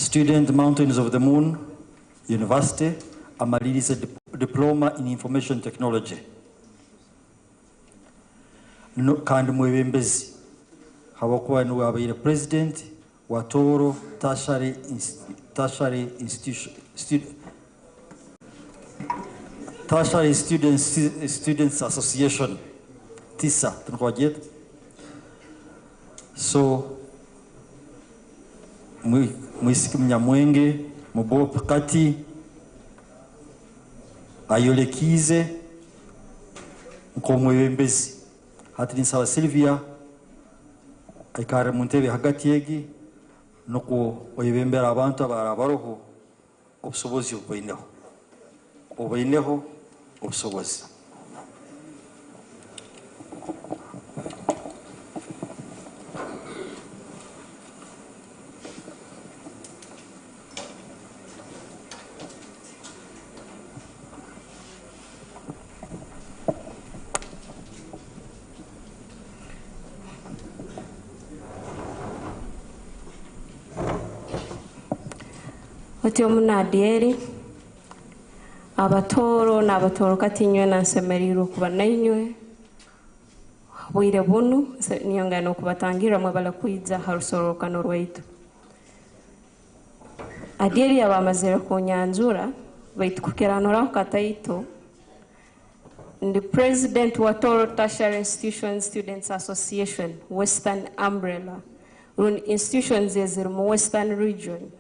student Mountains of the Moon University, amaliriza diploma in information technology. Kandi mwebembezi hawakuwa ni wabaire president wa Tooro Tertiary Students Association TISA tunakwajet. So mwisiki mnyamwenge mubope kati ayolekize nkomwebembezi hati nisawa Sylvia aikare muntebe hagati yegi nuko oyebembera abantu abarabaroho obusobozi obaineho obusobozi. Otyo munadieri abatoro n'abatoro katinywe nansemeriro kuba nainywe bwire bunu niyongano kubatangira mwe balakwiza harusorokano rwaitu adieri abamazira kunyanzura baitukukiranora kataito the president wa Tooro Tertiary Institution Students Association Western Umbrella run institutions ziri mu Western region.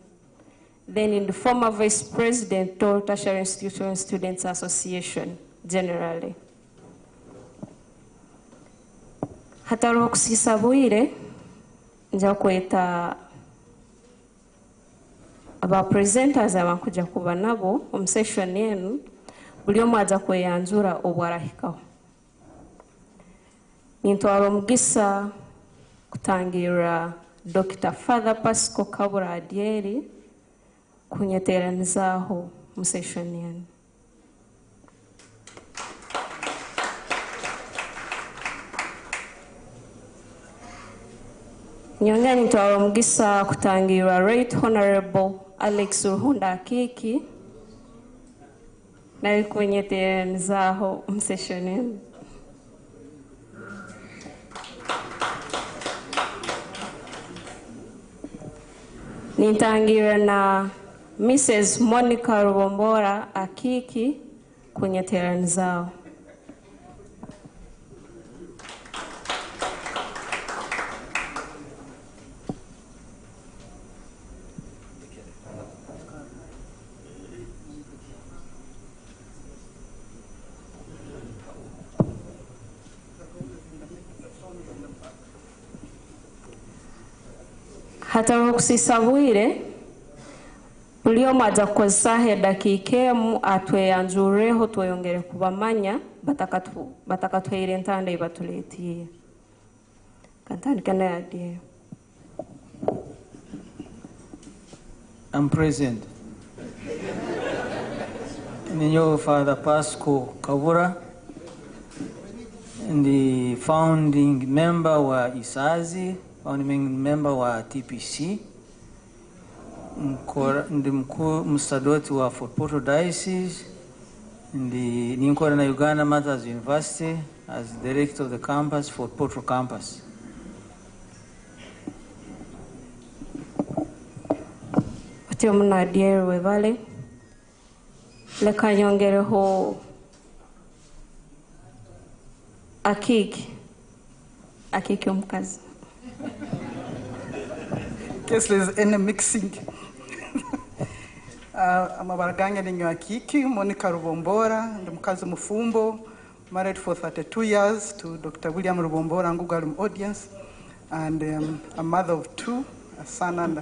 Then in the former vice president, Tooro Tertiary Institution Students Association, generally. Hataro kusisabuire, nja kweta aba presenters abakuja kuba nabo session yenu buli omu aza kweyanzura obwarahikaho. Nintwara omugisa kutangira Dr. Father Pasco Kabura Adieri kunyeteranizaho mu session yenu. Nyongani nitwara omugisa kutangira Right Honorable Alex Ruhunda Akiki nawe kunyeteranizaho mu session yenu. Nitangira na Mrs. Monica Rubombora Akiki kwenye terani zao. Hata kusisabwire Ulio maza kozahe dakikemu atweyanzureho tweyongere kubamanya batakatweire ntanda ibatuletiye. Kantandika na yadiye. I'm present. Ninyo Father Pasco Kabura, and the founding member wa Isazi, founding member wa TPC. Ndi mkuu msadoti wa Fort Portal Diocese, ndi ninkora na Uganda Mothers University as director of the campus, Fort Portal campus. Otyo munadieri wevale leka nyongere ho Akiki omukazi. Guess there's any mixing. Amabaraganya ni Akiki, Monica Rubombora, ndi mukazi mufumbo, married for 32 years to Dr. William Rubombora Ngugalum audience, and a mother of 2, a son and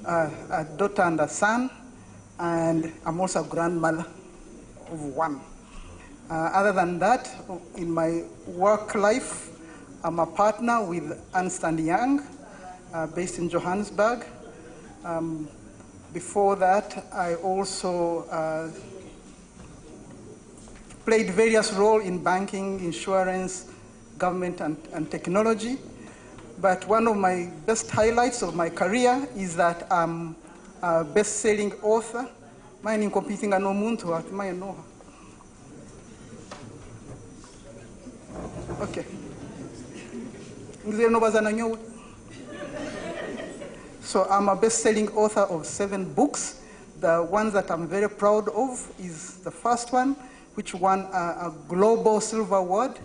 a daughter and a son, and I'm also a grandmother of 1. Other than that, in my work life, I'm a partner with Ernst & Young, based in Johannesburg. Before that, I also played various roles in banking, insurance, government, and technology. But one of my best highlights of my career is that I'm a best-selling author. Mine competing no muntu at my no. Okay. So I'm a best-selling author of 7 books. The one that I'm very proud of is the first one, which won a global silver award.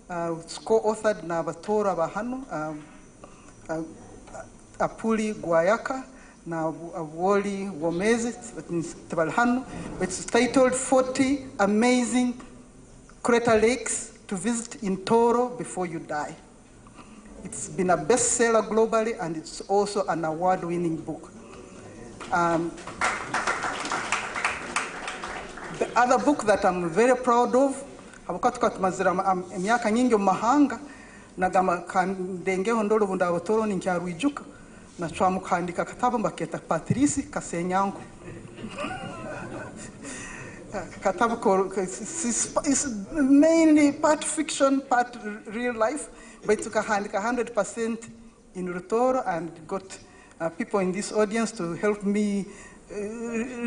It's co-authored na Tooro Apuli Guayaka na Woli Womezi Tabalhanu. It's titled 40 Amazing Crater Lakes to Visit in Tooro Before You Die. It's been a bestseller globally, and it's also an award-winning book. The other book that I'm very proud of, miaka nyingi mahanga nagama kandenge hondolo bunda Tooro ninkyaruijuka na twamukandika katabo mbaketa Patrice Kasenyango. Katabo is mainly part fiction, part real life, but it's 100% in Tooro, and got people in this audience to help me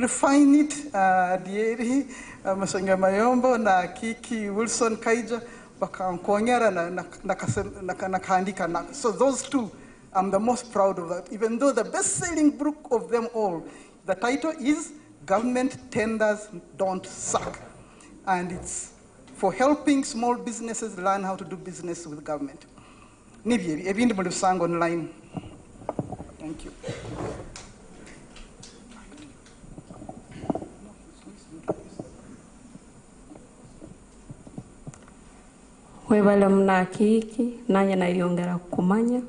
refine it. Dieri Masonga Mayombo na Kiki Wilson Kaija bakankonyera na kaandika na. So those two, I'm the most proud of that. Even though the best-selling book of them all, the title is Government Tenders Don't Suck, and it's for helping small businesses learn how to do business with government. Nibi ebindi mu lusango online. Thank you. Webale mnakiki nanye nayongera kumanya.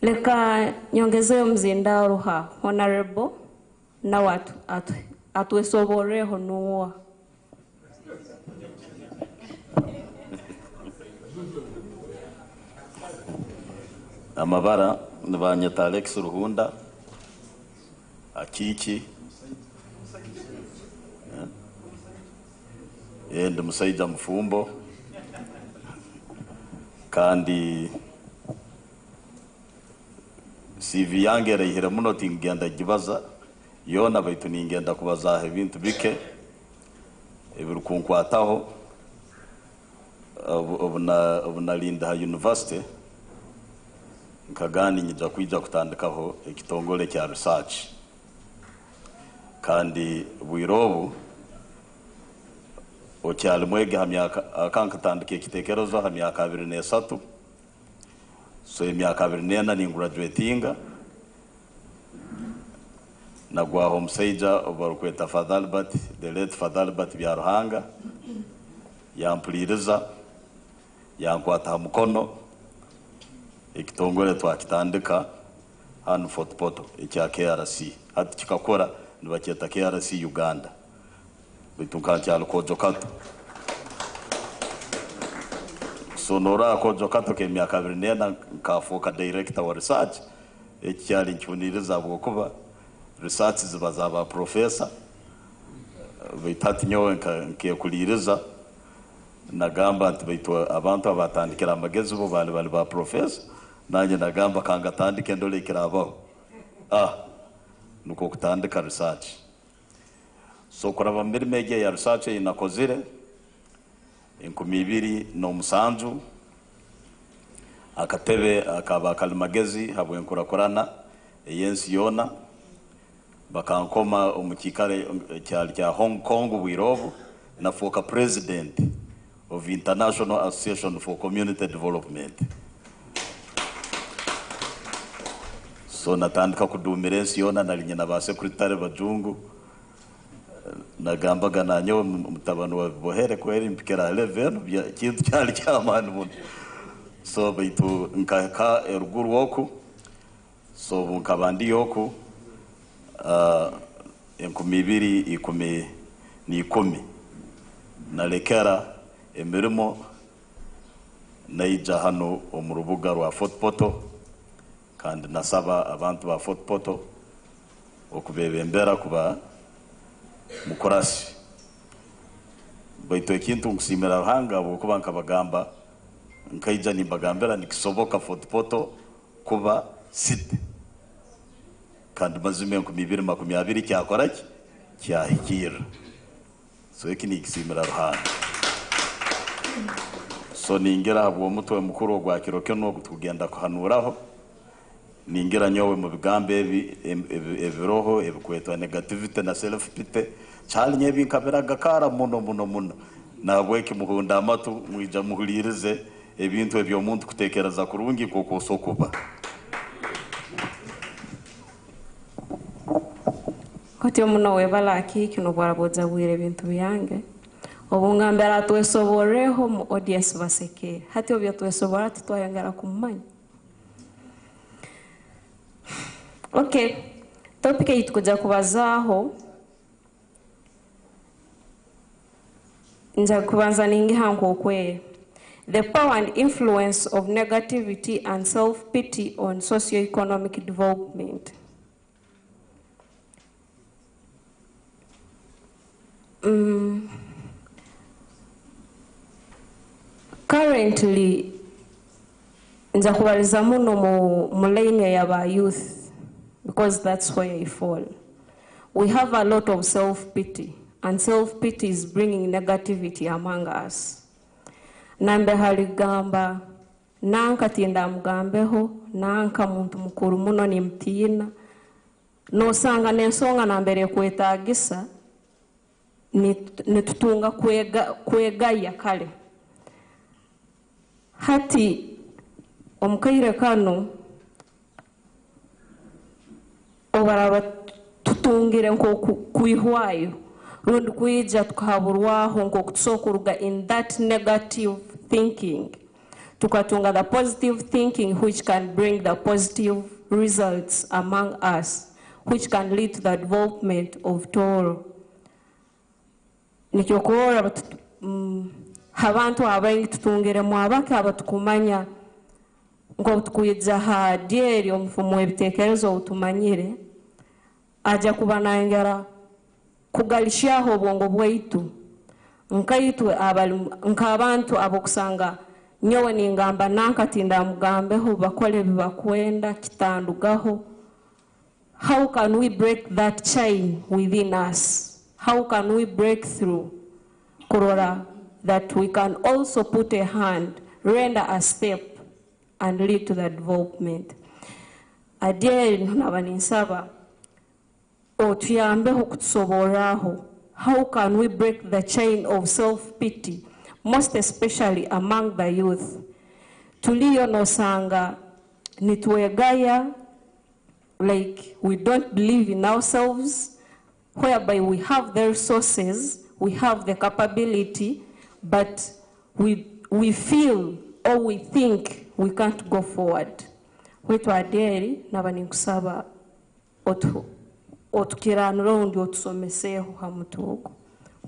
Leka nyongezeo mzinda ruha honorable na watu atuesobore honua. Amabara nabanyeta Alex Ruhunda akiki ndi musaija mufumbo kandi CV yange rehera muno tingenda gibaza yona baitu ningenda kubaza ibintu bike ebirukunkwataho obuna Linda University nkagani njya kwija kutandikaho ekitongole kya research kandi bwirobu okyali mwege hamyaka akankatandike ekitekerezo hamyaka 23 so emyaka 24 ni graduatinga nagwaho omusaija obarukweta Fadhalbat, the late Fadhalbat Byaruhanga yampuliriza yankwata mukono ekitongole twakitandika hano Fort Portal ekya KRC hati kikakora nibakyeta KRC Uganda bitunka cyalo kojokato so nora kojokato ke myaka 24 nkafoka director wa research ekyali nkyuniriza bwokuba research zibazaba professor bitati nyowe nkekuliriza nagamba nti baitu abantu abatandikira amagezi bo bali ba professor nanye nagamba kangatandike ndolekera abo nuko kutandika research so kuraba mbere meje ya research inakozire 2007 akatebe akaba kalimagezi habwe nkurakorana yensi yona bakankoma omukikare cyali cya Hong Kong bwirovu na foka president of International Association for Community Development. So natandika kudumirensi yona nalinya na ba secretary bajungu nagambaga nanyo mutabano wa bohere kweri mpikira level bya kintu cyali cyamana umuntu so baitu nkaka eruguru woku so nkabandi yoku 2010 nalekera emirimo naija hano omurubuga rwa Fort Portal kandi nasaba abantu ba Fort Portal okubebembera kuba mukorasi baitu ekintu nkusimira hanga bokuba nkabagamba nkaija nimbagambira nikisoboka Fort Portal kuba city kandi mazime 2020 cyakora cyahikira so iki nikisimira ruhande so ningera abo mutwe mukuru gwa kiroke no gutugenda kuhanuraho ningera nyowe mu bigambe ebiroho ebikwetwa negativity na self pity cyali nyebi nkabera gakara muno nabweke muhunda amatu mwija muhulirize ebintu ebyo muntu kutekereza kurungi koko sokuba Kati omuno webalaki kino bwaraboza bwire bintu byange obungambera twesoboreho mu audience baseke hati obyo twesobora tutwayangara kumanya Okay, topic yitukuja kubazaho nja kubanza ningi hanko kwe the power and influence of negativity and self-pity on socio-economic development. Currently, nja kubaliza muno mu lane ya youth because that's where I fall. We have a lot of self-pity, and self-pity is bringing negativity among us. Nambe haligamba, nanka tinda mugambeho, nanka muntu mukuru muno ni mtina, no sanga nensonga nambere kwetagisa, nitutunga kwega ya kale. Hati, omukaire kano, obaraba tutungire nko kuihwayo, rundi kuija tukaburwaho nko kutusokuruga in that negative thinking. Tukatunga the positive thinking which can bring the positive results among us, which can lead to the development of Tooro. Nikyokora habantu abaingi tutungire mwabaka abatukumanya ngo tukuyiza ha dieri omufumo w'ebitekerezo utumanyire aja kubanangera kugalishaho obwongo bwaitu nkaitwe nkabantu abokusanga nyowe ningamba nankatinda mugambeho bakole bibakwenda kitandugaho. How can we break that chain within us? How can we break through kurora that we can also put a hand, render a step, and lead to the development? Adiel nabaninsaba otuyambeho kutusoboraho. How can we break the chain of self-pity, most especially among the youth? Tuliyo nosanga nitwegaya, like we don't believe in ourselves, whereby we have the resources, we have the capability, but we feel or we think we can't go forward. Wetu aderi nabanikusaba otukiranura undi otusomeseho hamutuko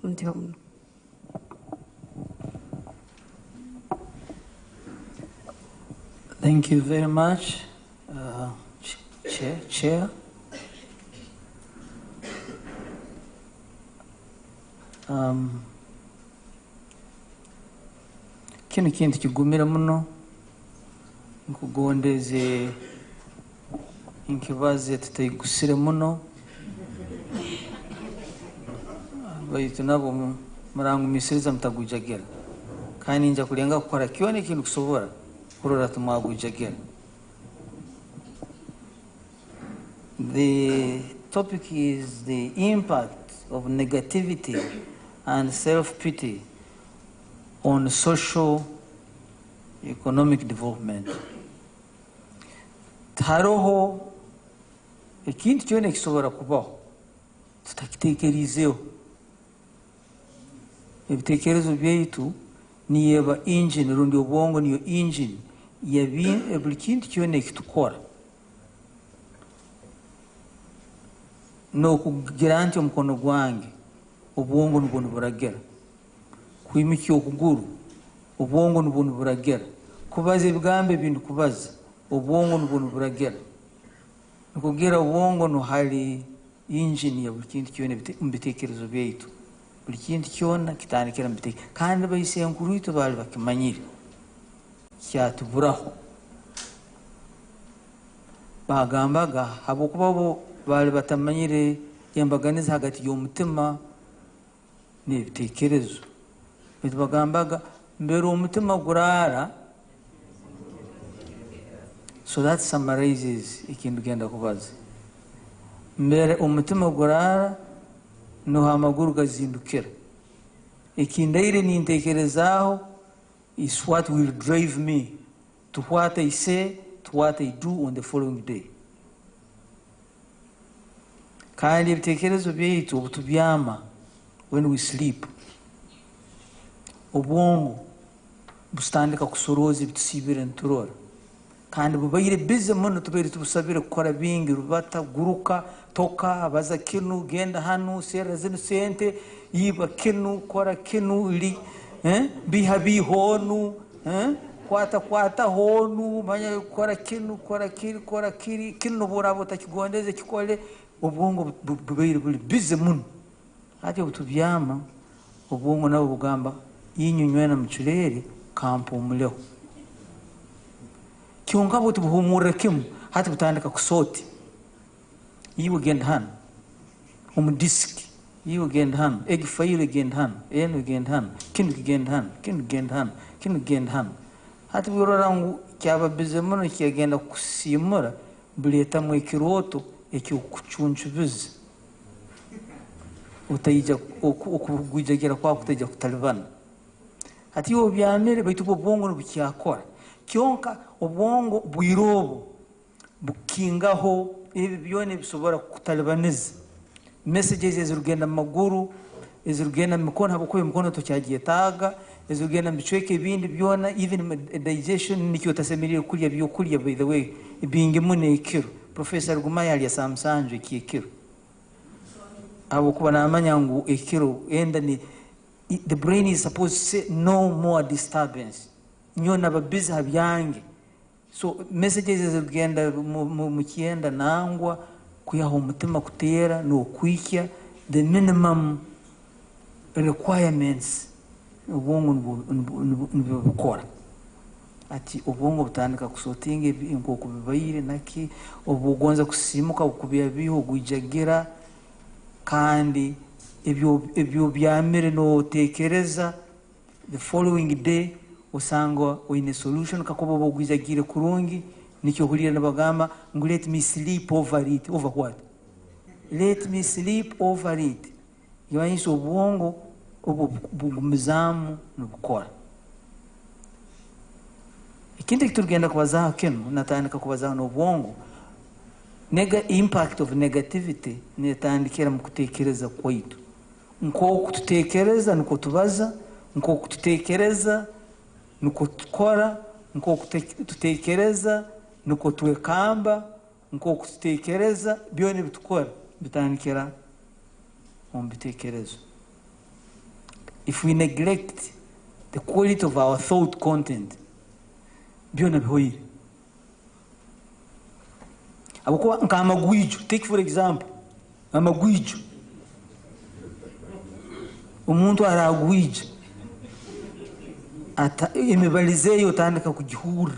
ndiho muno. Thank you very much, Chair. Kino kintu kigumira muno nkugondeze inkibaze tutayigusire muno baitu nabo murangu misiriza mutagujagera kandi nja kulenga gukora kione ikintu kusobora kurora tumagujagera. The topic is the impact of negativity and self-pity on social economic development. Taroho ekintu kyone kisobora kubaho tutakitekerezeho. Ebitekerezo byaitu niyeba engine rundi obwongo niyo engine ya buli kintu kyone kitukora no kugira nti omukono gwange obwongo nubwo buragera kwimikya okuguru obwongo nubwo buragera kubaza ebigambo ebintu kubaza obwongo nubwo buragera nikugira obwongo no hali engine ya buli kintu kyone mbitekerezo byaitu buli kintu kyona kitandikira mbitekerezo kandi bayisenkuru itu bali bakimanyire kyatuburaho bagambaga habwokuba bo bali batamanyire embaganiza hagati y'omutima n'ebitekerezo bitu bagambaga mbere omutima gurara. So that summarizes ikintu genda kubaza mbere omutima gurara no amaguru gazindukira. Ikindaire nintekerezaho is what will drive me to what I say, to what I do on the following day. Kandi ebitekerezo byaitu obutubyama when we sleep, obwongo bustandika kusoroza ebitusibire nturora kandi bubaire bize muno tubaire tubusabire kukora bingi rubata guruka toka abaza kinu genda hanu sera zinu sente yiba kinu kora kinu li biha bihonu kwata honu manya kora kinu kora kiri kinu burabo takigondeze kikole obwongo bubaire buli bize muno ati obutubyama obwongo nabo bugamba yinyunywena muchulere kampo muleho kyonka butubuhumura kimu hati butandika kusoti yiwe genda hano omudiski yiwe genda hano egifayile genda hano eno genda hano kinu genda hano kinu genda hano kinu genda hano hati bwororangu kyaba bize muno kyagenda kusimura buleta mu ekiroto ekyokucuncubiza utayija okugujagera kwa kutajja kutalibana hati yo byamere baitu obwongo bukyakora kyonka obwongo bwirobo bukingaho ebi byone bisobora kutalibaniza messages ezirugenda mu maguru ezirugenda mu mikono habukuye mikono tokyagiye taga ezirugenda mu bichweke ebindi byona even digestion nikyo tasemerire kulya byokulya by the way ibingi mune ekiro Professor Gumaya ali Samsanjo ekiro habukuba namanya ngu ekiro enda ni the brain is supposed to say no more disturbance nyona babiza habyange so messages ezigenda mu kienda nangwa kuyaho umutima kutera no kwikya the minimum requirements ubwongo nbukora ati ubwongo butandika kusotinga inkoko bibayire naki obugonza kusimuka ukubya biho gujagira kandi ebyo byamere no tekereza the following day usanga oine solution kakobo bogwijagire kurungi nikyo hulira nabagamba ngo let me sleep over it. Over what? Let me sleep over it. Yoyiso obwongo obumuzamu nobukora ikindi kitugenda kubazaho kino natandika kubazaho n'obwongo impact of negativity netandikira mu kutekereza kwaitu nko kututekereza niko tubaza nko kututekereza niko tukora nko kututekereza niko twekamba nko kututekereza byone bitukora bitandikira mu bitekerezo. If we neglect the quality of our thought content byone bihoyire abuko nkamagwiju. Take for example amagwiju umuntu aragwiju ata imebalizeyo utandika kugihura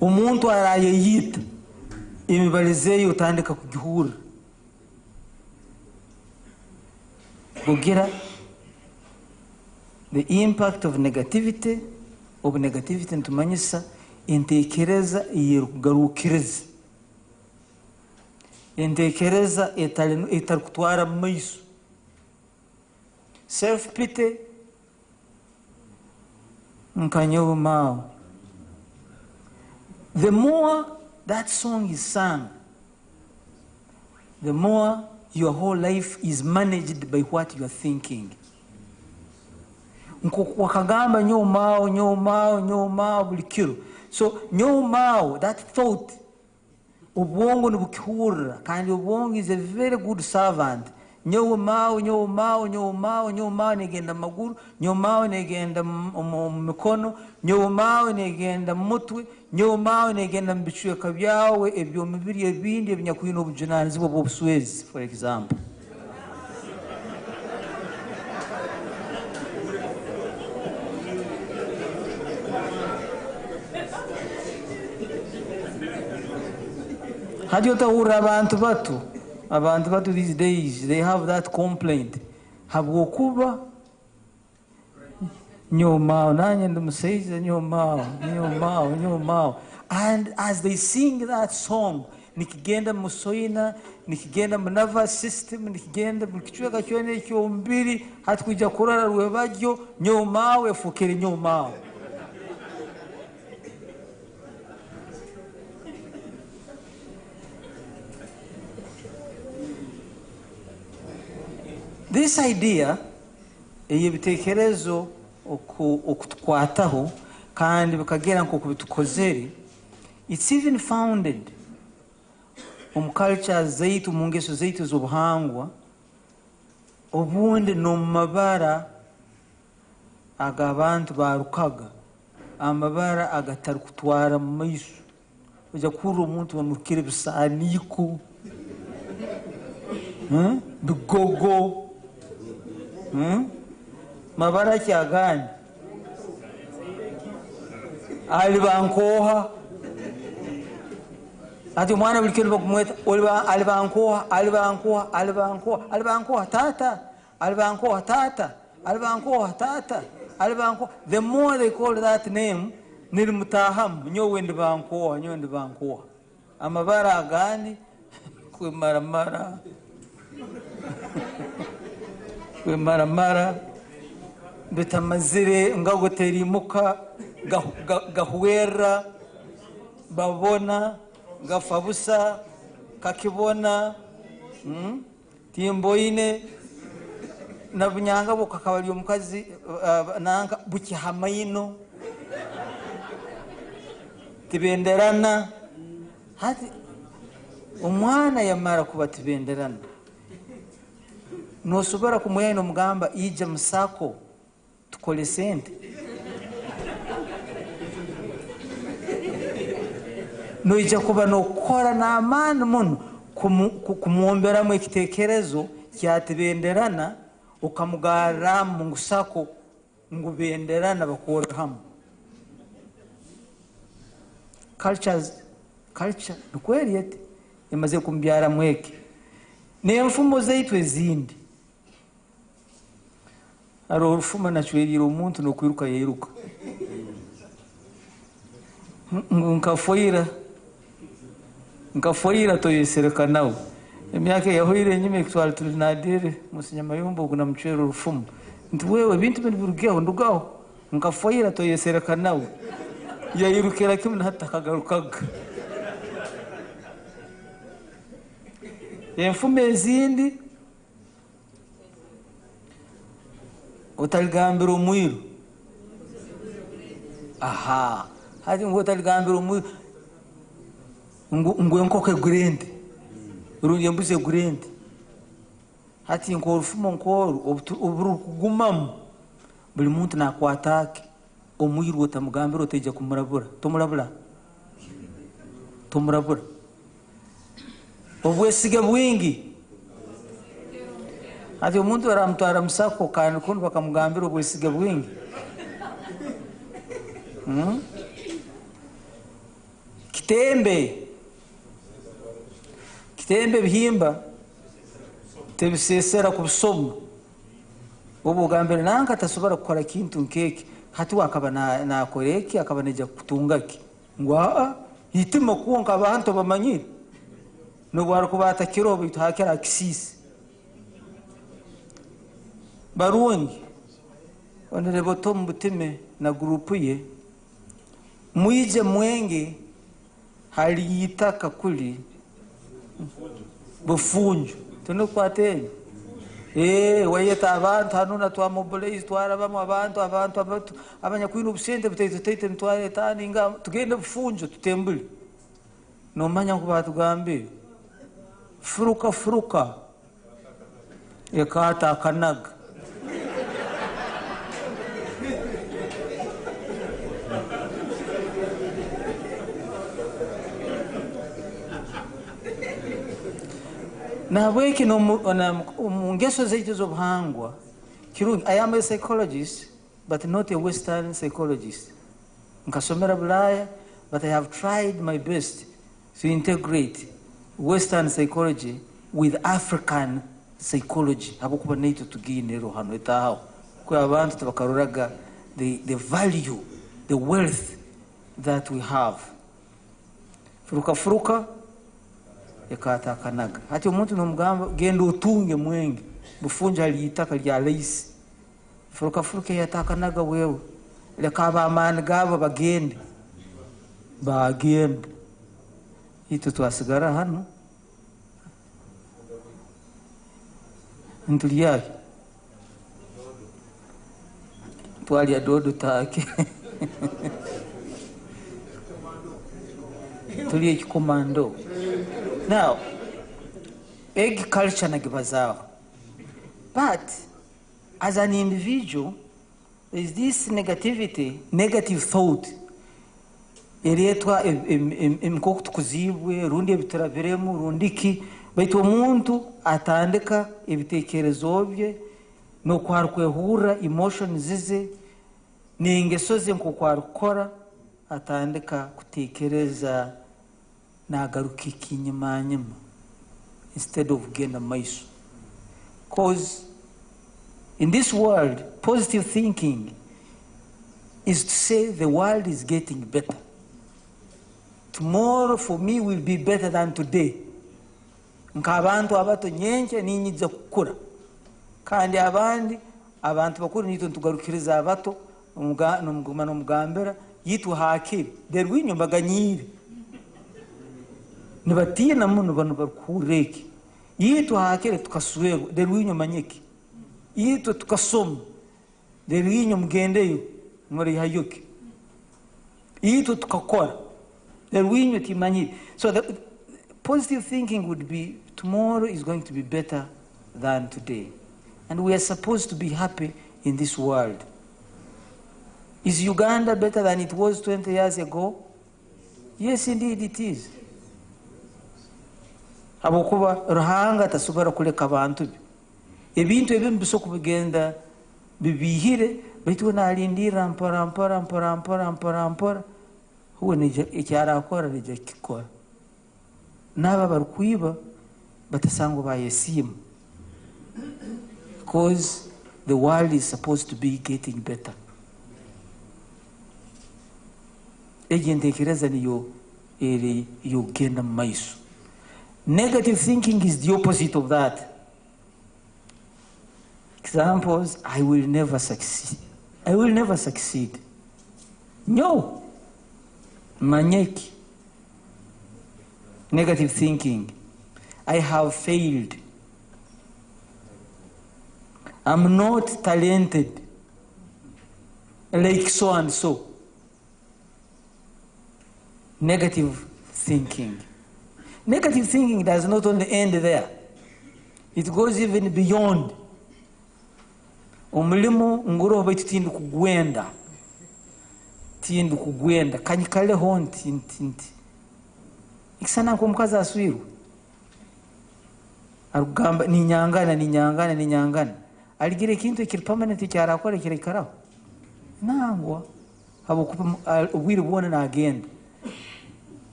umuntu arayeyita imebalizeyo utandika kugihura bugira the impact of negativity ntumanyisa intekereza yerugarukiriza intekereza etarikutwara maiso self pity nkanyo mao. The more that song is sung, the more your whole life is managed by what you are thinking. Wakagamba nyomao bulikiro. So nyomao, that thought, ubongo nubukihura, kandi ubongo is a very good servant. Nyomao negenda maguru, nyomao negenda mikono, nyomao negenda mutwe, nyomao negenda mbichweka byawe ebyo mibiri ebindi ebinyakwino obujunanizi bwo buswezi for example. hadi otahura abantu batu these days they have that complaint habwokuba nyomao nanye ndimusaiza nyomao. And as they sing that song, nikigenda musoina, nikigenda mu nervous system, nikigenda mu kichweka kyone ekyombiri, hati kuja kurara rwebajyo nyomao efukire nyomao. This idea eyebitekerezo okutukwataho kandi bikagera nko kubitukozeri, it's even founded culture zaitu mu ngeso zaitu z'obuhangwa obundi no mabara agabantu barukaga amabara agatari kutwara mu maiso ujya kuri omuntu bamurukire bisaniko bigogo mabara kyagani alibankoha ati mwana bulikiro bakumweta alibankoha tata. The more they call that name nilimutaham nyowe ndibankoha amabara agani kwe maramara bitamazire ngagoterimuka gahwera babona gafabusa kakibona timboine na bunyanga bukakabali omukazi nanga bukihamayino tibenderana hati omwana yamara kuba tibenderana nosobora kumuyana omugamba ija musako tukole sente noija kuba nokukora n'amaani muno kumwomberamu ekitekerezo kyatibenderana okamugarra mu ngusako ngubenderana bakora hamu. Culture nikweri eti emaze kumbyara mweke n'enfumo zaitu ezindi ari orufuma nachwerire omuntu nokwiruka yiruka nkafoira toyesereka nawe emyaka yahoire nyime kitwali tulinadire musinyama yombo kuna mchwero rufumu nti wewe bintu birugeho ndugaho nkafoira toyesereka nawe yayirukira kimwe hata kagarukaga enfume ezindi otaligambira omwiru hati ngotaligambira omwiru ngwe nkoke gurende urunye mbuze gurende hati nko rufumo nkoro oburu kugumamu buli muntu nakwatake omwiru otamugambira oteja kumurabura tomurabura obwesige bwingi hati omuntu aramutwara musako kandi kundi bakamugambira obwesige bwingi kitembe bihimba tebisesera kubusoma obugambira nanka tasobora kukora kintu nkeke hati wakaba nakoreki akaba neja kutungaki ngwa hitima kuonka abantu bamanyire nobwara kubata kirobo ituhakera kisisi barungi onerebo Tom Butime na grupu ye mwije mwenge haliyitaka kuli bufunjo tunokwateni wayeta abantu hanuna twa mobilize twara bamwe abantu abanyakwina ubusente butayite ntware tani nga tugende bufunjo tutembule nomanya kubatugambira furuka yakata kanaga na weki no mungeso zaitu z'obuhangwa kirungi. I am a psychologist but not a Western psychologist. Nkasomera Bulaya but I have tried my best to integrate Western psychology with African psychology. Habokuba neito tuginero hano etaho. Kwa abantu tabakaruraga the value, the wealth that we have. Furuka yakatakanaga. Hati omuntu nomugamba genda otunge mwenge bufunja liyitaka lya lace. Furuka yatakanaga wewe. Leka abamani gabo bagende. Bagende. Ito twasigara hano. Ntuliyaki. Twali adodo take. Tuliye kikomando. Now, egg culture nagibazaho. But as an individual, there is this negative thought. Eretwa imkokutu kuzibwe, rundi ebitaraviremu, rundiki, baitu omuntu atandika ebitekerezo bye no kwarkwehura emotion zize n'ingeso ze nkokwarukora atandika kutekereza nagaruka ikinyuma instead of genda maiso. Because in this world, positive thinking is to say the world is getting better. Tomorrow for me will be better than today. Nkabantu abato nyenche ninyiza kukura. Kandi abantu bakuru nito ntugarukiriza abato nomugambera yitu hakiri. Derwinyo mbaganyiri. Nibatiye namuno bano bakureki. Yitu hakiri tukaswego derwinyo manyeki. Yitu tukasoma. Derwinyo mgendeyo muri hayuki. Yitu tukakora. Derwinyo timanyiri. So the positive thinking would be tomorrow is going to be better than today. And we are supposed to be happy in this world. Is Uganda better than it was 20 years ago? Yes, indeed it is. Habokuba ruhanga tasubara kuleka abantu. Ebintu ebimu bisoko bigenda bibihire baitu nalindira mpora huwe ikyara akora rije kikora. Naba barukwiba batasango bayesimu. Because the world is supposed to be getting better. Ejentekereza niyo eri yogenda maiso. Negative thinking is the opposite of that. Examples, I will never succeed. I will never succeed. No. Manyeki. Negative thinking. I have failed. I'm not talented like so and so. Negative thinking. Negative thinking does not only end there. It goes even beyond. Omulimo ngoro baitu tindu kugwenda. Tindu kugwenda. Kanyikale honti. Ikisana kumkaza aswiru. Arugamba ninyangana. Aligire kintu kiri permanent cyarakora kiri karaho. Nangwa. Habo kupa ubwiri bwona na agenda.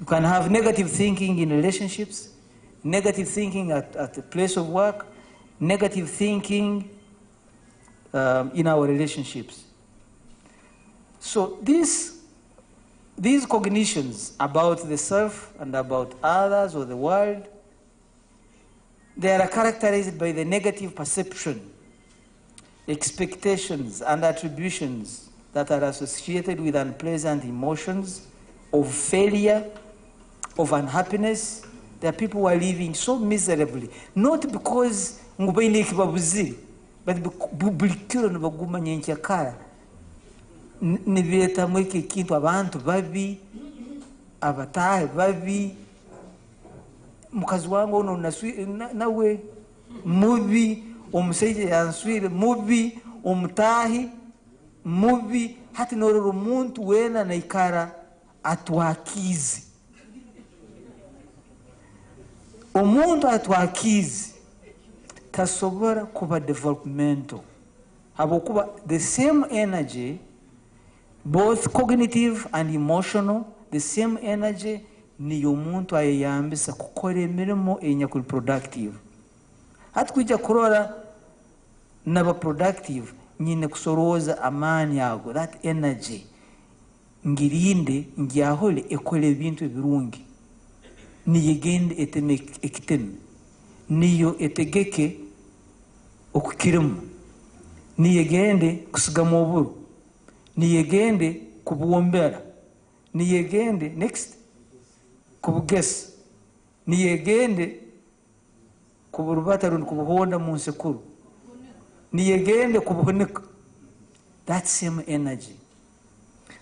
You can have negative thinking in relationships, negative thinking at the place of work, negative thinking in our relationships. So these cognitions about the self and about others or the world, they are characterized by the negative perception, expectations and attributions that are associated with unpleasant emotions of failure, of unhappiness. There are people who are living so miserably, not because ngubaine kibabuziri, but bulikiro nibaguma nyenkyakara nibeta mweke kintu abantu babi abatahe babi mukazi wangu ono nawe mubi omuseje yanswire mubi omutahi mubi hati nororo muntu wena naikara atwakizi omuntu atwakizi tasobora kuba developmental habokuba the same energy both cognitive and emotional, the same energy niyo omuntu ayeyambisa kukora emirimo enyakuri productive. Hati kwijja kurora naba productive nyine kusorooza amaani ago, that energy ngirinde ngyahole ekole ebintu ebirungi, niyegende eteme ekiteme, niyo etegeke okukirimu, niyegende kusigama oburu, niyegende kubuwombera, niyegende next kubugesa, niyegende kuburubata rundi kubuhonda mu nsekuru, niyegende kubuhunika. That same energy.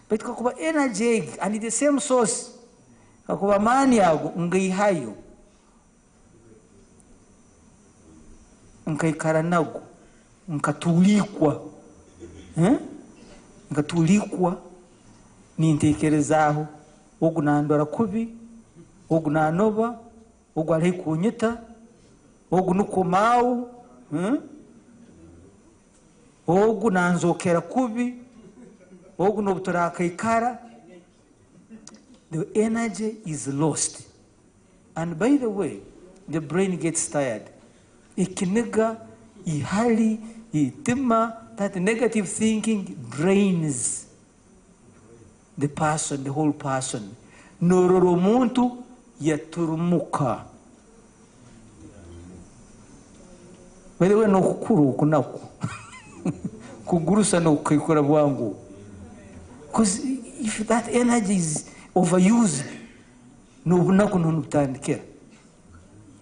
But kakuba energy and the same source, kakuba maani yago ngaihayo, nkaikara nago, nkatulikwa, nkatulikwa nintekerezaho ogu nandora kubi, ogu nanoba, ogu alihi kunyita, ogu nukomau, ogu nanzokera kubi, ogu nobutarakaikara. The energy is lost. And by the way, the brain gets tired. Ikiniga, ihali, itima, that negative thinking drains the person, the whole person. Nororo muntu yaturumuka. By the way, no kukuru kunaku. Kugurusa no kaikura bwangu. Because if that energy is overused, no bunaku no nubutandikira.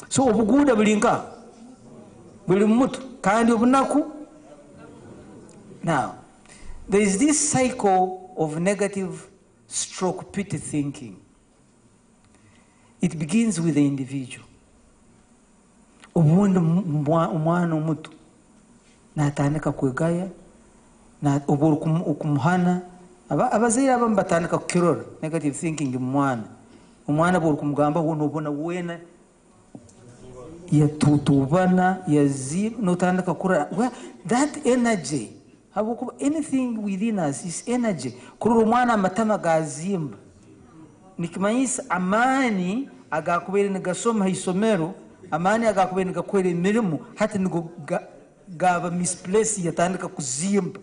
So obuguda bulinka. Buli mutu kandi obunaku. Now, there is this cycle of negative stroke pity thinking. It begins with the individual. Obundi umwana omutu natandika kwegaya na oburu okumuhana abazaire abamu batandika kukirora negative thinking umwana buru kumugamba wono obona wena yatutubana yazib notandika kura. Well, that energy, anything within us is energy. Kurura umwana amatama gazimba nikimanyisa amani agakubere nigasoma hisomero, amani agakubere nigakwere emirimo hati nigo gaba misplace yatandika kuzimba.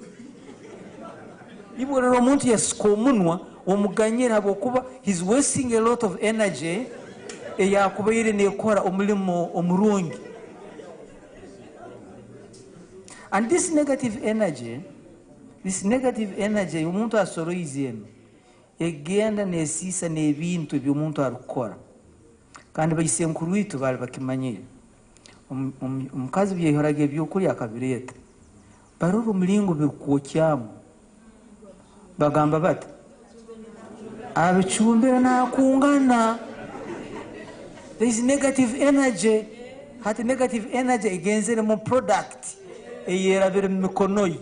Iborero omuntu yasikomunwa omuganyira habokuba he's wasting a lot of energy eyakubaire nekora omulimo omurungi. And this negative energy omuntu asoroizemu egenda nesisa nebintu ebyo omuntu arukora. Kandi bayisenkuru witu bali bakimanyire omukazi byehoraga ebyokulya akabireta baruru mulingo bikukyamu bagamba bati abichumbira nakungana. There is negative energy. Hati negative energy egenzere mu product eyerabire mikonoyi.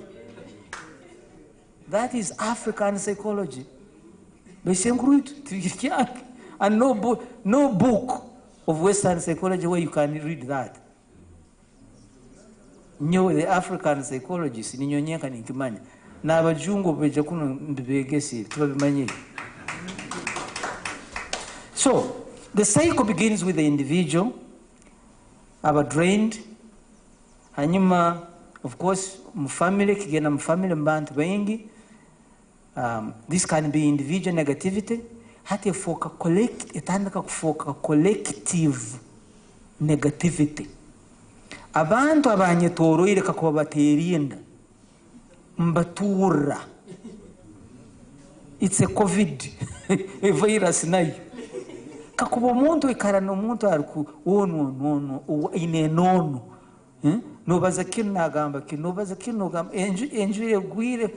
That is African psychology. And no book of Western psychology where you can read that. Nyo the African psychologists ninyonyeka nikimanya na abajungu beje kuno mbegesi tubabimanye. So the cycle begins with the individual, aba drained, hanyuma of course mfamily kigena mfamily mbantu bengi. This can be individual negativity. Hati foka etandika kufoka collective negativity. Abantu abanye Tooro ireka kuba baterienda mbatura. It's a COVID a virus nayo. Kakuba omuntu ikarana omuntu ariku ono inenono. Nobaza kino nagamba kino nobaza kino nogamba enjure gwire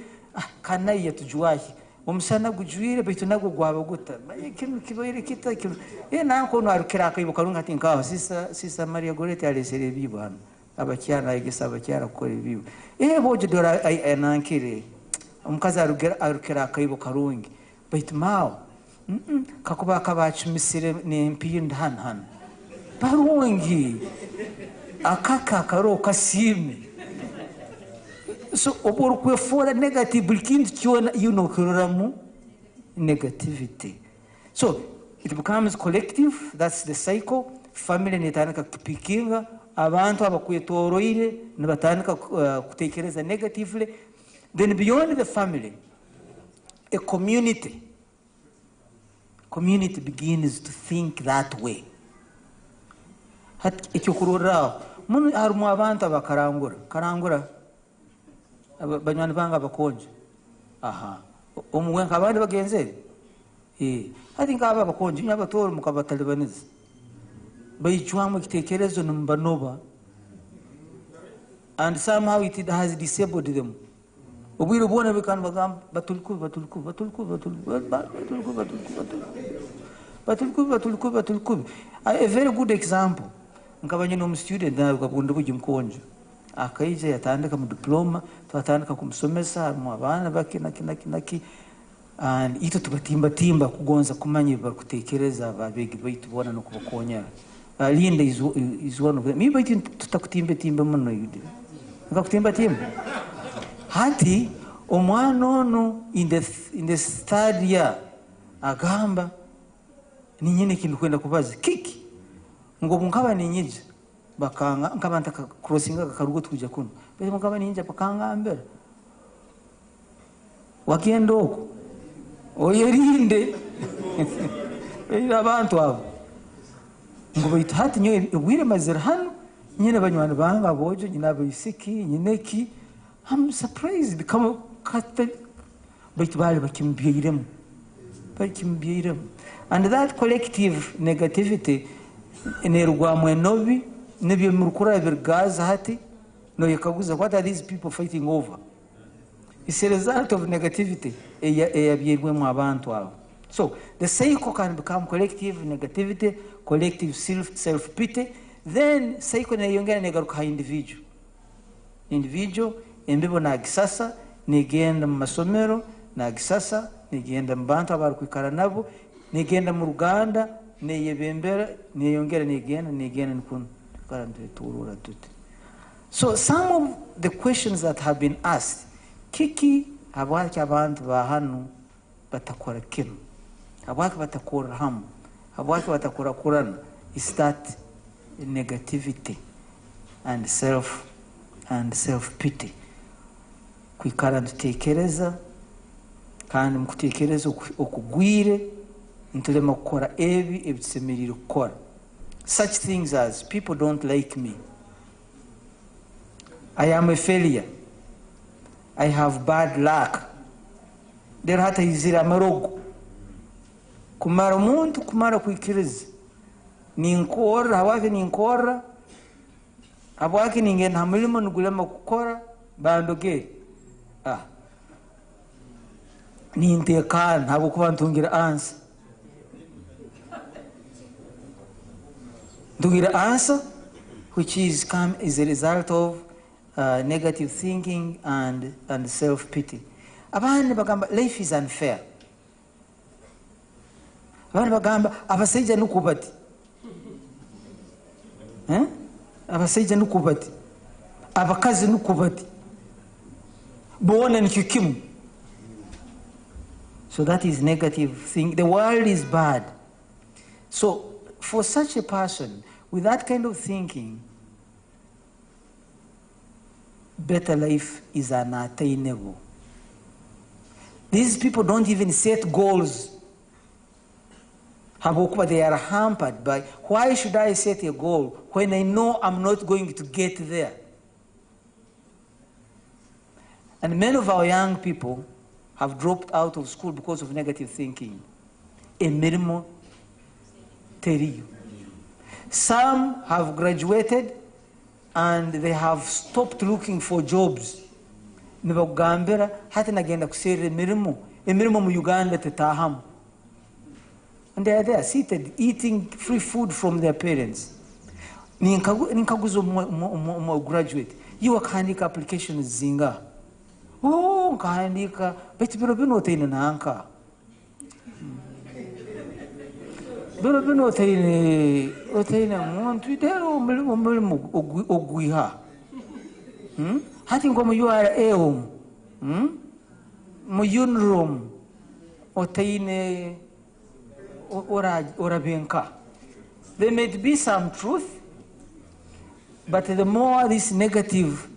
kanayi yatujuwahi omusana gujwire bitu nago gwaba guta kino kibaire kita kino nanko no arukira akayibuka runga tinkaho sisa Maria Gorete alesere bibana abakyana ayigesa abakyara kukora ebibu boje dora nankire omukazi arukira akayibuka rungi bitu mao kakuba kabachumisire nempinda hano barungi akaka karo kasime. So obor kwefora negative bulkindu kyona kiruramu negativity. So it becomes collective. That's the cycle. Family netandika kupikinga abantu abakwetoroire nibatandika kutekereza negatively. Then beyond the family, a community begins to think that way. Ekyokurora mun harumu abantu abakarangura banywani banga abakonje omwenka abandi bagenze hati ngaba abakonje nyabatoro mukabatalibaniza bayicwamu kitekerezo numbanoba, and somehow it has disabled them. Obwire ubona bikana bagamba batulkubi. A very good example, nkabanye no student na ukabunda bujimkonje akaije yatandika mu diploma twatandika kumusomesa mu abana bakinaki and ito tubatimba kugonza kumanye bakutekereza babegi baitu bona no kubakonyera. Linda is one of them. Me baitu tutakutimba muno yude ngakutimba hati omwana ono in the third year agamba ninyine kintu kwenda kubaza kiki ngo nkaba ninyije bakanga nkaba ntaka crossinga karugo tukuja kuno bese nkaba ninja bakanga ambera wakenda oko oyerinde era abantu abo ngo baitu hati nyoye ubwire mazira hano nyine banywana banga bojo nyina bayisiki nyineki. I'm surprised kama kata baitu bali bakimbiremo. And that collective negativity enerugwamwe nobi nibyo murukura birgaza hati no yakaguza what are these people fighting over. It's a result of negativity eyabirwe mu abantu abo. So the cycle can become collective negativity, collective self pity, then cycle neyongera negaruka individual embibo nagisasa nigenda mu masomero nagisasa nigenda mu bantu abarukwikara nabo nigenda mu Ruganda neyebembera neyongera nigenda nkunu karante Tooro tuti. So some of the questions that have been asked kiki abaki abantu bahanu batakora kino abaki batakora hamu abaki batakora kurana is that negativity and self pity. Kwikara ntutekereza kandi mukutekereza okugwire ntulema kukora ebitusemerire kukora. Such things as people don't like me, I am a failure, I have bad luck. There hata izira amarogo kumara umuntu kumara kwikiriza ninkora hawake ninkora abwake ningenda hamulimo nugulema kukora bandoge nintekana ntabwo kuba ntungira answer which is a result of negative thinking and self-pity. Abandi bagamba life is unfair. Abandi bagamba abasaija nukubati. Abasaija nukubati. Abakazi nukubati. Bona nikikimu. So that is negative thing. The world is bad. So for such a person with that kind of thinking, better life is unattainable. These people don't even set goals. They are hampered by, why should I set a goal when I know I'm not going to get there? And many of our young people have dropped out of school because of negative thinking. Emirimo teriyo. Some have graduated and they have stopped looking for jobs. Nibagambira hati nagenda kusera emirimo mu Uganda tetahamu. And they are there seated eating free food from their parents. Ninkaguzo mo graduate. You akahandika applications zinga. Oh, nkahandika beti bino otaine nanka. Bino otaine muntu idero umulimo ogwiha. Hati ngomu URA mu UNROM otaine orabenka. There may be some truth, but the more this negative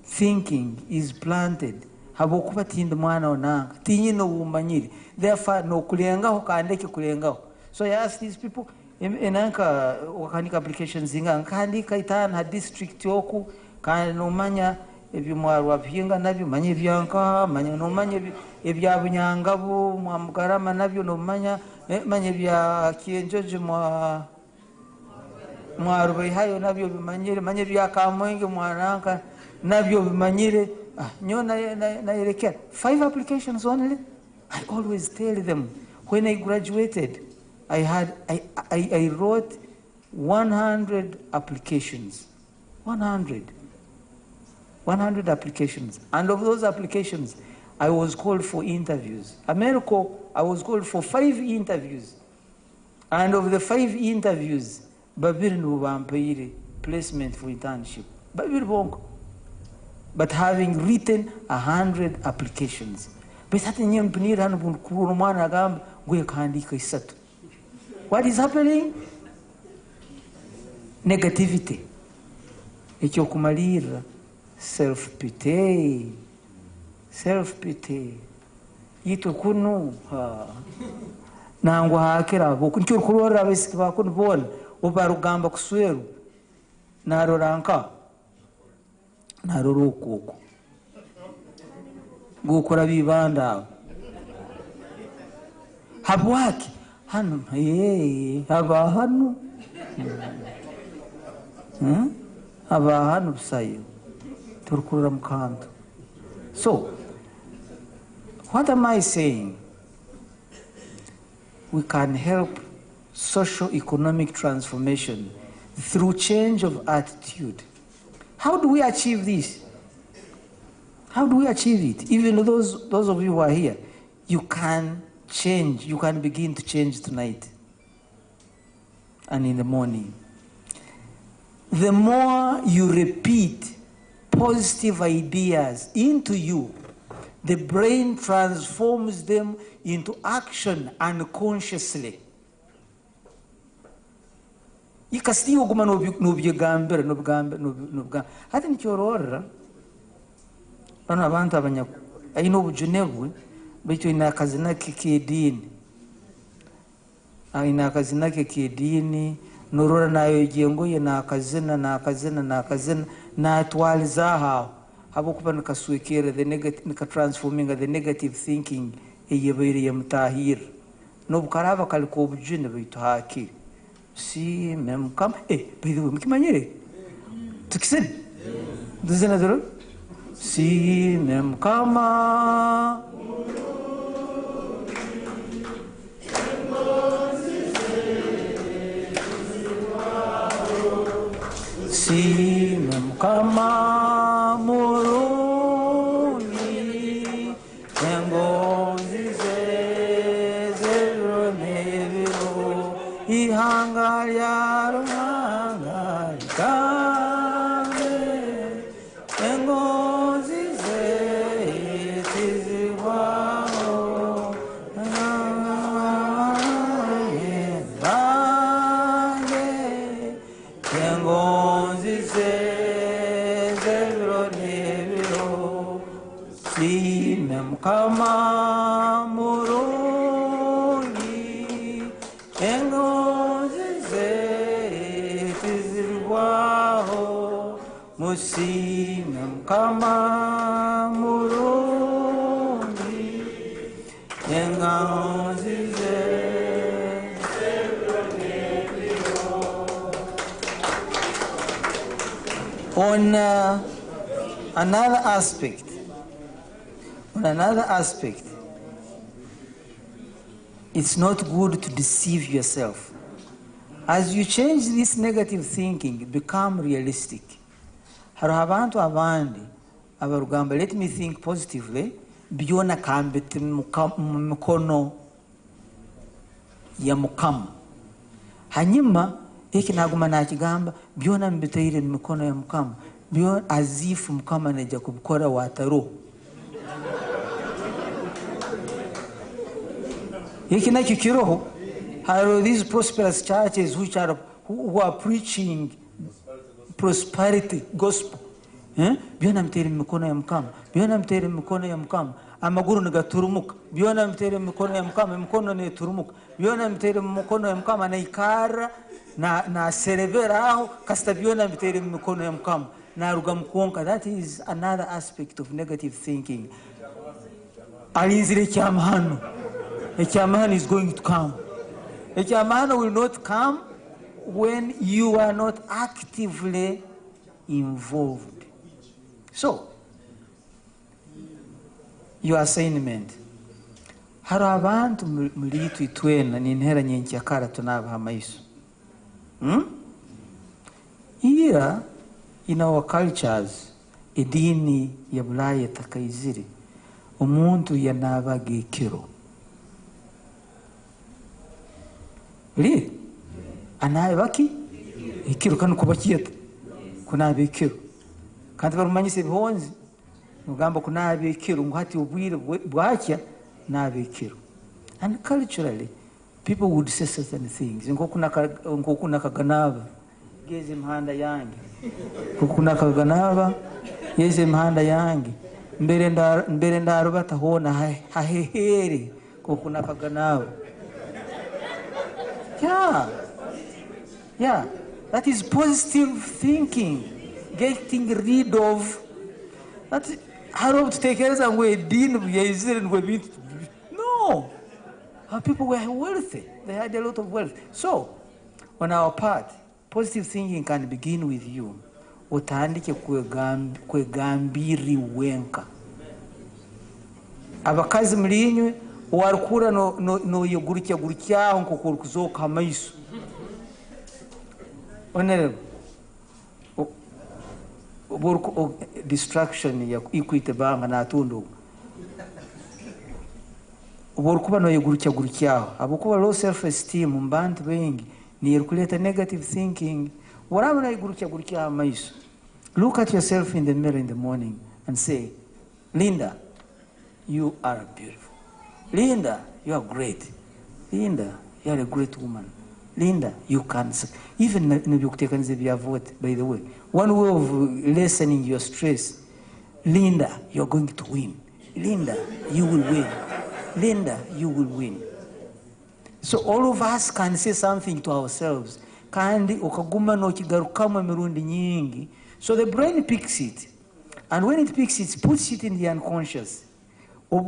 thinking is planted, habokuba tindi mwana onanga tinyi no umanyiri, therefore no kulengaho kandeke kulengaho. So I ask these people, enanka wakanika applications zinga nkandika itana ha district yoku kandi no manya ebyumwarwa byinga nabyo manye byanka manye no manye ebyabunyangabu mwamugarama nabyo no manya manye bya kienjoje mwarubai hayo nabyo bimanyire manye bya kamwenge mwananka nabyo bimanyire nyona naelekea 5 applications only. I always tell them when I graduated I wrote 100 applications. 100 applications. And of those applications, I was called for interviews. America, I was called for 5 interviews. And of the 5 interviews, Babir Nubampaire placement for internship. Babir Bongo. But having written 100 applications. What is happening? Negativity. Echokumalira. Self-pity. Self-pity. Ito kunu. Nangwa hakira. Kunchur kurora besi bakunu bon. Obarugamba kusweru. Naroranka. Narorokoko. Gukora bibanda. Habwaki. Hanu, haba hanu. Haba hanu sayo. Turkura mkanto. So, what am I saying? We can help socio-economic transformation through change of attitude. How do we achieve this? How do we achieve it? Even those of you who are here, you can change. You can begin to change tonight and in the morning. The more you repeat positive ideas into you, the brain transforms them into action unconsciously. Ikasiyo guma nubyegambere nubwambere hati nikiorora bana abantu abanya ayino ubujunebwe bityo ina kazina kidini ina kazina kidini norora nayo yengo ye na kazina na twaliza habo kuba nakaswekere the negative nika transforming the negative thinking eyebere yamtahir nobukaraba kaliko ubujune bitu haki si même comme bidu mkimanyire tukiseni dizena duro si même kama si même kama moroni ngozi zezeromeviro ihanga yarumanga kame ngozi zezizwao ngozi zezeromeviro si même kama moroni ngozi zezizwao si même kama moroni ngozi on another aspect, it's not good to deceive yourself. As you change this negative thinking, become realistic. Harabantu abandi abarugamba, let me think positively, biona kambete mkono ya mukama. Hanyuma hiki naguma nakigamba biona mbitaire mikono ya mukama biona azifu mukama naja kubukora wataro hiki nakyo kiroho Are these prosperous churches who are preaching prosperity gospel? Byona mtere mikono ya mkama, byona mtere mikono ya mkama, amaguru nigaturumuka, byona mtere mikono ya mkama, mikono ni turumuka, byona mtere mikono ya mkama na ikara na serevera aho kasta byona mtere mikono ya mkama na ruga mkonka. That is another aspect of negative thinking. Alinzire kyamahano. Ekyamahano is going to come. Ekyamahano will not come when you are not actively involved. So, your assignment. Hari abantu mulitu itwena ni ntera nyenki yakara tunabaha amaiso. Here, in our cultures, idini ya Bulaya takayizire, umuntu yanabaga ikiro. Really? Anabaki ikiro kanu kubakiyeta kunabe ikiro. Kandi barumanyise bihonzi mugamba kunabe ikiro ngati ubwire bwakya nabe ikiro. And culturally, people would say certain things. Ngokuna kaganaba geze mhanda yangi. Ngokuna kaganaba geze mhanda yangi. Mbere ndaro batahona hahehere ngokuna kaganaba. Yeah, that is positive thinking. Getting rid of that. How to take care of we didn't we no. Our people were wealthy. They had a lot of wealth. So, on our part, positive thinking can begin with you. Utandike kwegambiri wenka. Abakazi mlinywe warukura no yogurikya nkokuru kuzoka amaiso. Honorable, distraction ya ikwite banga na tundu. Uborukuba no yogurikya abukuba low self esteem mbantu bengi ni yerukuleta negative thinking. Waraba na yogurikya amaiso. Look at yourself in the mirror in the morning and say, Linda, you are beautiful. Linda, you are great. Linda, you are a great woman. Linda, you can. Even by the way, one way of lessening your stress, Linda, you're going to win. Linda, you will win. Linda, you will win. So all of us can say something to ourselves. Kandi okaguma no kigarukama mirundi nyingi. So the brain picks it. And when it picks it, puts it in the unconscious. The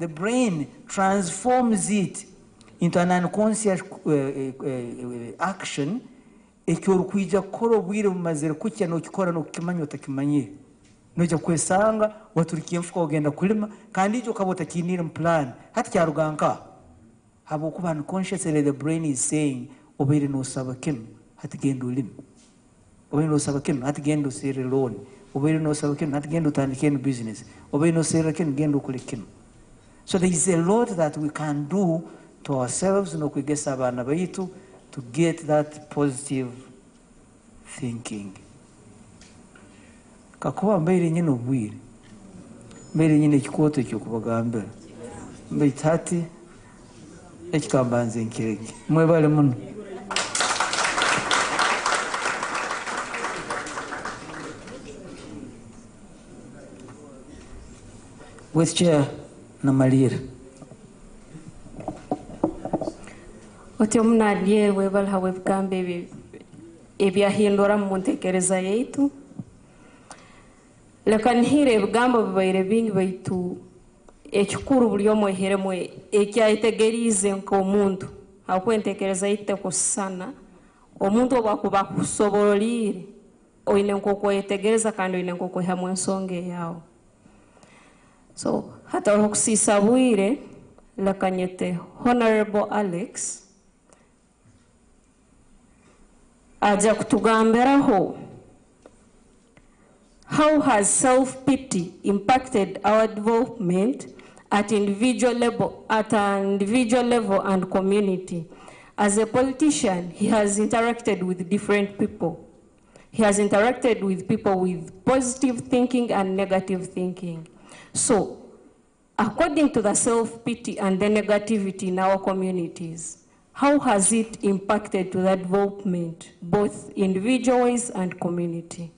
brain transforms it into an unconscious action. Ekirukwija koro bwire mumazere kukya no kikora no kimanyo takimanye. Noja kwesanga waturikiye mfuko ogenda kulima kandi ijo kabota kinira plan. Hati kyaruganka. Habo kuba unconsciously the brain is saying obere no sabakim hati gendo lim. Obere no sabakim hati gendo sire loan. Obere no sabakim hati gendo tandikeni business. Obere no sire ken gendo kulikim. So there is a lot that we can do to ourselves no kwegesa abana baitu to get that positive thinking. Kakuba mbere nyine ubwire. Mbere nyine kikoto cyo kubagambira. Mbitati ekikambanze nkirege. Mwebale muno. With chair na malira. Otyo mnadye webala hawe bgambe ebyahindura mu ntekereza yaitu. Lekanihire ebigambo bibaire bingi baitu ekikuru buli omu eheremu ekyayitegerize nk'omuntu hakwentekereza yite kusana omuntu obwakuba kusobolire oine nk'okwetegereza kandi oine nk'okwehamu ensonga yawe. So hata okusiisa bwire lekanyete Honorable Alex aja kutugambiraho how has self-pity impacted our development at individual level and community. As a politician, he has interacted with different people. He has interacted with people with positive thinking and negative thinking. So, According to the self-pity and the negativity in our communities, how has it impacted to the development, both individuals and community?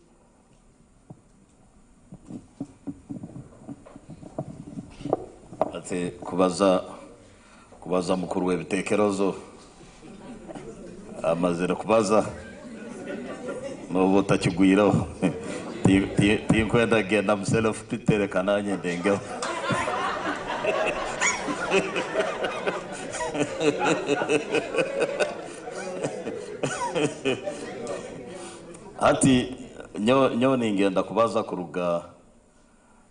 Ati kubaza mukuru w'ebitekerezo amazira kubaza n'ubu takigwiraho tinkwenda genda muself pitere kananye ndengeho ati nyo ningenda kubaza kuruga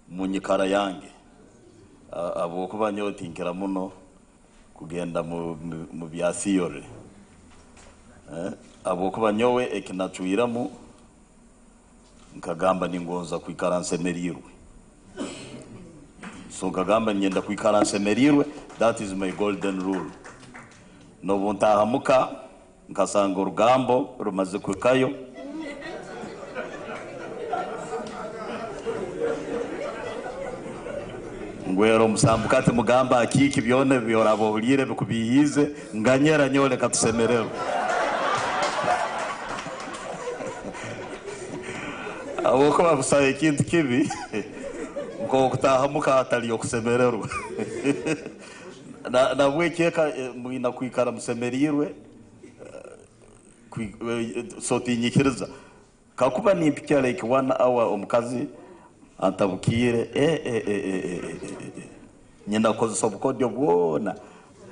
munyikara yange abo kuba nyo tinkira muno kugenda mu bya theory abo kuba nyowe ekinacuiramu nkagamba ningonza kwikaransemerirwe so nkagamba ngenda kwikaransemerirwe. That is my golden rule. No buntahamuka nkasanga urugambo rumaze kwikayo ngwero musambukate mugamba akiki byone byorabo hulire bikubiyize nganyera nyole katusemerero awoko babusaye kintu kibi ngo kutahamuka atali yokusemererwa na wekeka mwina kwikara musemerirwe sotinyikiriza kakuba nimpikya like 1 hour omukazi antabukire nyina koze sobukodyo bwona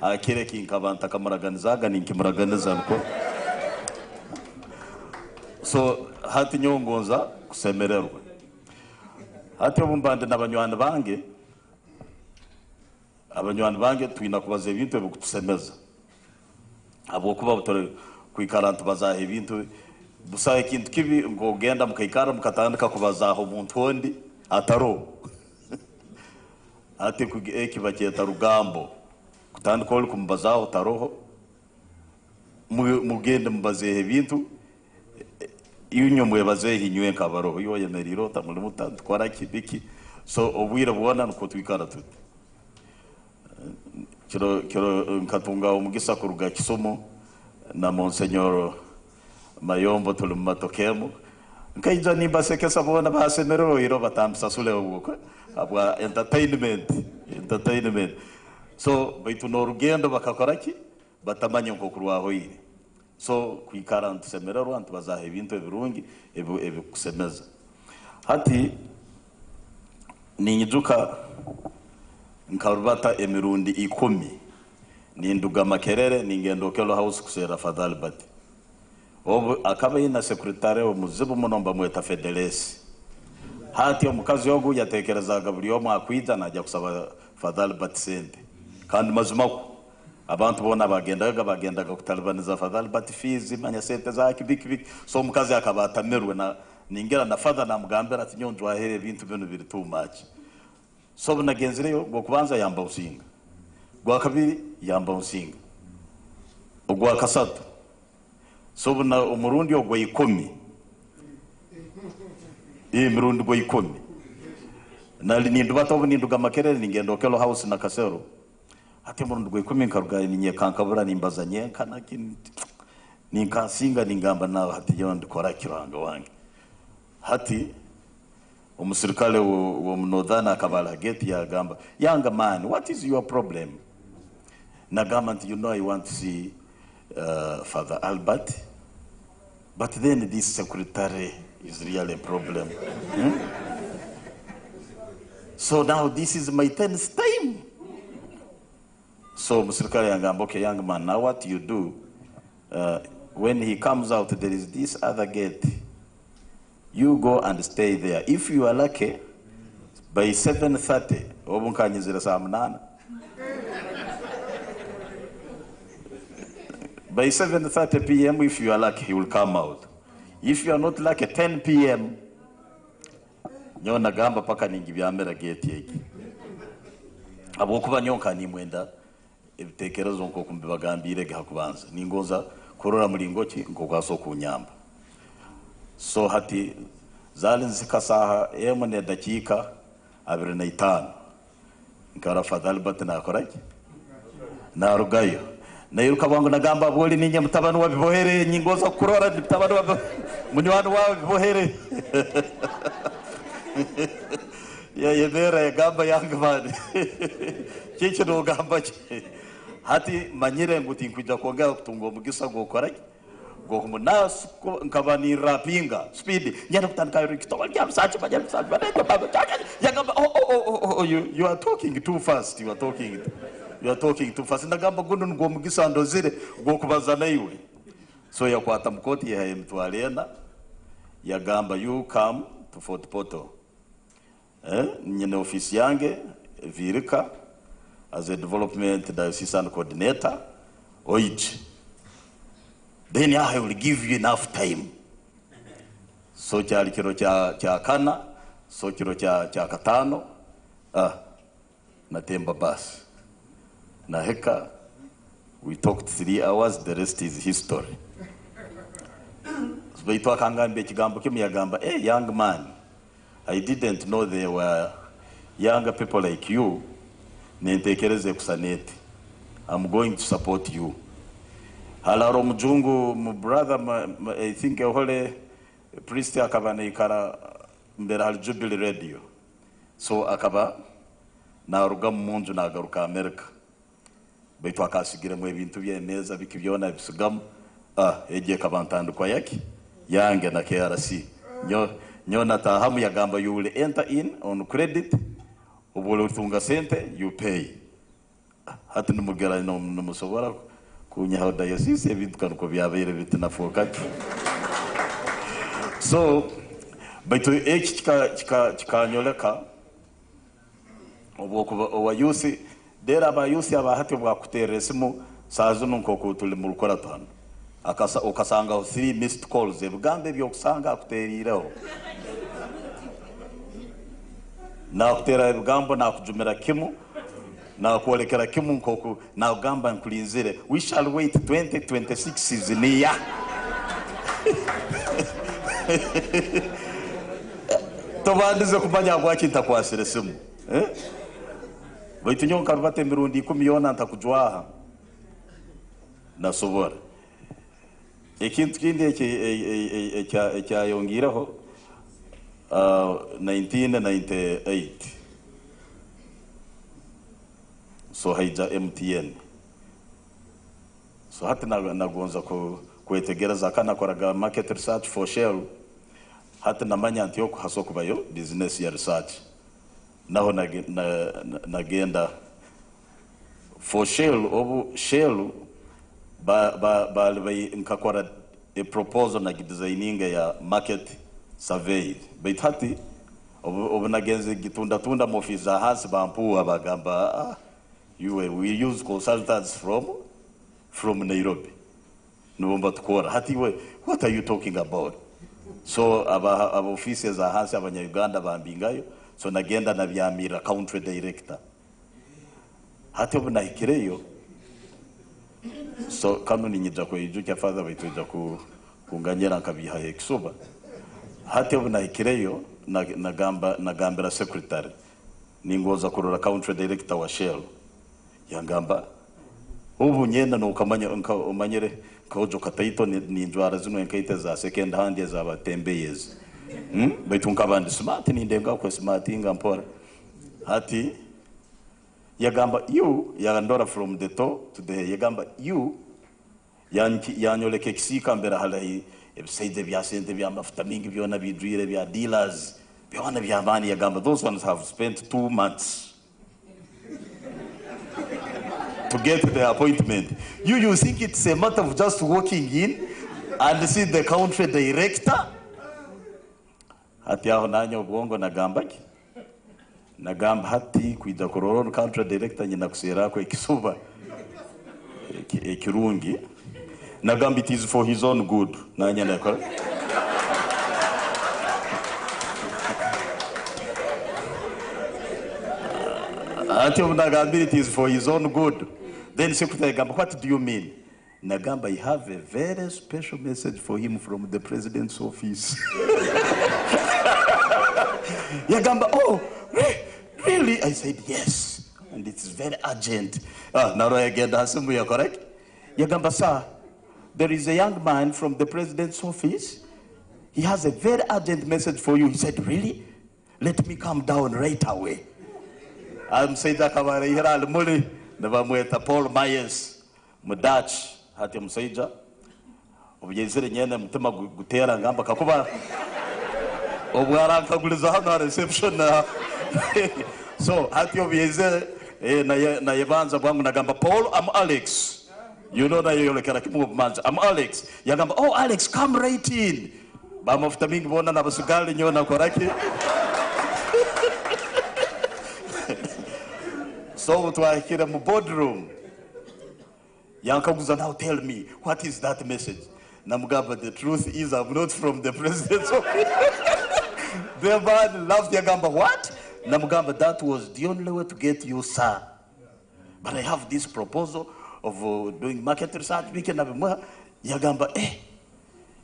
akire kinkabanta kamuraganizaga ninkimuraganiza nko so hati nyongonza kusemererwa hati obumbande n'abanywani bange twina kubaza ebintu ebikutusemeza abo kuba butore kwikaranta bazaha ebintu busaye kintu kibi ngo genda mukayikara mukatandika kubazaho umuntu wondi ataro ati ekibaketa rugambo kutandika oli kumbazaho taroho mugende mubazehe ebintu iyo mwebazehe inywe nkabaroho iyo yemeriro tamuli mutandikora kibiki so obwira bwona nuko twikara tuti kiro nkatunga umugisa kuruga Kisumu na Monsignor Mayombo tuli matokemo nkaija nimba sekesa bona basemerero iro batamsasule uko abwa entertainment so baitu norugendo bakakoraki batamanya nko kurwaho iri so kwikara ntusemerero antu bazaha ibintu ebirungi ebikusemeza hati ninyijuka nkarubata emirundi 10 ninduga makerere ningendokelo house kusera Fadhali Bati obu akaba ina secretary omuzibu munomba mweta Fedelesi hati omukazi yogu yatekerezaga buri omu akwita najya kusaba Fadhali Bati sente kandi mazumako abantu bona bagendaga kutalibaniza Fadhali Bati fees manya sente za kibiki so omukazi akabatamerwe na ningera na Fadhali namugambira ati nyonjwa here ibintu bino biri too much so bunagenzireyo bwo kubanza yamba usinga gwa kabiri yamba usinga ogwa kasatu so buna umurundi ogwa 10 mirundi gwa 10 nali nindubato ninduga makerere ningendokelo house na Kasero ate murundi gwa 10 nkaruga ninye kankabura nimbaza nyenka nakinti ninkasinga ningamba nawe hati yondi kora kiranga wange hati umusirikale wo mnodhana akabala gate ya gamba young man what is your problem na government you know I want to see Father Albert but then this secretary is really a problem so now this is my 10th time so musirikale yangamba okay young man now what you do when he comes out there is this other gate. You go and stay there. If you are lucky, by 7:30, obunkanyizira saa 8. By 7:30 p.m., if you are lucky, he will come out. If you are not lucky, 10 p.m., nyona gamba paka ningibyamera gate yeki. Abokuba nyonka ni mwenda ebitekerezo nko kumbibagambire gakubanza. Ningoza korora mulingoki nko kwaso kunyamba. So hati zalinzi kasaha emone dakika 25 nkara fadhali bati nakoraki narugayo nairuka bwangu nagamba bwoli ninye mutabani wa bibohere nyingoza kurora mutabani wa munywani wa bibohere ya yebera yagamba yangmani chichi no gamba hati manyire nguti nkuja kuongea kutungo mugisa gokoraki gokumunasi nkabani rapinga speed nyana kutanka rikitowa ya msachi yagamba you are talking too fast, you are talking too fast nagamba gundu ngo mugisa ndozire gokubazana iwe so yakwata mukoti ya mtwalena yagamba you come to Fort Poto nyine office yange virika as a development diocesan coordinator oich then I will give you enough time so cyari kiro cha kana so kiro cha katano natemba bus na heka we talked 3 hours, the rest is history. So akangambe kigambo kimwe yagamba young man, I didn't know there were younger people like you. Nentekereze kusaneti. I'm going to support you. Halaro mjungu brother I think hole priest akaba ikara mbere hal Jubilee radio. So akaba na ruga munju na garuka America. Baitu akasigire mu ebintu byemeza bikibyona bisigamu egiye kabantandukwa yaki yange na KRC nyona tahamu yagamba you will enter in on credit ubole utunga sente you pay hati numugera numusobora kunya how diocese ebintu kanuko byabere bitinafoka so baitu chikanyoleka oboko owayusi dera abayusi abahati bwakuteresimu sazuno nkoko tuli mu rukora tano ukasanga 3 missed calls ebigambe byokusanga akuterireho na kutera ebigambo na kujumira kimu na kuolekera kimu nkoko na ugamba nkulinzire we shall wait 2026 is near tobandize kumanya gwachinta kwasire simu baitunyo karubate mirundi 10 yona ntakujwaha na sobora ikintu kindi ekyayongiraho 1998 so haija MTN so hati nagonza kwetegereza kana koraga market research for Shell hati namanya antiyoko hasokubayo business ya research naho nagenda for Shell obu Shell ba nkakora a proposal na designing ya market survey baitati obu nagenze gitunda mu office hasi bampu abagamba we use consultants from Nairobi nubomba tukora hati what are you talking about so aba offices hasi abanya Uganda bambingayo so nagenda na byamira country director hati obu nahikireyo so kanuni nyija ko ijuka father baituja kunganyera nkabiha ekisuba hati obu nahikireyo nagambira secretary ningoza kurora country director wa Shell yangamba ubu nyenda no kamanya umanyere kojo kataito ni njwara zino enkaite za second hand za batembeyezi baitu nkabandi smart ni ndenga ko smart ngampora hati yagamba you yagandora from the top to the yagamba you yanyoleke kisika mbere halahi ebiside byasente byamafuta mingi byona bidwire bya dealers byona byabani yagamba those ones have spent 2 months to get the appointment. You think it's a matter of just walking in and see the country director? Hati aho nanyo bwongo nagambaki nagamba hati kuida kororo country director nyina kusera ko ekisuba ekirungi nagamba it is for his own good nanya nakora hati nagamba it is for his own good. Then secretary gamba what do you mean? Nagamba I have a very special message for him from the president's office. Yagamba oh really? I said yes. and it's very urgent. Naro yagenda hasimu ya correct? Yagamba, sir, there is a young man from the president's office. He has a very urgent message for you. He said, really? Let me come down right away. I'm saying that kamara ihira almuli nabamweta Paul Myers mudach hati msaija obuyezere nyene mutima gutera ngamba kakuba obwara kaguliza hano reception na so hati obuyezere na yebanza bwangu nagamba Paul, I'm Alex. You know that you're like I'm Alex. Yagamba, oh Alex, come right in. Bamafuta mingi bona na basugali nyona koraki. So to I hear mu boardroom. Yankaguza now tell me, what is that message? Namugaba, the truth is I'm not from the president's office. The man laughed. Yagamba, what? Namugamba, that was the only way to get you, sir. But I have this proposal of doing market research. We can have more. Yagamba,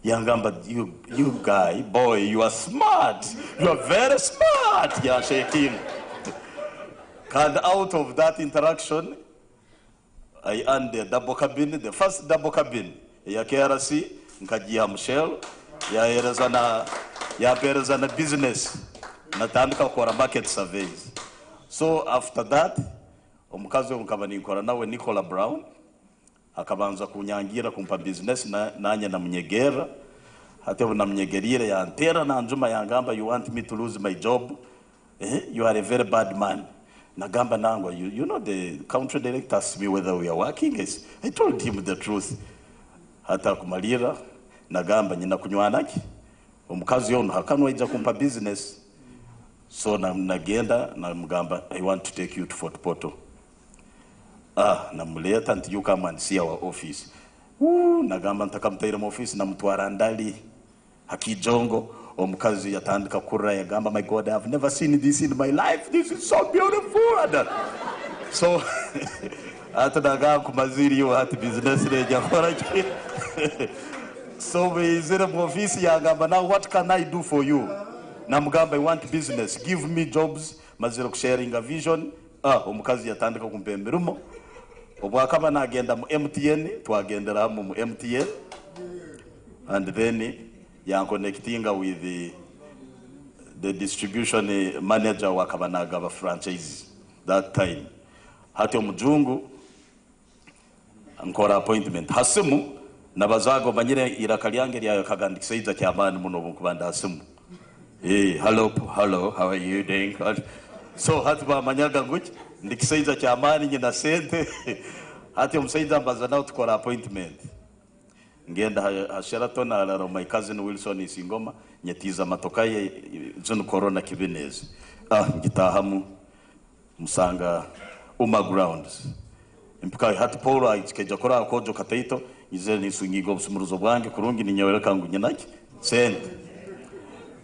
Yagamba, you guy, boy, you are smart. You are very smart. Yeah, shaking. And out of that interaction, I earned the double cabin, the first double cabin. Ya KRC, nkajia Michelle, ya perezana business, natandika kwa market surveys. So after that, omukazi omukaba ninkora nawe Nicola Brown, akabanza kunyangira kumpa business nanye na mnyegera. Hati na mnyegerire ya antera na anjuma yangamba, you want me to lose my job? You are a very bad man. Nagamba nangwa, you know the country director asked me whether we are working. I told him the truth. Hata kumalira, nagamba nyina kunywanaki. Omukazi yono hakanwa ija kumpa business. So nagenda na mgamba, I want to take you to Fort Portal. Namuleta until you come and see our office. Nagamba ntakamtaira mu office na mtwara ndali hakijongo. Omukazi yatandika kurra yagamba, my God, I've never seen this in my life. This is so beautiful. So ata daga kumaziri yo hati business le jakora. So we zere mu office yagamba, now what can I do for you? Namugamba, I want business. Give me jobs. Maziro sharing a vision. Omukazi yatandika kumpemberumo. Obwakaba nagenda mu MTN, twagendera mu MTN. And then connecting with the distribution manager wakabanaga franchise that time. Hati omujungu ankora appointment. Hasimu nabazago banyire irakaliange lya kagandikisaiza kyabani muno bukubanda hasimu. Hey, hello, how are you doing? So hati ba manyaga nguchi ndikisaiza kyamani nyina sente. Hati omusaiza mbaza now tukora appointment. Ngenda Sheraton alaro my cousin Wilson Isingoma nyetiza matokaye zunu corona kibinezi. Ngitahamu musanga grounds. Mpika hati Paul aikeja kora akojo kataito ize nisungigo musumuruzo bwange kurungi ninyawera kangu nyinaki send.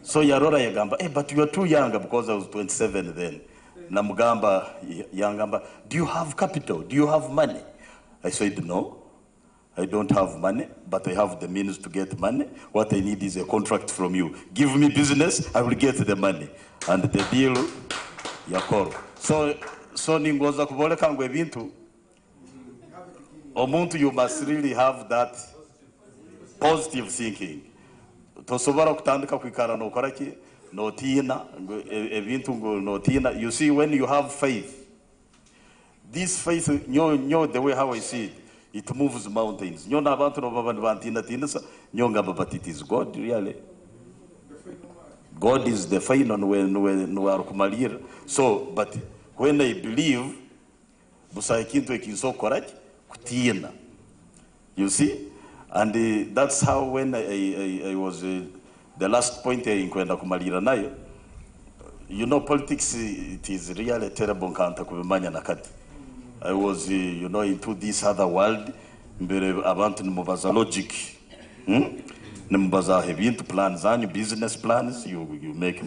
So yarora yagamba, but you are too young, because I was 27 then. Namugamba yangamba, do you have capital? Do you have money? I said no. I don't have money, but I have the means to get money. What I need is a contract from you. Give me business, I will get the money. And the deal, yakoro. So ningoza kuboleka ngwe bintu. Omuntu, you must really have that positive thinking. Tosobara kutandika kwikara no koraki notina ebintu ngo notina. You see, when you have faith, this faith, nyo the way how I see it, it moves mountains. Nyo na abantu no baba bantina tinasa nyo ngamba, but it is God really. God is the final when are kumalira. So but when I believe busa ikintu ekinso koraki kutina. You see? And that's how when I was the last point in kwenda kumalira nayo, you know, politics, it is really a terrible counter kubimanya nakati. I was into this other world, mbere abantu nimubaza logic, nimubaza ebintu plans and business plans you make,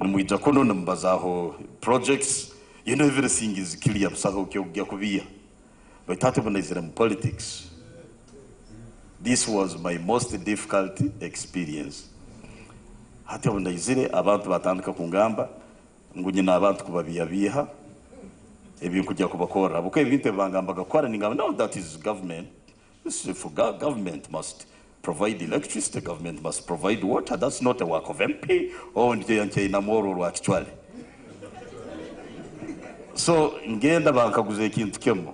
nimuija kono nimubaza ho projects, everything is clear busaho kyo kubiya. But tatubonezera mu politics. This was my most difficult experience. Hati abundayizire abantu batandika kungamba ngunyina abantu kubabiyabiha ebintu kujja kubakora buko ebintu ebangamba gakora ningamba no, that is government. This is for government must provide electricity, government must provide water. That's not a work of MP or na moral actually. So ngenda bakaguza ikintu kemo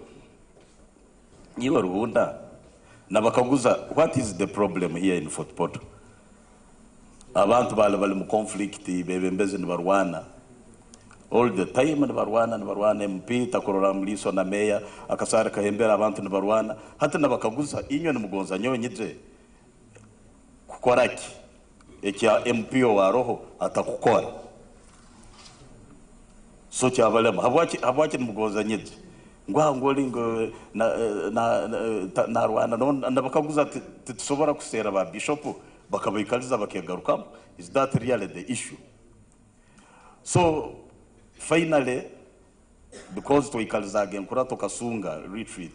niba rubunda nabakaguza what is the problem here in Fort Portal. Abantu bali mu conflict bebembeze ni barwana all the time, ni barwana MP takorora muliso na meya akasara kahembera abantu ni barwana hata nabakaguza inyo ni mugonza nyonyije kukoraki ekya MP wa roho atakukora so cyabalema habwaki ni mugonza nyije ngwangoli ngo na rwana nabakaguza tusobora kusera ba bishop bakabayikaliza bakegarukamo. Is that really the issue? So finally, because tuikaliza again kurato kasunga retreat,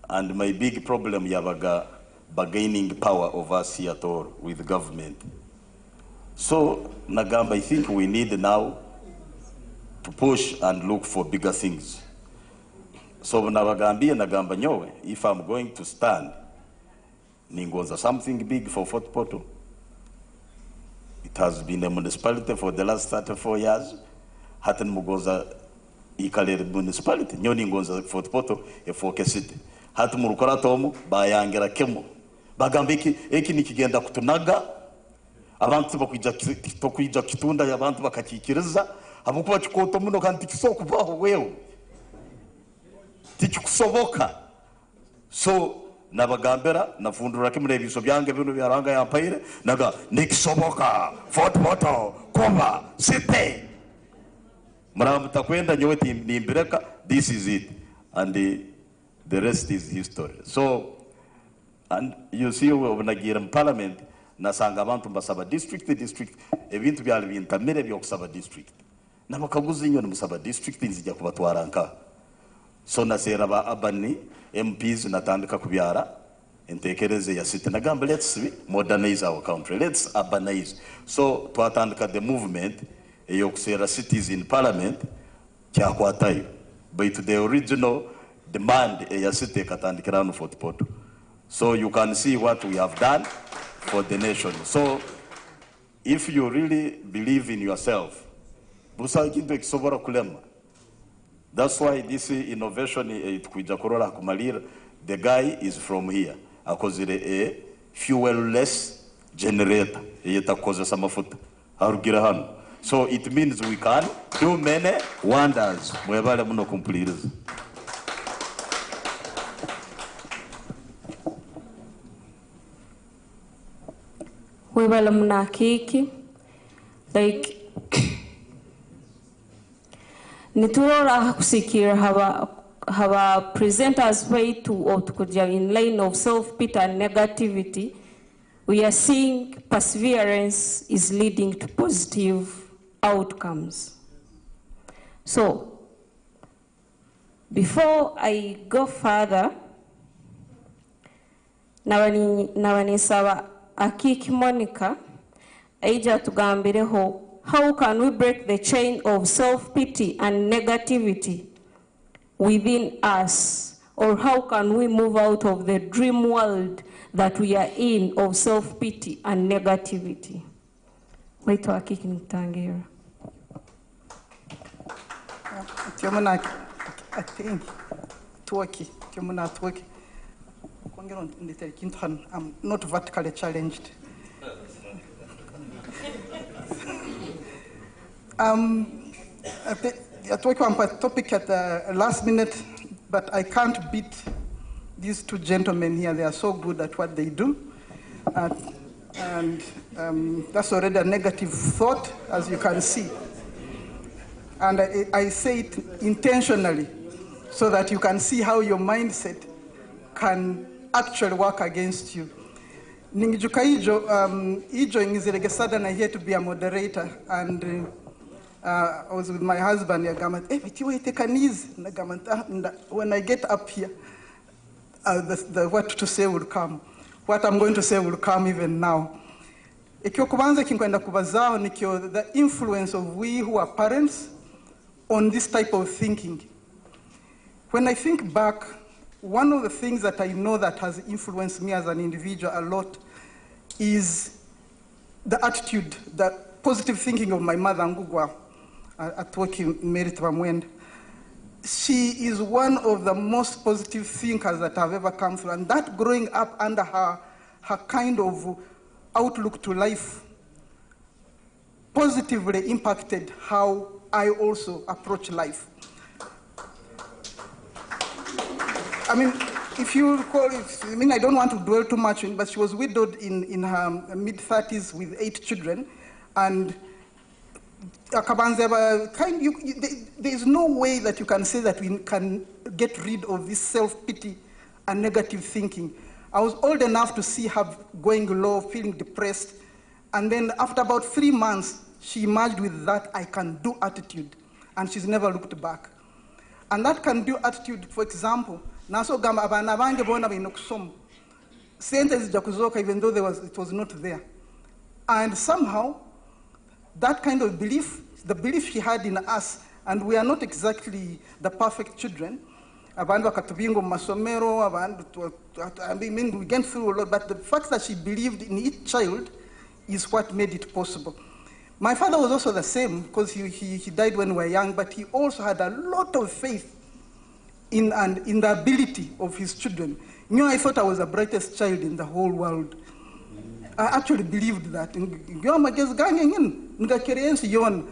and my big problem yabaga bargaining power of us here Tooro with the government. So nagamba, I think we need now to push and look for bigger things. So nagamba nyowe, if I'm going to stand ningoza something big for Fort Portal. It has been a municipality for the last 34 years. Hatan mugoza ikalere municipality. Nyoni ngoza Fort Portal efoke city. Hatu murukora tomu bayangera kemo. Bagambiki eki nikigenda kutunaga. Abantu bakwija kitunda y'abantu bakakikiriza. Abukuba kikoto muno kandi kisoko baho wewe. Tikikusoboka. So nabagambera nafundura kimure biso byange bino byaranga yampaire naga nikisoboka Fort Portal kuba city muramuta kwenda nyowe nimbireka. This is it, and the rest is history. So and you see unagira in parliament nasanga abantu mbasaba district ebintu byali bintamire byo kusaba district nabakaguza inyo musaba district nzijya kubatwaranka. So nasera ba abani MPs natandika kubyara entekereze ya city nagamba let's modernize our country, let's urbanize. So twatandika the movement eyo kusera cities in parliament kyakwatayo, but the original demand ya city katandikira no Fort Portal. So you can see what we have done for the nation. So if you really believe in yourself, busa kintu kisobora kulema. That's why this innovation kuja korora kumalira, the guy is from here. Akozire a fuel-less generator. Yeta koza samafuta. Harugira hano. So it means we can do many wonders. Mwebale muno kumpliriza. Mwebale muna kiki. Like Niturora kusikira hava presenters way to kuja in line of self-pity and negativity. We are seeing perseverance is leading to positive outcomes. So before I go further, nawanisaba Akiki Monica aija tugambireho, how can we break the chain of self-pity and negativity within us? Or how can we move out of the dream world that we are in of self-pity and negativity? Wait till I kick in Tangira. I think I'm not vertically challenged. I talk about topic at the last minute, but I can't beat these two gentlemen here. They are so good at what they do. And that's already a negative thought, as you can see. And I say it intentionally so that you can see how your mindset can actually work against you. Ningijuka ijo ingizirege sada na here to be a moderator, and I was with my husband. When I get up here, what to say will come. What I'm going to say will come even now. The influence of we who are parents, on this type of thinking. When I think back, one of the things that I know that has influenced me as an individual a lot is the attitude, the positive thinking of my mother, Ngugwa, at work in Merit Vamwend. She is one of the most positive thinkers that I've ever come through, and that growing up under her kind of outlook to life positively impacted how I also approach life. I mean, if you recall, I don't want to dwell too much on, but she was widowed in her mid-30s with 8 children, and there is no way that you can say that we can get rid of this self-pity and negative thinking. I was old enough to see her going low, feeling depressed, and then after about 3 months, she emerged with that I can do attitude, and she's never looked back. And that can do attitude, for example, naso gamba abana bange bona binokusoma. Sentence jakuzoka even though it was not there. And somehow, that kind of belief, the belief she had in us, and we are not exactly the perfect children. Abantu bakatubingo masomero, I mean, we went through a lot, but the fact that she believed in each child is what made it possible. My father was also the same, because he died when we were young, but he also had a lot of faith in the ability of his children. You know, I thought I was the brightest child in the whole world. I actually believed that.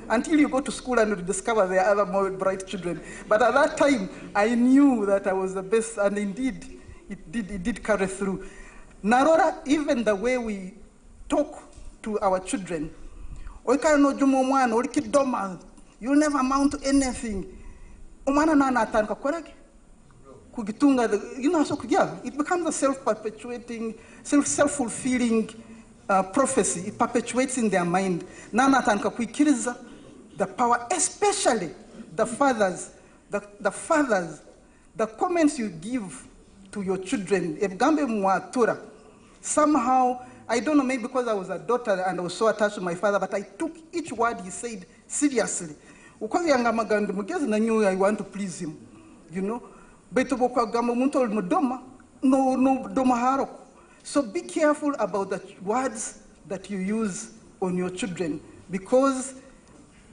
Until you go to school and you discover there are other more bright children. But at that time, I knew that I was the best, and indeed, it did carry through. Narora, even the way we talk to our children, you'll never amount to anything. It becomes a self-perpetuating, self-fulfilling prophecy. It perpetuates in their mind. The power, especially the fathers, the comments you give to your children. Somehow, I don't know, maybe because I was a daughter and I was so attached to my father, but I took each word he said seriously. I want to please him, you know. So be careful about the words that you use on your children, because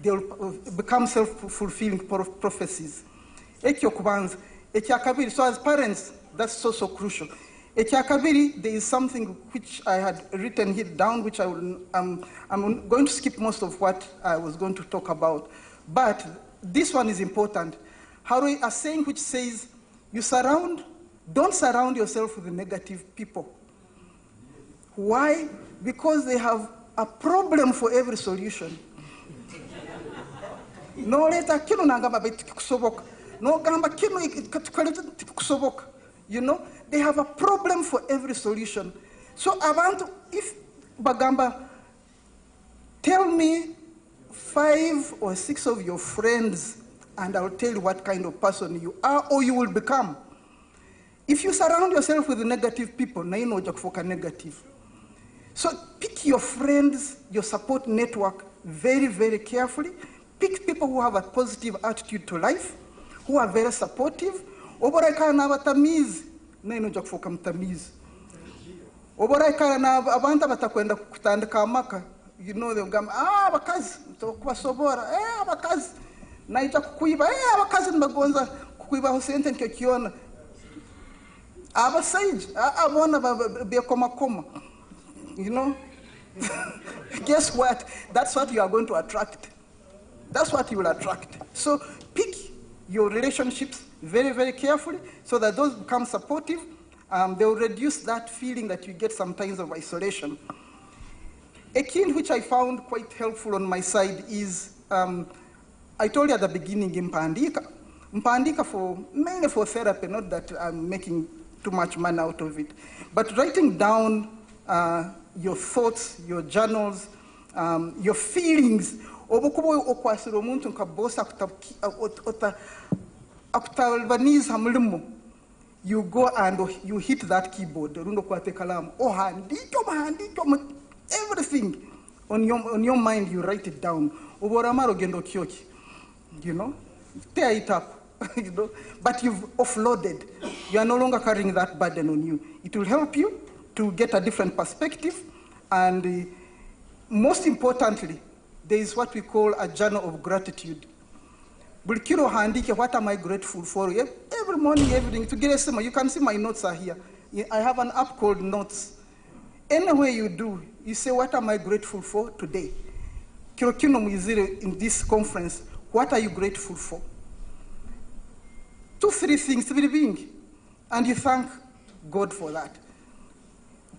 they'll become self-fulfilling prophecies. So as parents, that's so crucial. There is something which I had written here down, which I'm going to skip most of what I was going to talk about. But this one is important. A saying which says, don't surround yourself with negative people. Why? Because they have a problem for every solution. No later, you know, they have a problem for every solution. So if Bagamba, tell me 5 or 6 of your friends, and I'll tell you what kind of person you are or you will become. If you surround yourself with negative people, na ino jakufoka negative. So pick your friends, your support network very, very carefully. Pick people who have a positive attitude to life, who are very supportive. Oboraikana na batamizi, na ino jakufoka mtamizi. Oboraikana na abanta batakwenda kutandika amaka, you know they'll go, bakazi, kubasobora, bakazi. Naita kukuiba, abakazi mbagonza kukuiba hosente nkiona. Abasage, abona koma. You know? Guess what? That's what you are going to attract. That's what you will attract. So pick your relationships very, very carefully so that those become supportive. They will reduce that feeling that you get sometimes of isolation. A key which I found quite helpful on my side is, I told you at the beginning, Mpandika mainly for therapy, not that I'm making too much money out of it, but writing down your thoughts, your journals, your feelings. You go and you hit that keyboard. Everything on your mind, you write it down. You know? tear it up. You know, but you've offloaded. You are no longer carrying that burden on you. It will help you to get a different perspective, and most importantly, there is what we call a journal of gratitude. Bulkiro handike, what am I grateful for? Every morning, everything. To get a you can see my notes are here. I have an app called Notes. Anywhere you do, you say, what am I grateful for today? Kirokino Mwizire in this conference, what are you grateful for? 2, 3 things, 3 being. And you thank God for that.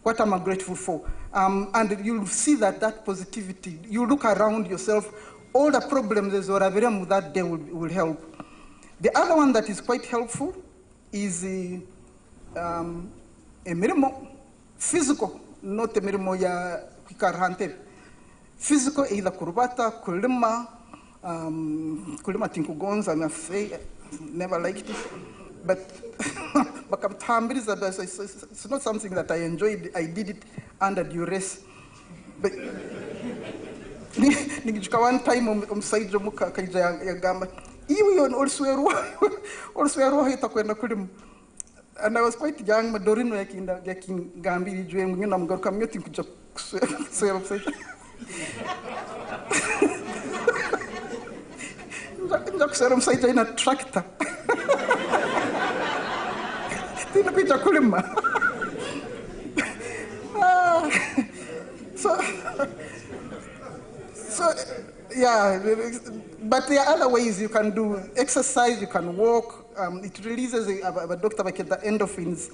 What am I grateful for? And you'll see that positivity, you look around yourself, all the problems that day will help. The other one that is quite helpful is a mirimo, physical, not a mirimo ya kikarhante. Physical, either kurbata, kulima tinkugonza, never liked it. But it's not something that I enjoyed. I did it under duress. But one time and I was quite young, but Dorino yakin Gambi doing I'm going to commuting to just in a tractor. So yeah, but there are other ways you can do exercise, you can walk. It releases a doctor like the endorphins,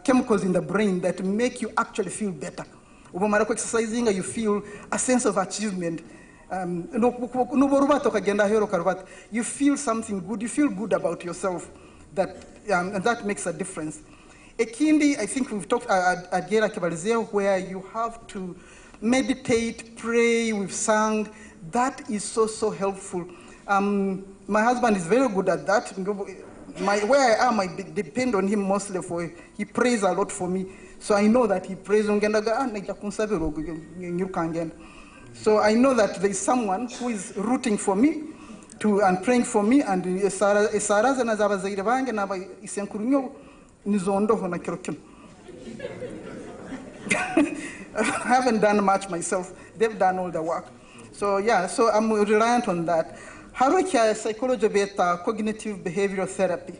chemicals in the brain that make you actually feel better. When you're exercising, you feel a sense of achievement. You feel something good, you feel good about yourself, and that makes a difference. Ekindi, I think we've talked at Gera Kibalizeo, where you have to meditate, pray, we've sung. That is so helpful. My husband is very good at that. Where I am, I depend on him mostly he prays a lot for me. So I know that he prays. So I know that there is someone who is rooting for me and praying for me. And I haven't done much myself. They've done all the work. So yeah, so I'm reliant on that. Harukia psychology beta cognitive behavioral therapy.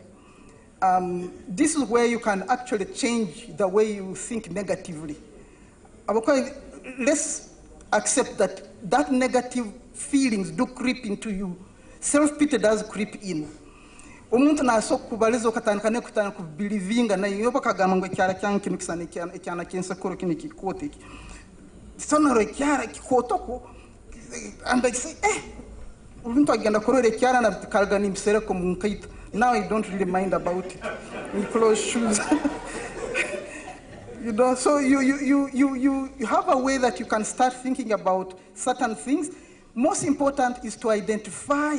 This is where you can actually change the way you think negatively. Let's accept that negative feelings do creep into you. Self-pity does creep in. Umuntu nasokubaliza ukatandika ne kutana kubelivinga na yoba kagama ngo cyara cyankintu kisane cyana kinse koro kiniki kote sonoro cyara kikotoko and I say umuntu agenda korore cyara na kalga ni msere ko munkaita. Now I don't really mind about it in closed shoes. You know, so you have a way that you can start thinking about certain things. Most important is to identify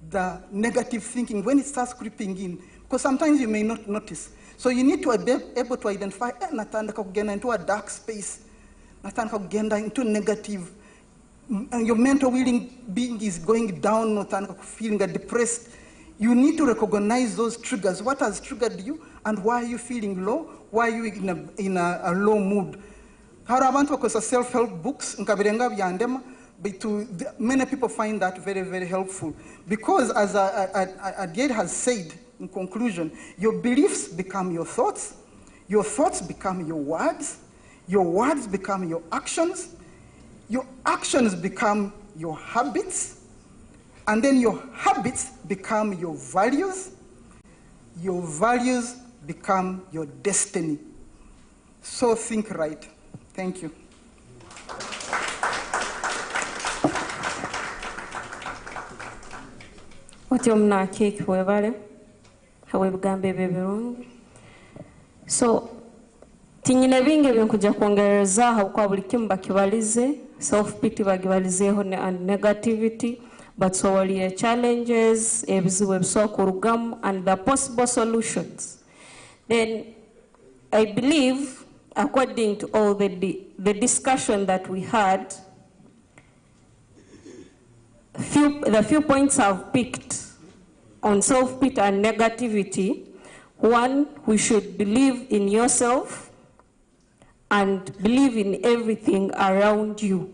the negative thinking when it starts creeping in, because sometimes you may not notice. So you need to be able to identify, natanda kugenda into a dark space, natanda kugenda into negative, and your mental being is going down, natanda feeling depressed. You need to recognize those triggers. What has triggered you, and why are you feeling low? Why are you in a low mood? Because self-help books, but many people find that very helpful. Because as Adiel has said in conclusion, your beliefs become your thoughts become your words become your actions become your habits, and then your habits become your values become your destiny. So think right. Thank you. So tinyine binge byenkuja kuongerezaho kwa buli kimu bakibalize self-pity bagibalizeho and negativity, but so waliye challenges ebizibu ebisoboka orugamu and the possible solutions. Then I believe, according to all the discussion that we had, the few points I've picked on self-pity and negativity. One, we should believe in yourself and believe in everything around you.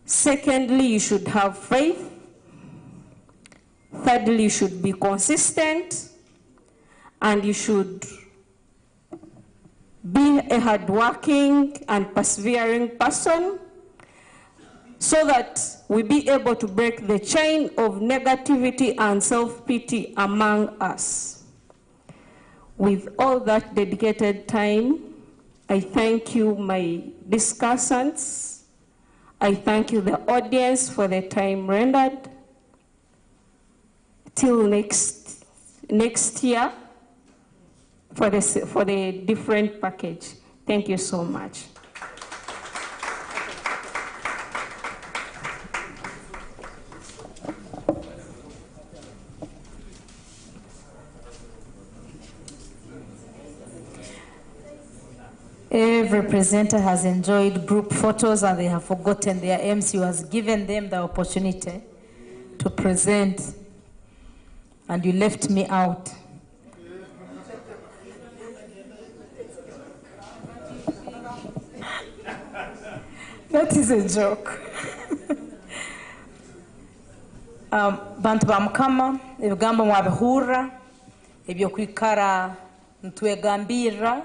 Secondly, you should have faith. Thirdly, you should be consistent, and you should be a hardworking and persevering person, so that we be able to break the chain of negativity and self-pity among us. With all that dedicated time, I thank you, my discussants. I thank you, the audience, for the time rendered. Till next year for the different package. Thank you so much. Every presenter has enjoyed group photos and they have forgotten their MC has given them the opportunity to present, and you left me out. That is a joke. Bantu ba mukama ebigambo mwabihura ebyo kwikara ntwegambira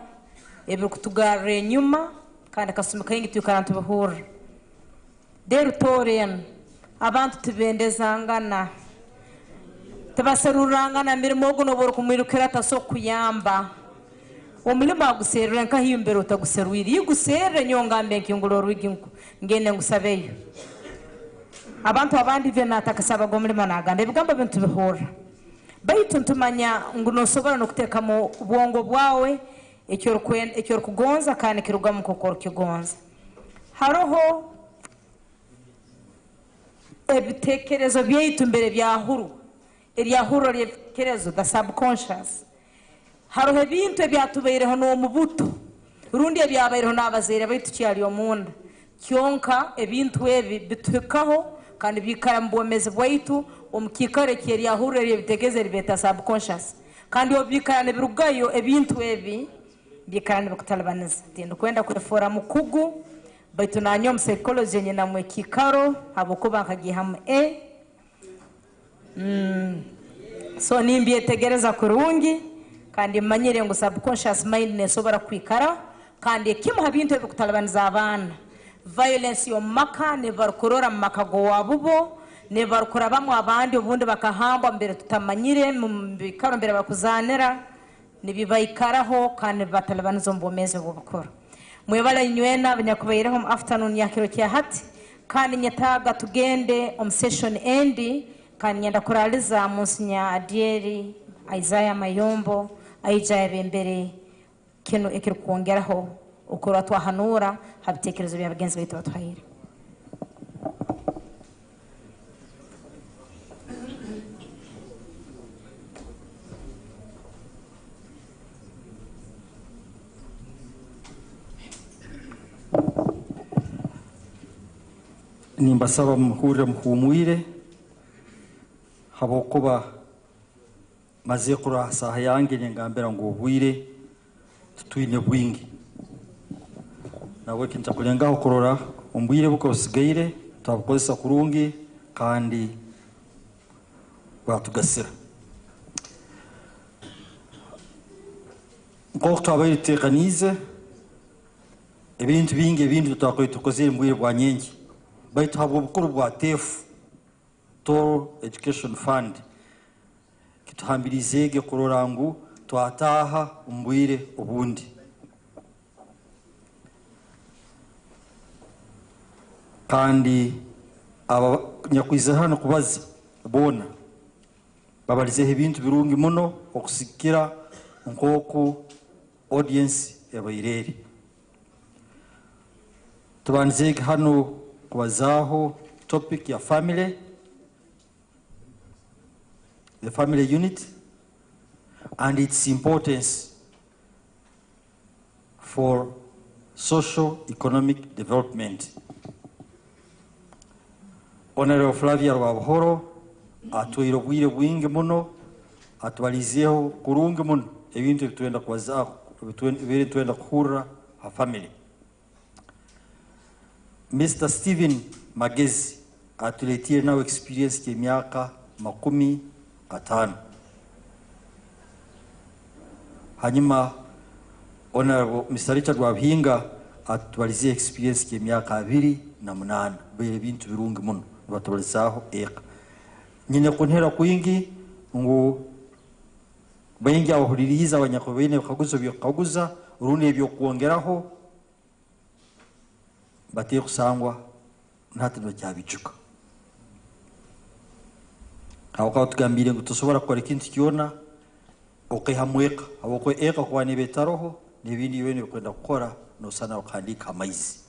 ebyo kutugarra enyuma kandi kasumi kayingi twikara ntubihura deru torian abantu tubendezangana tebaserurangana mirimo oguno boro kumwirukira taso kuyamba omulimo aguserera nkahiyo mbere utaguserwiri yiguserere nyongambe nkinguloro rwiginku ngene ngusabeyo abantu abandi vye natakasaba gomulimo naganda ebigamba bintu bihura baitu ntumanya ngunosobora nokuteka mu bwongo bwawe ekyo kugonza kandi kiruga mu kokoro kigonza haroho ebitekerezo byaitu mbere byahuru eryahuro ry'ebitekerezo the subconscious haroho ebintu ebyatubeireho n'omubuto rundi ebyabaireho n'abazaire baitu kyali omunda kyonka ebintu ebi bituhikaho kandi bikara mu bwomezi bwaitu omukikare kyeryahuro ry'ebitegeze ribeta subconscious kandi obikara nebirugayo ebintu ebi bikara nebikutalabaniza tindu kwenda kwefora mukugu baitu nanyo psychology nyina mwe kikaro habokuba nkagihamu so nimbyetegereza kurungi kandi manyire ngo subconscious mind nesobora kwikara kandi kimu habintu ebikutalabaniza abana violence yo maka ne barukorora maka go wabubo ne barukora bamwe abandi obundi bakahamba mbere tutamanyire mu bikaro mbere bakuzanira nibibayikaraho kandi batalabaniza mbomeze bubukora mwebala nywena banyakubayiraho mu afternoon yakiro kya hati kandi nyataga tugende session endi kandi nyenda kuraliza munsinya Adieri Isaiah Mayombo aija ebembere kino ekirukongeraho ukora twahanura habitekerezo bya bagenzi baitu batwahire nimbasaba muhumwire habokuba maze kura saha yange ngambira ngo obwire tutwine bwingi nawe kinta kulengaho kurora ombwire buko sigaire tabukozesa kurungi kandi batugasira nko twabayitekanize ebintu bingi ebintu tutakwitukozera mbwire bwanyengi baitu habo bukuru bwa tefu Tooro Education Fund kituhambirizege kurora ngu twataha umbwire ubundi kandi aba nyakwiza hano kubaza bona babalizeho ibintu birungi muno okusikira nkoko audience yabayirere tubanzege hano kubazaho topic ya family, the family unit, and its importance for socio-economic development. Honorable Flavia Rwabuhoro atuire obwire bwingi muno atubalizeho kurungi muno ebintu bitwenda kubazaho bitwenda kuhurira ha family. Mr. Steven Magezi atuletie nawe experience ya miaka 15. Hanyuma Honorable Mr. Richard Wabihinga atubalizie experience ya miaka 28 bere bintu birungi muno batubalizaho eka nyine kuntera kwingi ngo bengi abahuririza abanyakobene bakaguza urundi ebyo kuongeraho batiye kusangwa ntatino cyabicuka aho tugambire ngo tusobora gukora ikintu kiona okehamweka aboko eka kwa nibetaroho nibindi bene kwenda gukora no sana ukandika amaizi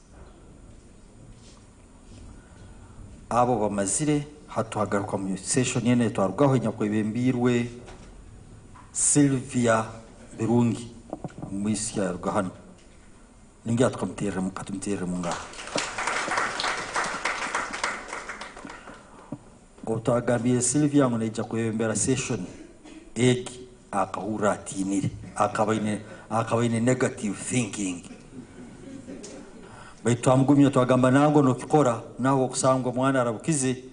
abo bamazire hatuhagaruka mu session yene twarugaho nyakwebembirwe Sylvia Birungi mwisi ya rugahano ningi atkamtere mukatumtere munga Otagambye Sylvia ngoneja kwebembera session egi akahura tinire akabaine negative thinking baitu amgumye twagamba nango no kikora naho kusangwa mwana arabukize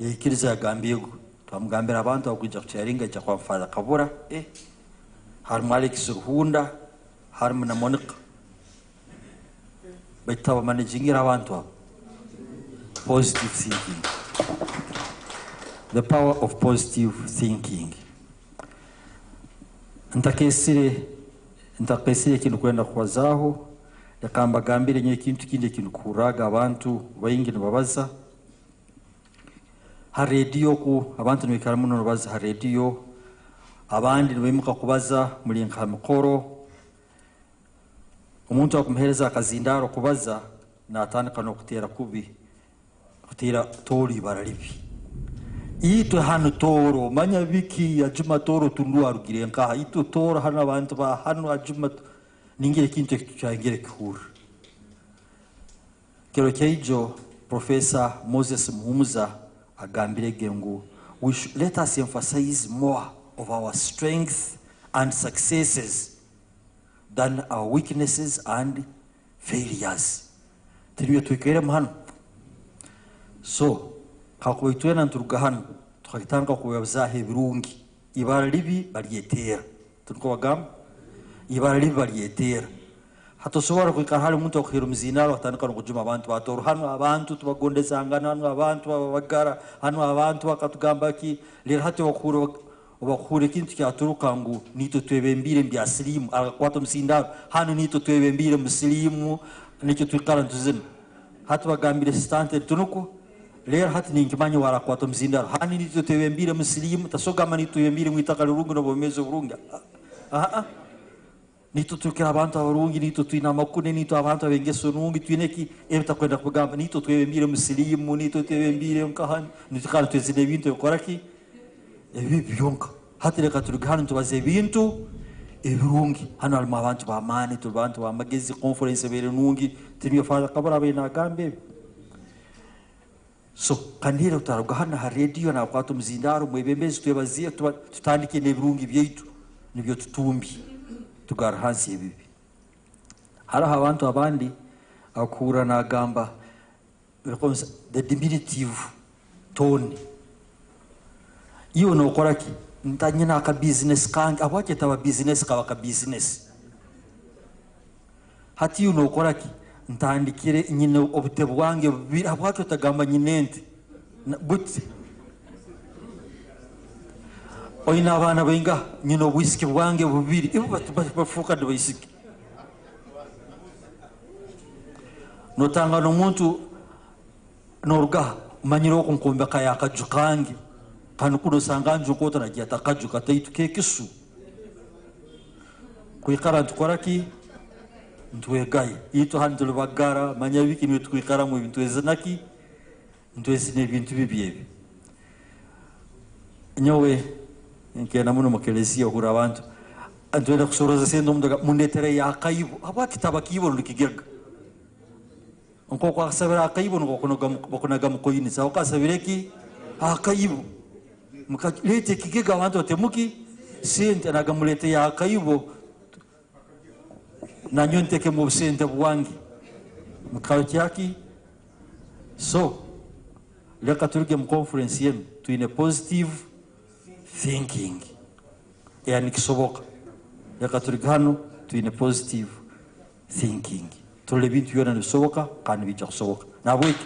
ikiriza yagambiyego twamugambira abantu akujja kucharinga cha kwa mfala kabura har Malik Surhunda har na Monica baitu managing abantu positive thinking, the power of positive thinking. Ntakesire kintu kwenda kwazaho yakamba gambire nye kintu kinde kintu kuraga abantu bayingi nibabaza ha radio ku abantu nibikara muno nibaza ha radio abandi nibimuka kubaza muri nka mikoro umuntu akumuhereza akazindaro kubaza natandika no kutera kubi kutera tori bararibi ito hano Tooro manya biki ya juma Tooro tundu arugire nka ito Tooro hano abantu ba hano ajuma ningire kintu cyangire kuhura kero cyayijo Professor Moses Muhumuza agambire gengu let us emphasize more of our strengths and successes than our weaknesses and failures. Tiriyo twikere mhano so kakuitwena nturugahano tukagitanga kubazahe birungi ibara libi bariyetera tuko bagam ibara libi bariyetera hatosobora kwikara hali umuntu akhiro mzinaro atandika no kujuma abantu batoro hano abantu tubagondezangana hano abantu babagara hano abantu bakatugamba ki lera hati wakhure kintu kyaturuka ngo nito twebembire mbya slimu akwato msindaro hano nito twebembire muslimu nicyo twikara ntuzina hatu bagambire stante tunuko lera hati ninkimanyi wara kwato mzindaro hani nito twebembire muslimu tasogama nito twebembire mwitaka lurungu no bomezo burunga nito tukira abantu abarungi nito twina makune nito abantu abengeso nungi twineki ebita kwenda kugamba nito twebembire muslimu nito twebembire nkahani nito kana twezine bintu yokoraki ebi byonka hati reka turugahano tubaze bintu ebirungi hano alima abantu bamane tubantu bamagezi conference bere nungi tiriyo fala kabara bena gambe so kanira utarugahana ha radio na kwato mzindaro mwebembezi twebaziye tutandike nebirungi byitu nibyo tutumbi tugarhansi bibi hara abantu abandi akura na gamba the diminutive tone iyo no koraki ntanyina ka business kangi abwache tawa business ka business hati iyo no koraki ntandikire nyine obutebo wange abwacho tagamba nyinente buti oyina abana benga nyine whisky wange bubiri ibo bafuka de whisky no tanga no muntu norga manyiro kunkombe kaya kajukangi kanu kuno sanganjo kota na giata kajuka taitu kekisu kuikara ntukoraki ntwegaye ito handule bagara manyabiki ni twikara mu bintu ezenaki ntwezine bintu bibyebi nyowe nkena muno mukelezia hura abantu antwenda kusoroza sendo mundetere ya kaibo aba kitaba kibo ndikigega nko kwa sabira akaibu nko kunoga mukoyini sa ukasabireki akaibu mukalete kigega wanto temuki sente nagamulete ya akaibu na nyonteke mu sente bwangi mukalyaki. So leka turike mu conference yenu tuine positive thinking yani kisoboka. Leka turike hano tuine positive thinking tole bintu yona nisoboka kandi bija kusoboka nabwiki.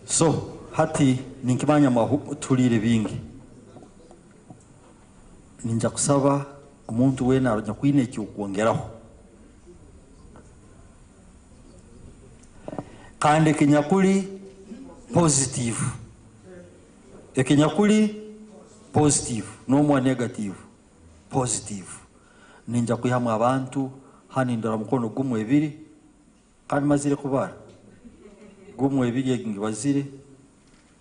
So hati ninkimanya tulire bingi ninja kusaba umuntu wena arajya kwine cyo kwongeraho kandi kinyakuri positive ekinyakuri positive no more negative positive ninja kuyihamwa abantu hani ndora mukono gumwe ebiri kandi mazire kubara gumwe ebiri ngibazire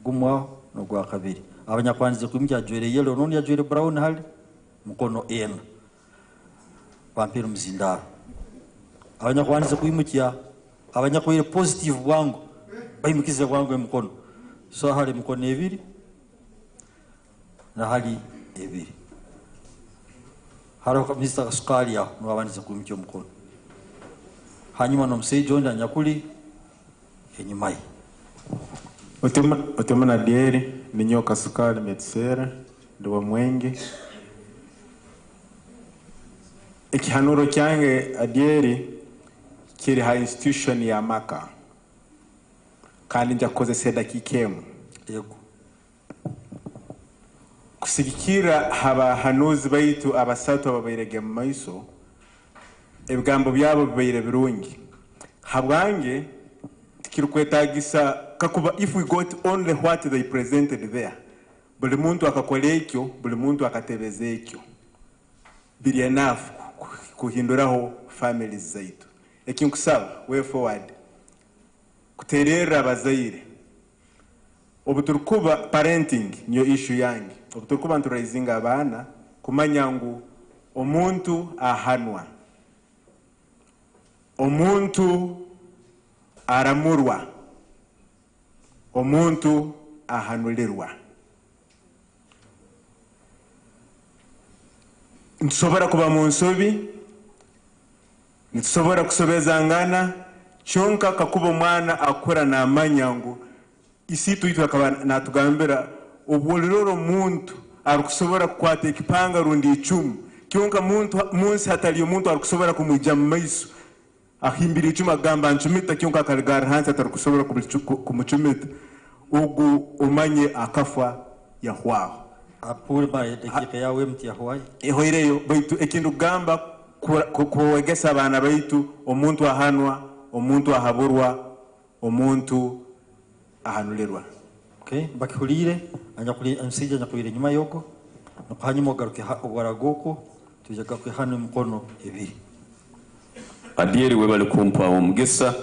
gumwa no gwa kabiri abanyakwanze kumya jwere yellow none ya jwere brown hali mukono ena vampiro mzindaro abanyakwanze kuyimukia abanyakwire positive bwangu bayimukize bwangu mukono so hali mukono ebiri na hali ebiri haroka Mr. Skalia no abanze kuyimukia mukono hanyuma no msejo onda nyakuli enyumai Otema na dieri ninyoka sukali metsera ndo mwenge ikihanuro cyange adieri kiri ha institution ya maka kandi njakoze seda kikemu yego kusigikira haba hanuzi baitu abasatu ababairege mu maiso ebigambo byabo bibaire birungi habwange tikirukwetagisa kakuba if we got only what they presented there buli muntu akakola ekyo buli muntu akatebeza ekyo biri enough kuhinduraho families zaitu ekinkusaba way forward kuterera abazaire obuturikuba parenting niyo issue yange obuturikuba nturaising abana kumanya ngu omuntu ahanwa omuntu aramurwa omuntu ahanulirwa ntusobora kuba mu nsobi nitusobora kusobezangana kyonka kakuba omwana akura namanya ngu isi tuitu akaba natugambira obuliroro muntu arikusobora kukwata ekipanga rundi icumu kyonka munsi hatali omuntu arikusobora kumwija mu maiso ahimbira icumu agamba ncumita kyonka akaligara hansi atarikusobora kumucumita ugu umanye akafa yahwaho apurba ekike yawe mti yahwaye ehoireyo baitu ekindu gamba kuwegesa abana baitu omuntu ahanwa omuntu ahaburwa omuntu ahanulirwa. Okay bakihulire anyakuli ansija nyakulire nyuma yoko nokuhanyuma ogaruke obwaragoko tujaga kwihana mukono ebiri adieri we bali kumpa omugisa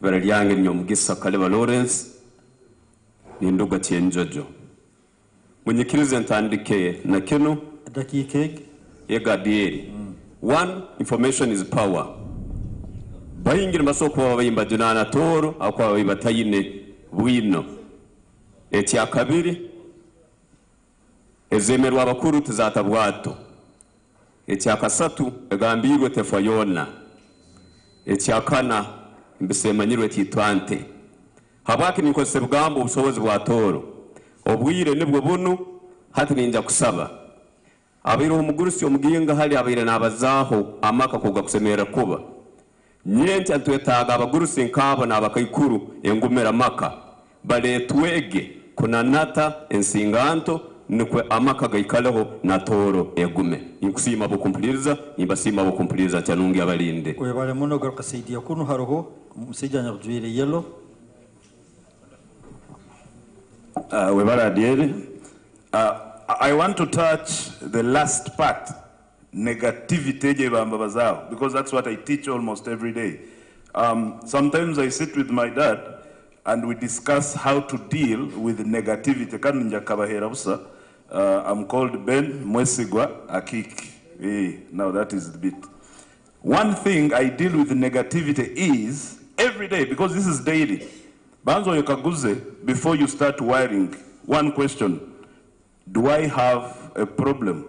baralyange nyo omugisa Kaleba Lawrence ninduga cyenjojo munyikirize ntandike na kino dakike yega adieri one information is power bayingira masoko babayimba junana Tooro akwa bayibatayine bwino etya kabiri ezemerwa abakuru tuzatabwato etya kasatu egambirwe tefayona etya kana mbisemanyirwe titwante habaki nikose bwambo ubusobozi bwa Tooro obwire nibwo bunu hati ninja kusaba abiro umugurusi omuginga hali abire nabazaho amaka kuga kusemera kuba nyente atwetaga abagurusi nkabo nabakaikuru engumera maka bale twege kunanata ensinganto nikwe amaka gaikaleho na Tooro egume inkusima bukumpuliza imbasima bukumpuliza cyanungi abalinde we bale muno garuka saidia kuno haroho musija nyarujwire yellow we bale adieri I want to touch the last part, negativity, because that's what I teach almost every day. Sometimes I sit with my dad and we discuss how to deal with negativity. I'm called Ben Mwesigwa Akiki. Now that is the bit. One thing I deal with negativity is every day, because this is daily. Banzo yokaguze, before you start wiring, one question: do I have a problem?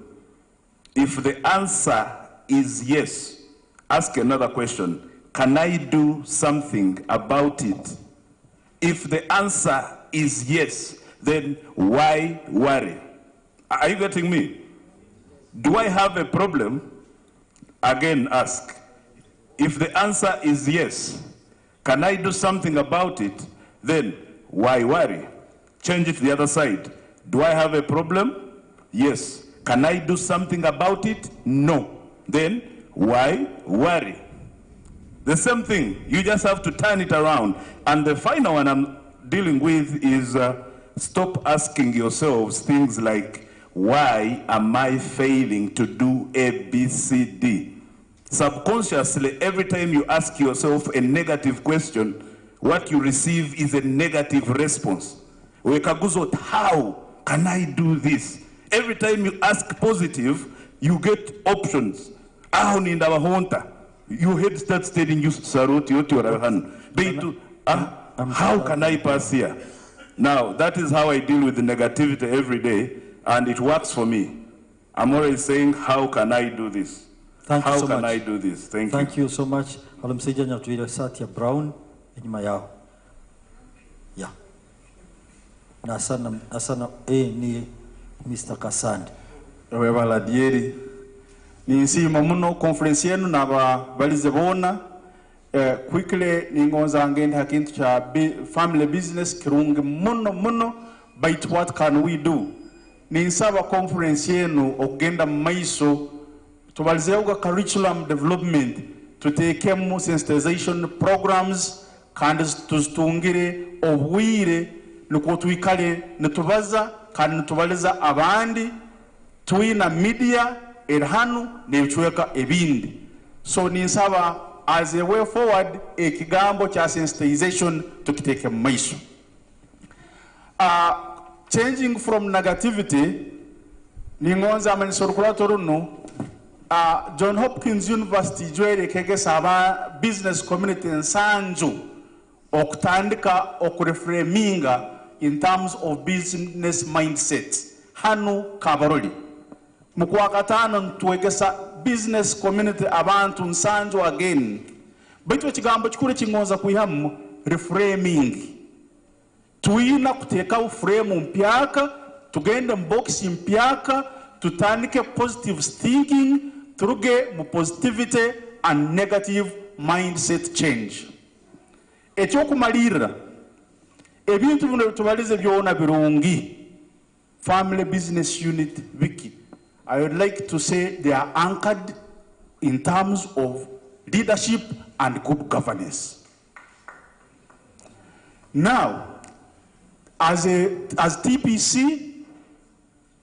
If the answer is yes, ask another question: can I do something about it? If the answer is yes, then why worry? Are you getting me? Do I have a problem? Again, ask. If the answer is yes, can I do something about it? Then why worry? Change it to the other side. Do I have a problem? Yes. Can I do something about it? No. Then why worry? The same thing. You just have to turn it around. And the final one I'm dealing with is stop asking yourselves things like, why am I failing to do A, B, C, D? Subconsciously, every time you ask yourself a negative question, what you receive is a negative response. Wekaguzot, how can I do this? Every time you ask positive, you get options. Your head starts telling you, how can I pass here? Now, that is how I deal with the negativity every day, and it works for me. I'm always saying, how can I do this? How can I do this? Thank you so much. Alamsija nyatuira Satya Brown enyuma yao. Yeah. Na asana ni Mr. Kasandi. Webala dieri. Ni nsima muno conference yenu na balize bona. Quickly ningonza ngende hakintu cha family business kirungi muno but what can we do? Ninsaba conference yenu okugenda maiso tubalizeuga curriculum development tutekemu sensitization programs kandi tuzitungire obwire nuko twikale netubaza kandi netubaliza abandi tuina media erhanu nebichweka ebindi. So ninsaba as a way forward ekigambo cha sensitization tukiteke maiso. Changing from negativity ningonza manisorukula Tooro John Hopkins University jwere kegesa aba business community nsanju okutandika okureframinga in terms of business mindset hanu kabaroli mukwakatano ntwegesa business community abantu nsanju again baitu kigambo kikuru kingonza kuihamu reframing tuina kuteka frame mpyaka tugende box mpyaka tutandike positive thinking turuge mu positivity and negative mindset change. Ekyokumalira ebintu bino tubalize byona birungi family business unit wiki. I would like to say they are anchored in terms of leadership and good governance. Now, as TPC,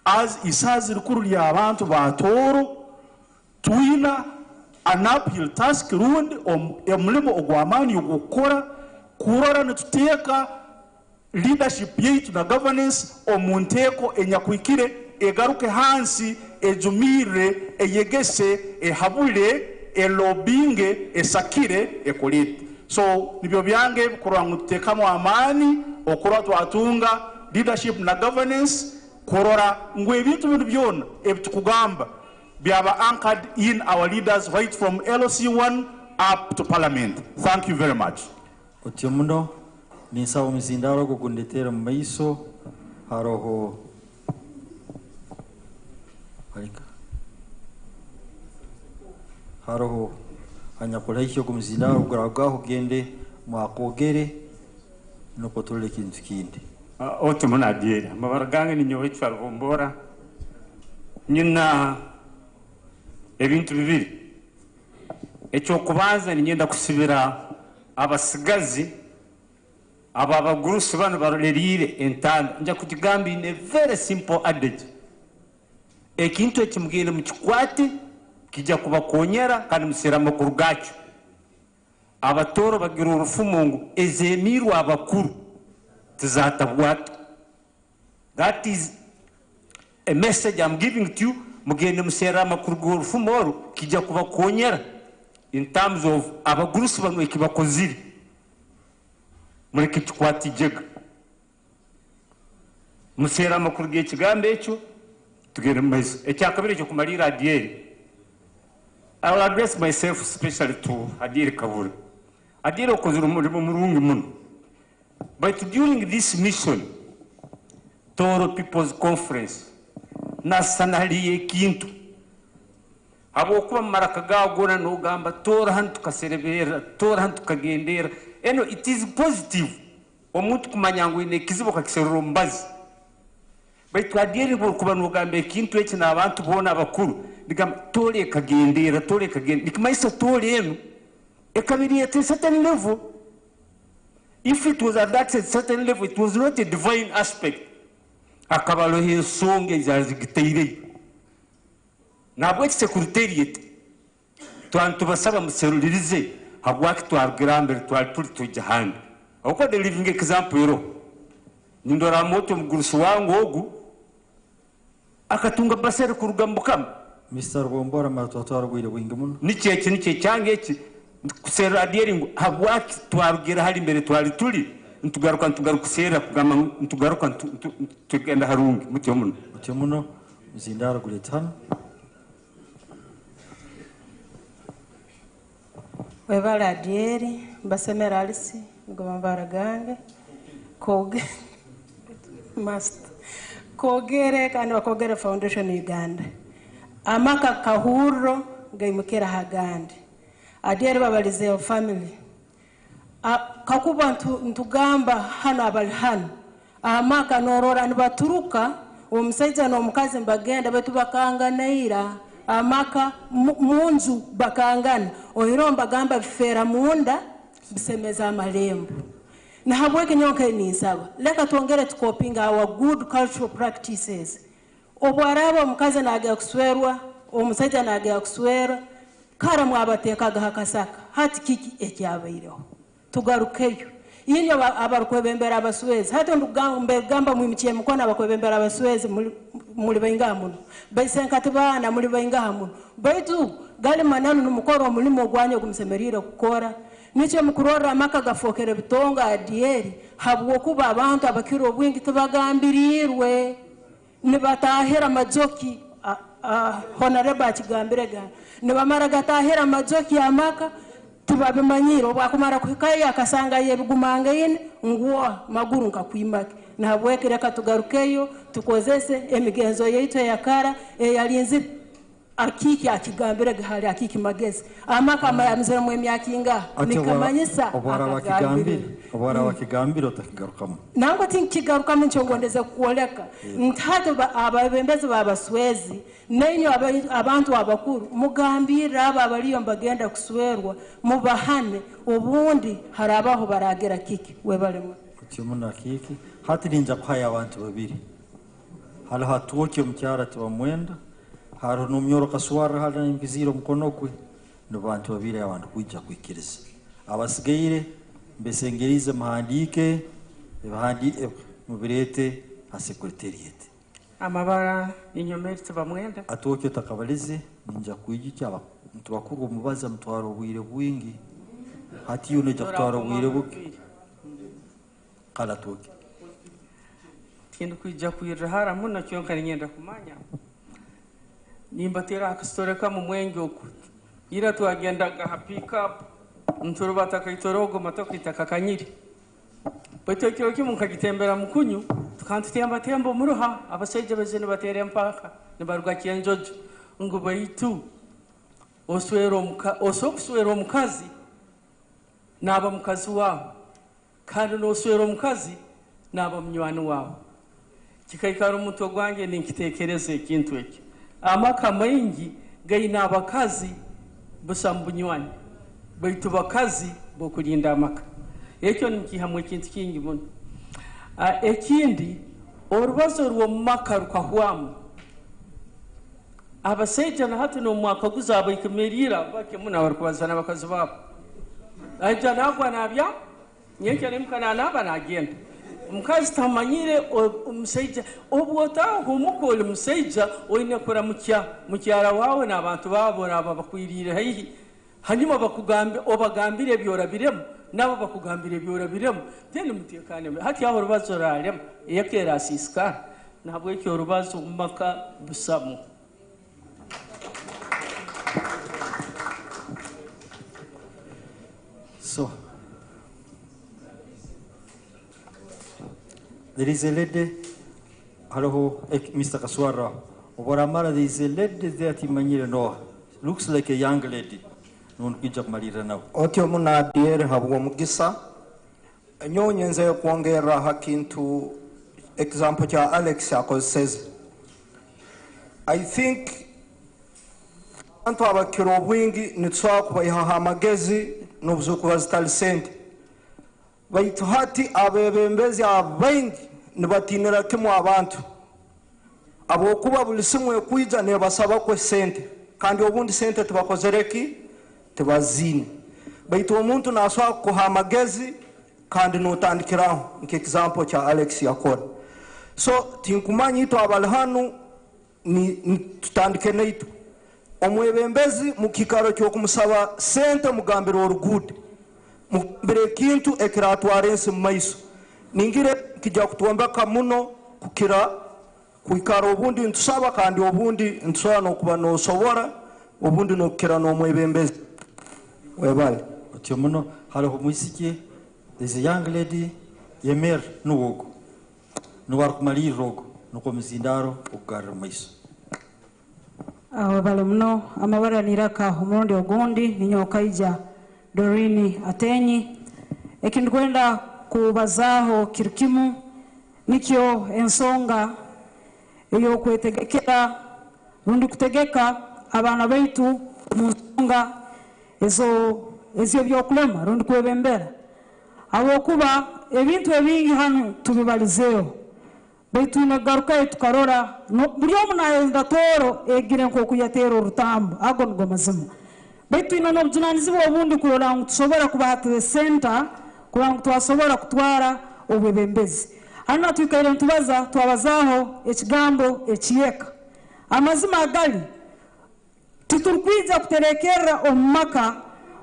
as isazi rikuru lya abantu ba Tooro, tuina an uphill task rundi omulimo ogwamani ogukora kurora netuteka leadership yaitu na governance omunteko enyakwikire egaruke hansi ejumire eyegese ehabule elobinge esakire ekolite. So nibyo byange kurwa ngutekamo amani okura twatunga leadership na governance kurora ngwe bintu bintu byona ebitukugamba byaba anchored in our leaders right from LC1 up to parliament. Thank you very much. Otiomuno ninsa omuzindaro gukundetera mu maiso haroho haroho anyakora icyo kumuzindaro guragaho gende mwakogere nuko tole kintu kindi. Otiomuno adiera mabaragange ni nyowe twarumbora nyina ebintu bibiri. Ekyo kubanza ni nyenda kusibira abasigazi ababagurusi bano baroleriire entanda nja kukigambi in a very simple adage. Ekintu ekimugenda mukikwate kijja kubakonyera kandi musera amakuru gakyo. Abatooro bagira orufumungu ezemirwa abakuru tizatabwatu. That is a message I'm giving to you. mugende musera amakuru g'orufumoro kijja kubakonyera in terms of abagurusi bano ekibakozire mureke tukwata ijega musera amakuru g'ekigambo ekyo tugende mu maiso ekyakabiri ekyo kumalira Adieri. I will address myself especially to Adieri Kabura. Adieri okozire omulimo mulungi muno, but during this mission Tooro People's Conference nasanaliye ekintu habwokuba mu maraka gago gona n'ogamba Tooro hanu tukaserebera, Tooro hanu tukagendera. It is positive omuntu kumanya ngu ine ekizibu kakiserera omubazi, baitu Adieri bw'okuba n'ogamba ekintu eki n'abantu boona abakuru nigamba Tooro ekagendera, Tooro ekagendera, nikimaisa Tooro enu ekabiri at a certain level. If it was at that certain level, it was not a divine aspect. Akabalohe ensonga ezazigiteire nabwo ekisekuriteriate twantubasaba muserulirize habwaki twarugira mbere twali tuli tujja handi okuba the living example ero nindora moto mugurusi wangu ogu akatunga basere ku rugambo kamwe. Mr. Rwombora matwatwara bwire bwingi muno nikyekyo cyange eki kusera Adieri ngu habwaki twarugira hali mbere twali tuli ntugaruka kusera kugamba ntugaruka tugenda harungi mutyo muno muzindara guletana webala Adieri basemera alisi ngoma baragange koge master kogere kandi bakogere foundation Uganda amaka kahuro gaimukira hagandi Adieri babalize family kakuba ntugamba hano abali hano amaka norora nibaturuka omusaija n'omukazi mbagenda betu bakanganira amaka munzu bakangana oyiromba gamba bifera munda bisemeza amalembo na habweke nyonka nisaba leka tuongere tukopinga our good cultural practices obwarabo omukazi nagya kuswerwa omusaija nagya kuswera kara mwabatekaga hakasaka hati kiki ekyabayireho tugarukeyo inyo abarukwebembera abaswezi hata ndugamba mwimikiye mukona abakwebembera abaswezi muri bainga muno baisenkati bana muri bainga muno baitu gali mananu numukoro omulimo ogwanyo kumsemerira kukora nicho mukurora amaka gafokere bitonga Adieri habwo kuba abantu abakiro bwingi tubagambirirwe nibatahera majoki honorable akigambirega nibamara gatahera majoki amaka tubabimanyiro bakumara kwikaya akasanga yebigumanga yine nguwa maguru nkakwimake nabwekere katugarukeyo tukozese emigenzo yeito yakara yalinzi akiki akigambire gahali akiki magezi amaka mayamzera mu emyakinga nikamanyisa obwara wakigambire otakigarukamo nango tinkigarukamo nchongondeze kuoleka ntato ababembezi babaswezi nenyo abantu abakuru mugambira abaliyo mbagenda kuswerwa mubahane obundi harabaho baragera kiki webalemo kimuna kiki hati ninja kwaya abantu babiri hala hatuoke mkyara tubamwenda haro numyoro kaswara hala nimbiziro mukono gwe n'abantu babiri abantu kwijja kwikiriza abasigaire mbesengerize mahandike mubirete ha secretariat amabara inyomeretse bamwenda atoke takabalize ninja kwijya ntubakuru mubaza mtwaro bwire bwingi hati yuno jaktwaro bwire buke kala toke tindu kwijja kwirra hara muno cyonka nyenda kumanya nimbatera akastoreka mu mwenge oku ira twagendaga ha pick up nturubata kaitorogo matokita kakanyiri bito kyo kimu kagitembera mukunyu tukantutemba tembo muruha abaseje bazene batere mpaka nibaruga kyenjojo ngo bayitu oswero mukazi naba mukazi wabo kandi noswero mukazi naba munywani wabo kikaikara omuntu gwange ninkitekereze ikintu eki amaka maingi gaina abakazi busambunywanyi baitu bakazi bokulinda amaka ekyo nikihamwe kintu kingi muno ekindi orubazo rwo maka rukahwamu abaseja na hati no mwaka guzaba ikemerira bake muna barukubazana bakazi babo aja nagwa nabya nyeke nimkana naba nagenda omukazi tamanyire omusajja obwotaho omukole musajja oyine kora mukyara wawe n'abantu babo aba bakwirire haihi hanyuma bakugambe obagambire byorabiremo nabo bakugambire byorabiremo then mutekane hati abo rubazo rarema yakera asiska nabwo icyo rubazo maka busamo. So there is a lady, hello, Mr. Kaswara. Obaramara, there is a lady there Timanyira no. Looks like a young lady. No kijak marira now. Otyo muna diere habwo mugisa. Nyo nyenze kuongera hakintu example cha Alex yako says. I think antu abakiro bwingi nitswa kubaha hamagezi n'obuzuku bazitali sente. Baitu hati abebembezi abaingi nibatinira kimu abantu abokuba buli simwe kwija ne basaba ko sente kandi obundi sente tubakozereki tebazini baitu omuntu naswa kuhamagezi kandi notandikiraho nke example cha Alex yakora. So tinkumanyi ito abalhanu ni tutandike naitu omwebembezi mukikaro cyo kumusaba sente mugambiro orugude mbere kintu ekiratwarense maiso ningire kijya kutuombeka muno kukira kuikara obundi ntusaba kandi obundi ntusaba no kuba no sobora obundi no kukira no mwebembezi webale otyo muno halo humwisiki. There's a young lady yemer nuwogo nuwar kumali rogo nuko mzindaro ugar maiso webale muno amabara niraka umurundi ogundi ninyokaija Dorini Atenyi ekintu kwenda kubazaho kirkimu nikyo ensonga eyo kwetegekera rundi kutegeka abana baitu mu nsonga ezo byokulema rundi kwebembera abo kuba ebintu ebingi hano tubibalizeyo baitu nagaruka tukarora buri omunayenda Tooro egire nko kuyatera orutambo ago ngo mazima baitu ino n'obujunanizibwa obundi kurora ngo tusobora kubahatira center kuba ngo twasobora kutwara obwebembezi hano twikaire ntubaza twabazaho ekigambo ekiyeka amazima agali tuturukwiza kuterekera omumaka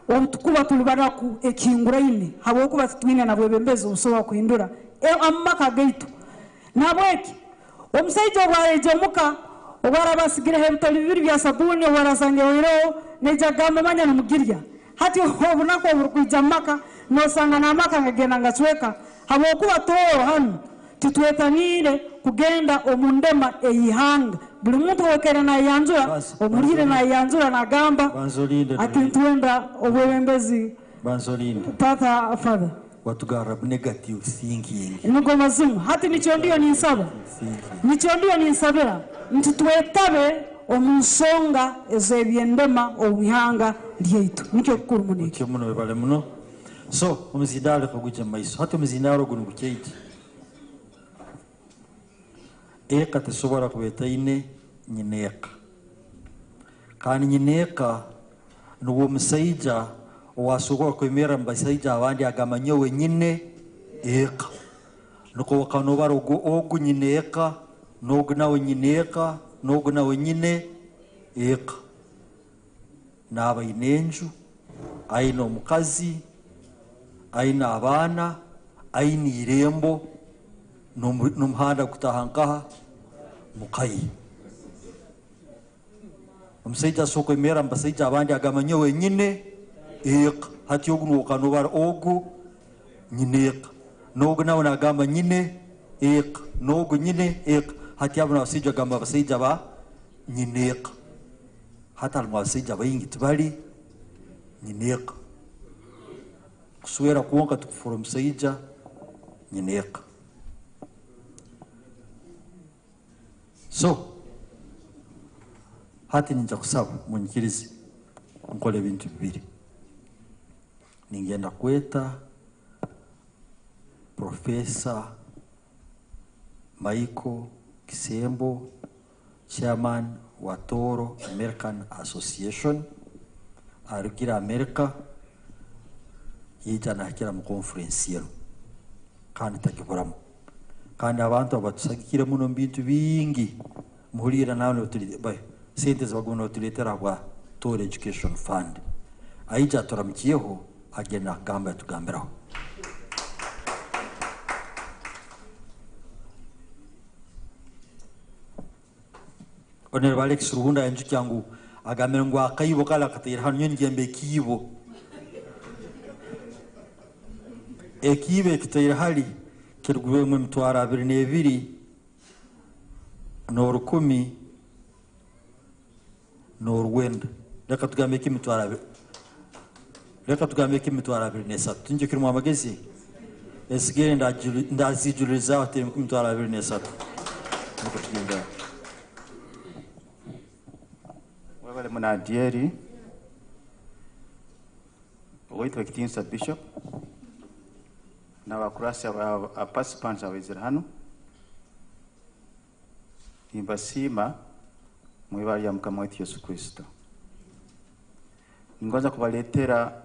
obutukuba tulubaraku ekinguraine habwokuba tutwine nabwebembezi obusobola kuhindura amumaka gaitu nabweki omusaija obwarejemuka obwarabasigire ebitoli bibiri bya sabuni obwarasangewereho nejagamba manya nomugirya hati obunako oburukwijja maka nosanga namaka ngagenda ngacweka habwokuba Tooro hano titwetanire kugenda omundema eyihanga buli muntu wekera nayanjura omurire nayanjura nagamba ati ntwenda obwebembezi banzolinde tata father watugara negative thinking nuko mazumu hati nicho ndio ninsabira ntitwetabe omusonga ezebyendema obwihanga lyaitu nikyo kukuru muniki kyo muno bale muno. So omuzindalo kugujja maiso hati omuzindalo guno bukeiti eka tesobora kubetaine nyineka kandi nyineka nuwo musaija owasogora kwemera mbasaija abandi agamanya wenyine eka nuko wakanobara ogu nyineka nogu nawe nyineka nogu nawe nyine eka naba inenju aina omukazi aina abana aina irembo numuhanda kutahankaha mukayi omusaija soko emera mbasaija abandi agamanya wenyine eka hati ogu nuwokanobara ogu nyine eka nogu nawe nagamba nyine eka nogu nyine eka hati abo nabasija gamba basija ba nyine eka hata almwasija bayingi tibali nyine eka kuswera kuonka tukufura omusaija nyine eka. So hati ninja kusaba munyikirize nkole bintu bibiri ningenda kweta Professor Michael Kisembo, chairman wa Tooro American Association arugira America yijana hakira mu conference yero kandi takiburamu kandi abantu abatusagikire muno mbintu bingi muhurira nawe sente zibagumana otuletera bwa Tooro Education Fund aija aturamukiyeho agenda kugamba yatugambiraho. Honorable Alex Ruhunda yanjuki yangu agambira ngo akayibo kala katira hano nyoni gembe kiyibo ekibe kitira hali kirguwe mu mitwara 22 n'orukumi n'orwenda reka tugambe ki mitwara abiri n'esatu nje kirimo amagezi esigere ndazijuriza ati ku mitwara abiri n'esatu nuko tugenda wabale munadieri owaitwa Kitinsa Bishop na wakurasi wa participants awezera hano imbasima mwibali ya mukama wetu Yesu Kristo ngoza kubaletera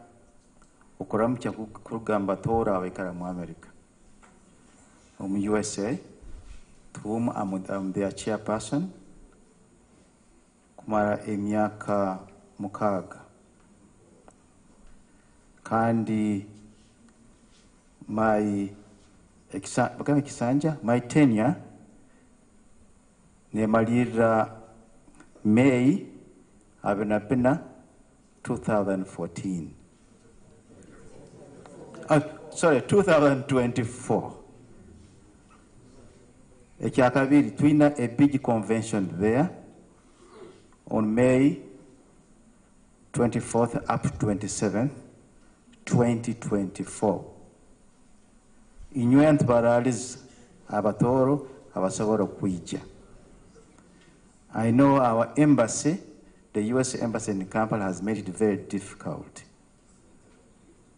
okuramukya kurugamba Tooro abekara mu America mu USA to whom I'm their chairperson kumara emyaka 6 kandi my tenure nemalira May 2014. Sorry, 2024. Ekyakabiri twina a big convention there on May 24th up to 27th, 2024. Inywe ntubaraliza abatooro abasobola okwijja. I know our embassy, the US embassy in Kampala, has made it very difficult.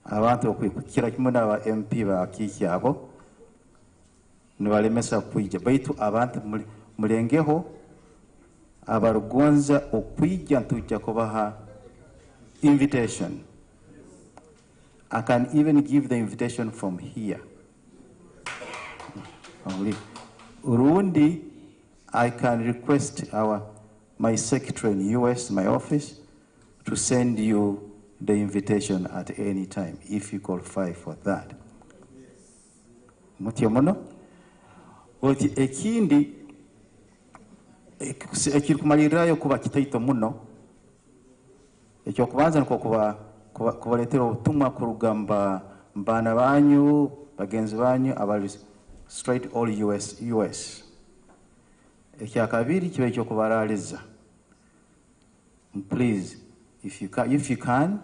Abantu okwikira kimu n'aba MP bakiiki abo nibalemesa okwijja baitu abantu mulengeho abarugonza okwijja ntujja kubaha invitation. I can even give the invitation from here. Urundi, I can request my secretary in US, my office, to send you the invitation at any time if you qualify for that. Mutyo muno oti ekindi ekirikumalirayo kuba kitaito muno ekyokubanza niko kubaletera obutumwa ku rugamba mbana banyu bagenzi banyu abali straight all US. Ekyakabiri kibe ekyokubaraliza. Please, if you can,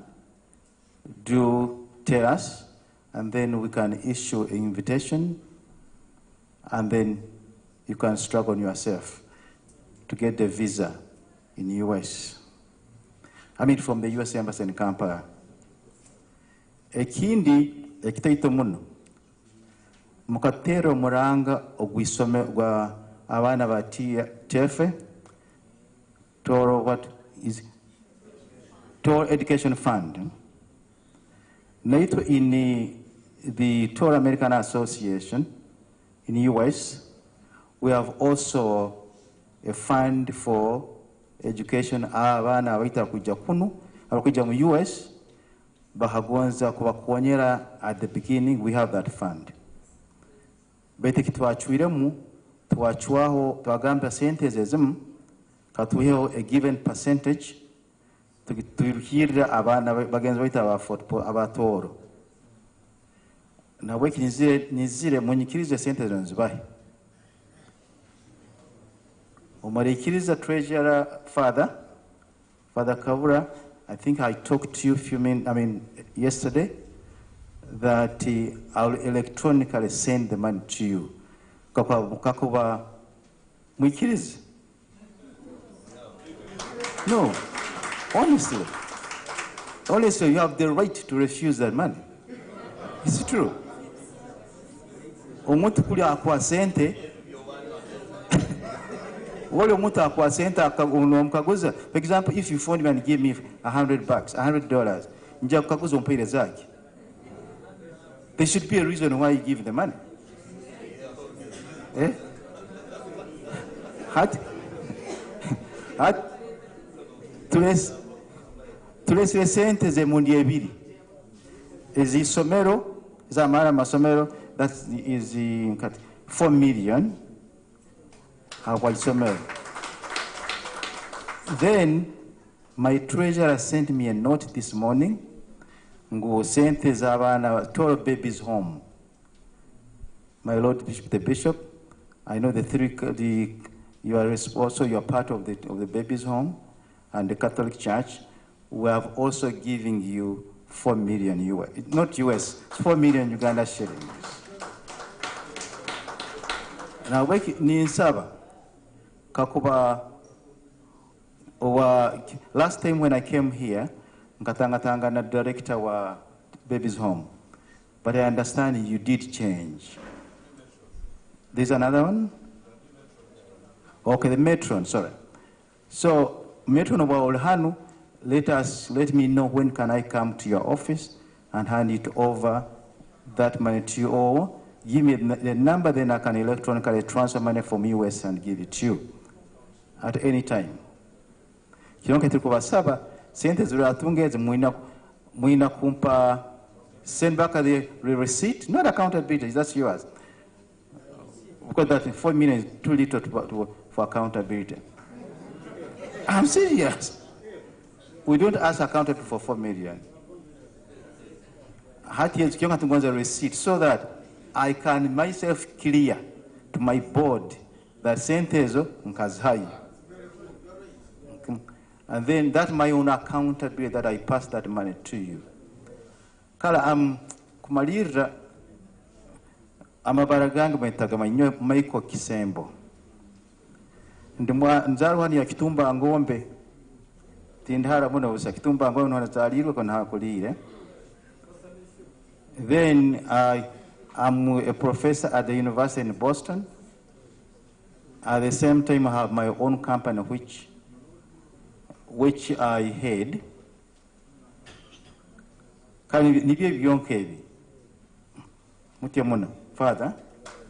do tell us, and then we can issue an invitation, and then you can struggle on yourself to get the visa in US. I mean, from the US Embassy in Kampala. Ekindi ekitaito muno mukatero muranga ogwisome gwa abana ba TFE Tooro, what is Tooro Education Fund. NATO in the Tooro American Association in the US, we have also a fund for education. Abana abaita kujja kunu abakuja mu US bahagonza kubakuonyera at the beginning. We have that fund. Bete kitwachwiremu twachwaho twagamba sente zezimu katuheho a given percentage turuhirira abana bagenzi baita aba Tooro. Nawe nizire munyikirize sente zonzibahe omarikiriza treasurer Father Kabura. I think I talked to you yesterday that I'll electronically send the money to you. Kakuba mwikirize? No, honestly, you have the right to refuse that money. It's true. Omuntu kuli akwa sente wale omuntu akwa sente akaguza. For example, if you phone me and give me $100, nja kukaguza ompere zake. There should be a reason why you give the money. tulesire sente ze mundi ebiri ez'isomero z'amaana amasomero that is 4 million kwa isomero. Then my treasurer sent me a note this morning ngu sente z'abaana Tooro Babies Home. My Lord Bishop, the Bishop, I know you are also part of the Babies Home and the Catholic Church. We have also given you 4 million US, not US, 4 million Uganda shillings. Now, Ninsaba, Kakuba, last time when I came here, Nkatangatanga na director wa Babies Home, but I understand you did change. There's another one? Okay, the matron, sorry. So, matron of Olhanu, let me know when can I come to your office and hand it over that money to you, or give me the number, then I can electronically transfer money from US and give it to you at any time. Kilonke tukubasaba, sente zulatunge muina kumpa, send back the receipt, not accountability, that's yours. Because that 4 million is too little for accountability. I'm serious. We don't ask accountability for 4 million. Hati kiona tungonza receipt so that I can myself clear to my board that sentezo nkazhai. And then that my own accountability that I pass that money to you. Kala kumalira amabara gange mwetaga manyo maiko kisembo. Ndimwa nzarwani ya kitumba ngombe. Tindhara muna usa kitumba ngombe nwanazalirwa kwa nahakulire. Then I'm a professor at the university in Boston. At the same time I have my own company which I head. Kani nibye byonkebi. Mutia muna. Father,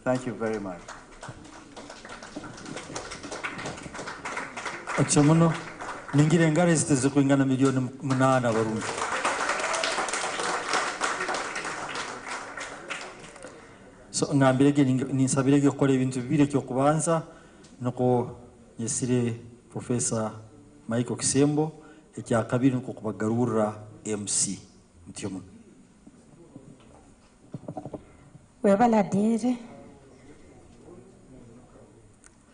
thank you very much. Achamuno, ningire ngare ziteze kuingana milioni 8 Barundi. So ngambirege ninsabirege okole ebintu bibiri kyo kubanza nuko yesire Professor Michael Kisembo ekya kabiri nuko kubagarura MC mutyomuno. Webaladire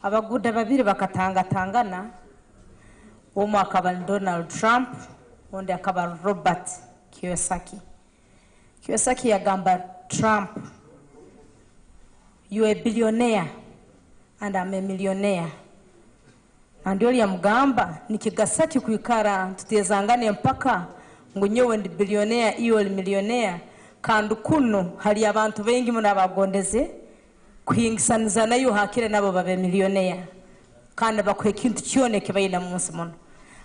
abaguda babiri bakatangatangana, umwe akaba Donald Trump undi akaba Robert Kiyosaki. Kiyosaki yagamba Trump, you are a billionaire and I'm a millionaire. And yoli ya mgamba nikigasati kuikara tutezangane mpaka ngunyewe ndi billionaire iyo millionaire. Kandi kuno hari abantu bengi muna abagondeze kuhingisaniza nayo hakire nabo babe millionaire kandi bakwe kintu cyoneke bayina munsi muno.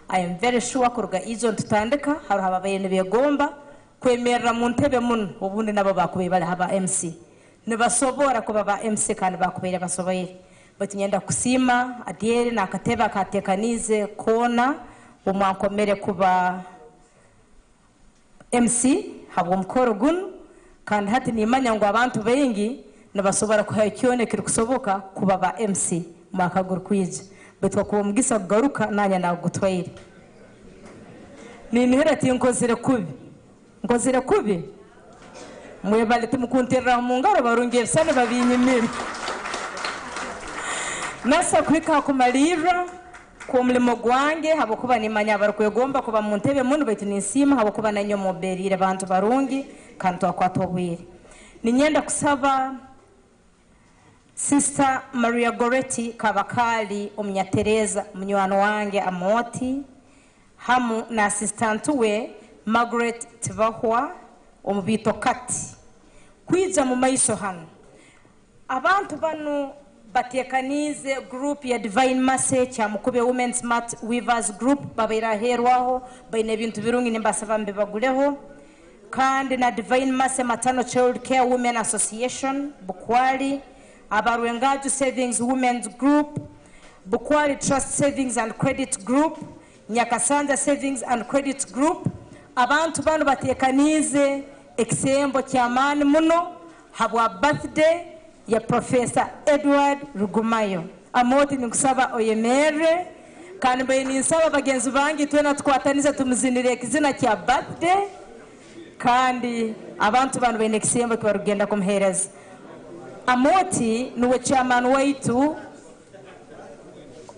I am very sure kuruga izo tutandika hari ababayene begomba kwemerera mu ntebe muno ubundi nabo bakubiye bali haba MC nibasobora kuba ba MC kandi bakubira basoboye batinyenda kusima adiere na kateba katekanize kona umwankomere kuba MC habo mukoro guno kandi hati nimanya ngo abantu bengi nabasobora kuhakyonekera kusoboka kuba ba MC mwakaguru kwije betwa kuba mugisa garuka nanya na gutwaire ninihera ati nkozere kubi mwebale tumukunterera mu ngaro barungiye sana babinyimira nasa kwika kumalira ku mulimo gwange habo kuba nimanya barukwegomba kuba mu ntebe muno betu ninsima habo kuba nanyo moberire abantu barungi kandi twakwatobwire ninyenda kusaba Sister Maria Goretti Kabakali Teresa munywano wange amoti hamu na assistant we Margaret Tivahwa omubito kati kwija mu maiso hano abantu banu batekanize group ya Divine Mercy cha mukube Women Smart Weavers Group babira herwaho bayine bintu birungi nimbasaba mbe baguleho kandi na Divine Mercy Maternal Child Care Women Association Bukwali abarwengaju savings women's group, Bukwari Trust Savings and Credit Group, Nyakasanda Savings and Credit Group. Abantu bano batekanize ekisembo ky'amaani muno habwa birthday ya Professor Edward Rugumayo. Amoti nikusaba oyemere kandi mbaye ninsaba bagenzi bangi twena tukwatanize tumuzinire ekizina kya birthday kandi abantu bano bene ekisembo kibarugenda kumuhereza. Amoti niwe chairman waitu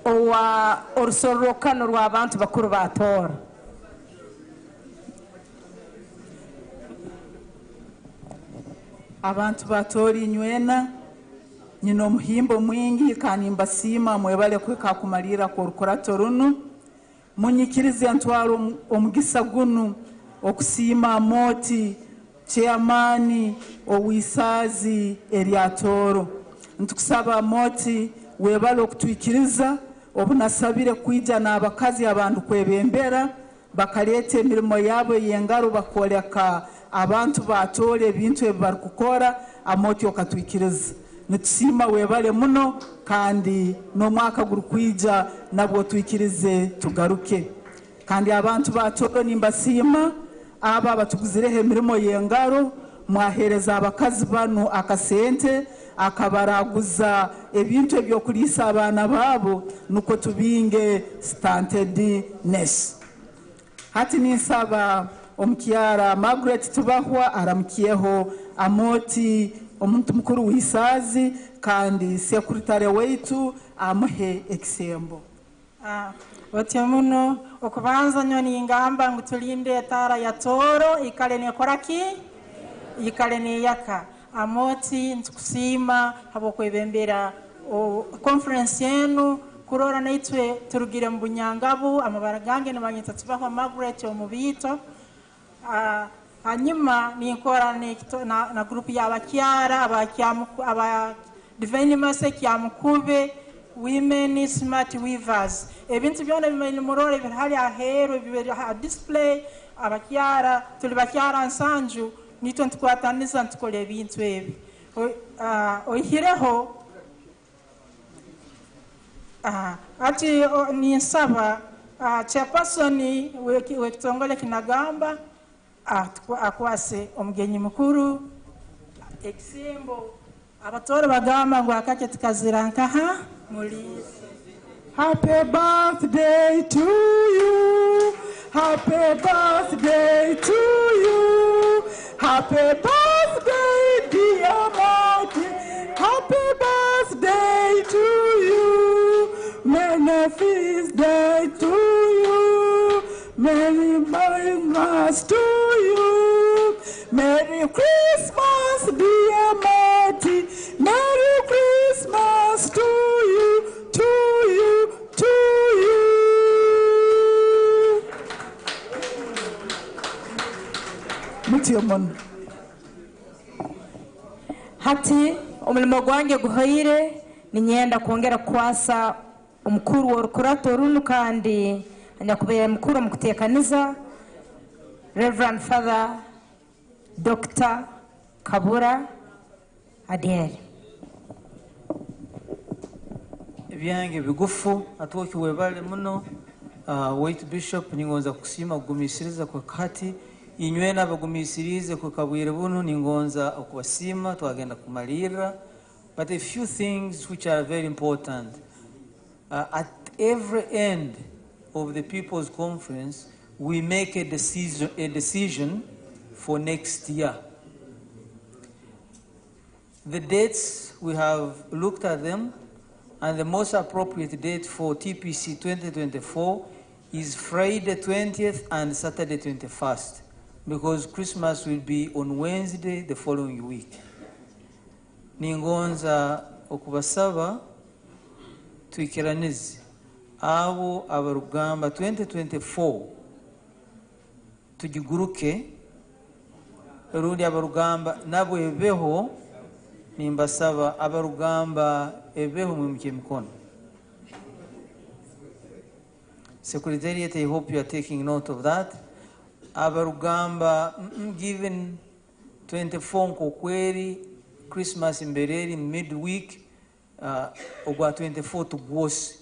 owa orusorokano rw'abantu bakuru ba Tooro. Abantu ba Tooro inywena nyina omuhimbo mwingi kandi mbasima mwebale kweka kumalira ku rukurato runu munyikirize ntwaro omugisa gunu okusima Amoti chairman owisazi erya Tooro. Ntukusaba Amoti webale okutwikiriza obunasabire kwija n'abakazi abantu kwebembera bakaleta emirimo yabo yengaro bakoleka abantu batole ebintu ebari kukora. Amoti okatwikiriza nitusima webale muno kandi n'omwaka guri kwija nabwo twikirize tugaruke kandi abantu batolo nimbasima aba batuguzireho emirimo yengaro mwahereza abakazi bano akasente akabaraguza ebintu ebyokulisa abana babo nuko tubinge stantedness. Hati ninsaba omukyara Margaret Tubahwa aramukyeho Amoti omuntu mukuru w'isazi kandi sekretary weitu amuhe ekisembo. Otya muno okubanza nyoni ngamba ngutulinde etara ya Tooro ikale nekoraki ikale neyaka. Amoti ntukusima habo kwebembera conference yenu kurora naitwe turugire mu Bunyangabu amabara gange nabanyita Tubahwa Margaret omubito. Hanyuma ninkora na group y'abakyara aba Divine Mercy kyamukube Women Smart Weavers. Ebintu byona bimene murore bihali ahero bibere display abakyara tuli bakyara nsanju nito ntukwataniza ntukole ebintu ebi. Ohireho ati ninsaba chairperson wekitongole kinagamba akwase omugenyi mukuru ekisembo abatore bagamba ngo akake tukazira nkaha muri. Happy birthday to you, happy birthday to you, happy birthday dear Amoti, happy birthday to you, many feast day to you, Merry Christmas to you, Merry Christmas dear Amoti, Merry Christmas to you, to you, to you. Mutiomon. Hati omulimo gwange guhoire ninyenda kuongera kwasa omukuru w'orukurato runu kandi anyakubera mukuru mukutekaniza Reverend Father Dr. Kabura Adiel. Ebyange bigufu atwoki webale muno White Bishop ningonza kusima kugumisiriza kwa kati inywena bagumisirize kwa kabwire bunu ningonza okubasima twagenda kumalira. But a few things which are very important. At every end of the People's Conference, we make a decision for next year. The dates, we have looked at them, and the most appropriate date for TPC 2024 is Friday 20th and Saturday 21st, because Christmas will be on Wednesday the following week. Ningonza okubasaba tuikiranize abo abarugamba 2024 tugiguruke rundi abarugamba nabo ebeho nimbasaba abarugamba ebeho mumike mikono. Secretariat, I hope you are taking note of that. Abarugamba given 24 kwa kweli Christmas in Bereri midweek, ogwa 24 to Gwosi.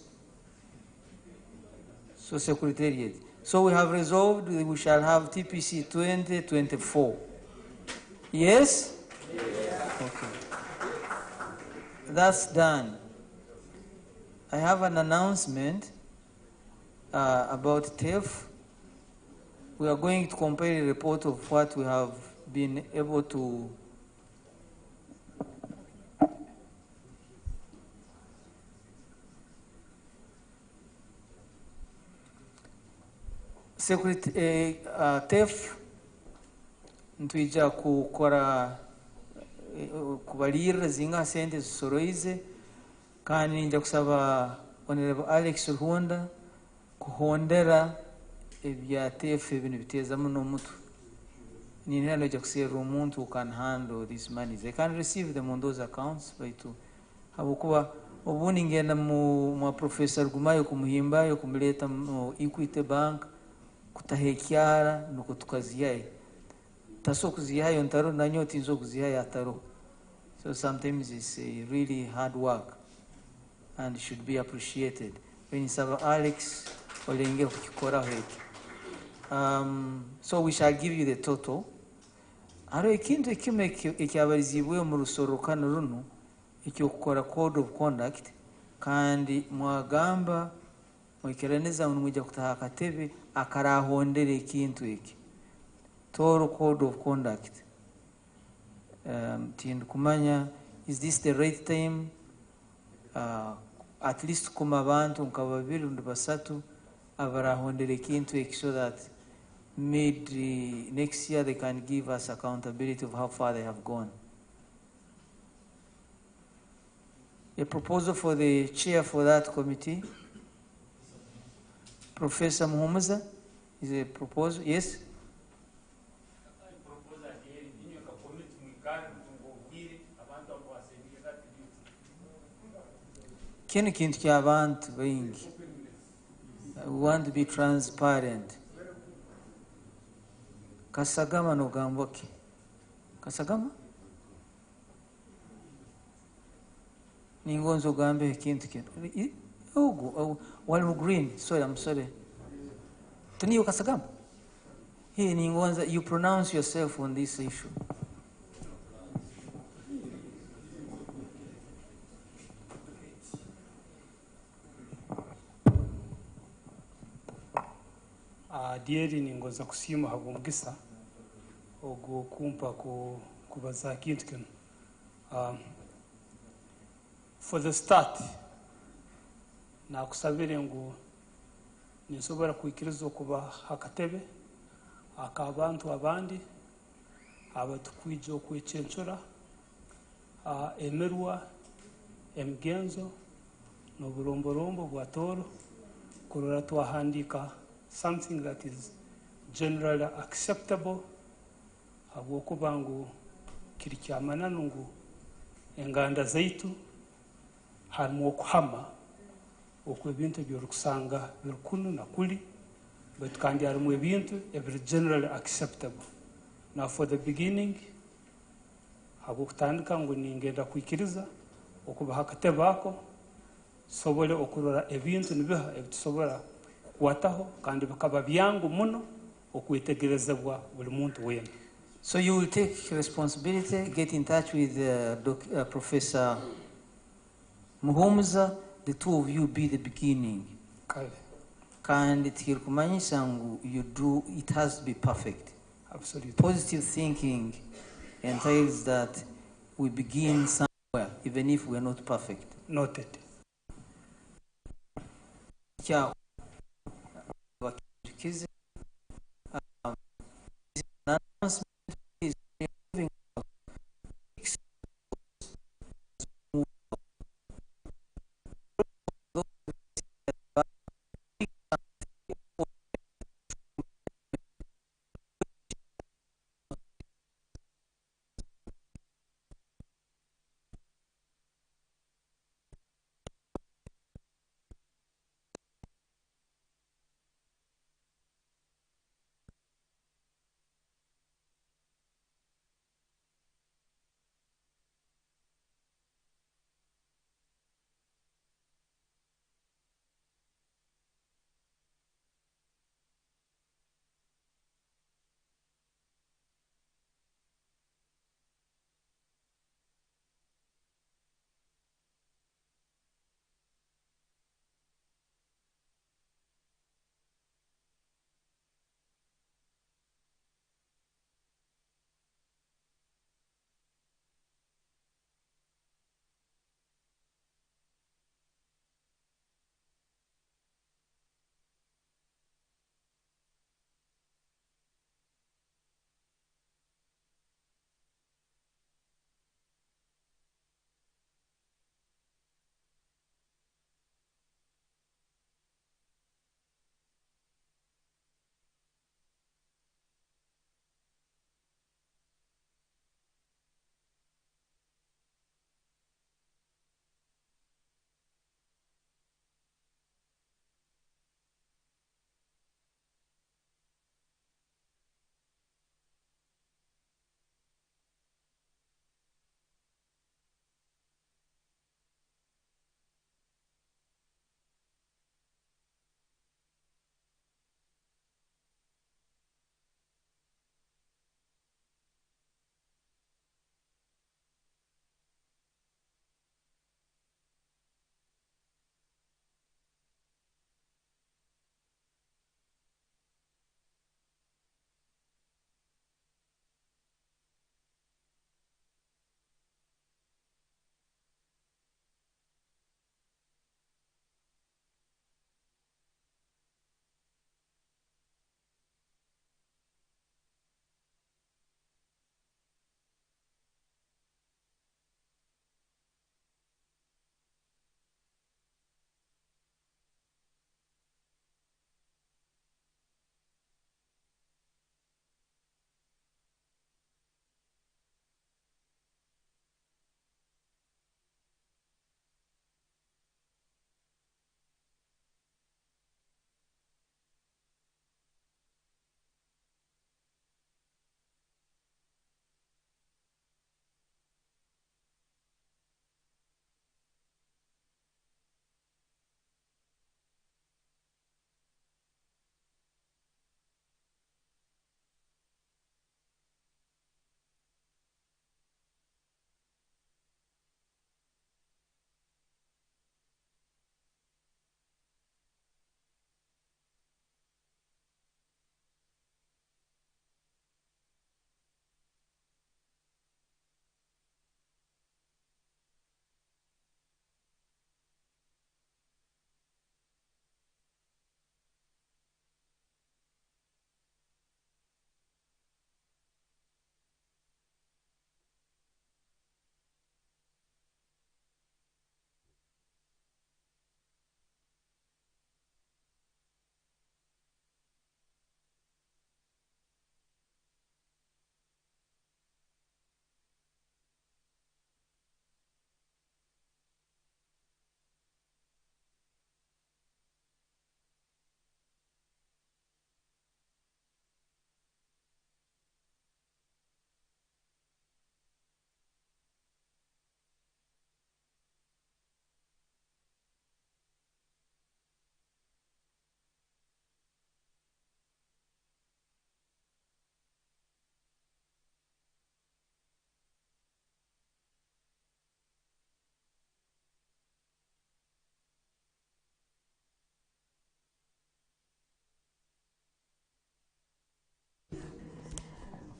So Secretariat. So we have resolved that we shall have TPC 2024. Yes? Okay. That's done. I have an announcement about TEF. We are going to compare a report of what we have been able to TEF ntwija kukora kubalirira zinga sente zisoroize kandi nja kusaba Honorable Alex Ruhonda kuhondera ebya TEF ebintu bitezamu n'omutu nina nja kusera omuntu who can handle these monies. They can receive them on those accounts baitu habukuba obundi ngenda mu Professor Gumayo kumuhimbayo kumuleta mu Equity Bank kutahekyara nuko tukaziyaye taso kuziyayo ntaro nanyo tinzo kuziyayo ataro. So sometimes it's a really hard work and should be appreciated. When Saba Alex olenge kukikora heki. So we shall give you the total. Aro ikintu ekime ekyabarizibwe mu rusorokano runo ekyokukora code of conduct kandi mwagamba mwekeraneza mwijja kutaha akatebe akarahondera ekintu eki Tooro code of conduct. Tindu kumanya, is this the right time at least kuma abantu nka babiri ndi basatu abarahondera ekintu eki so that mid next year they can give us accountability of how far they have gone. A proposal for the chair for that committee. Professor Muhumuza is a proposal. Yes? Kino kintu ky'abantu baingi. We want to be transparent. Kasagama no gamboki. Kasagama? Ningonzo gambe kintu kintu. Wal green. Sorry, I'm sorry. Tuniyo Kasagama? Hey, Ningonza, you pronounce yourself on this issue. Dieri ningoza kusima habumgisa ogo kumpa kubaza kintu kino. For the start na kusabire ngu nisobora kwikiriza okuba hakatebe akabantu abandi abatukwije okwecenchura emerwa emigenzo n'oburomborombo bwa Tooro kurora twahandika something that is generally acceptable habwokuba ngu kiri kyamanano ngu enganda zaitu harimu okuhama okwo ebintu by'orukusanga birukunu na kuli baitu kandi harimu ebintu ebiri generally acceptable. Now for the beginning habwokutandika ngu ningenda kwikiriza okuba hakatebe ako sobole okurora ebintu nibiha ebitusobora kukwataho kandi bikaba byangu muno okwetegerezebwa buli muntu wena. So you will take responsibility, get in touch with Professor Muhumuza, the two of you be the beginning. Kandi tikirikumanyisa ngu you do, it has to be perfect. Absolutely. Positive thinking entails that we begin somewhere, even if we are not perfect. Noted. Ciao.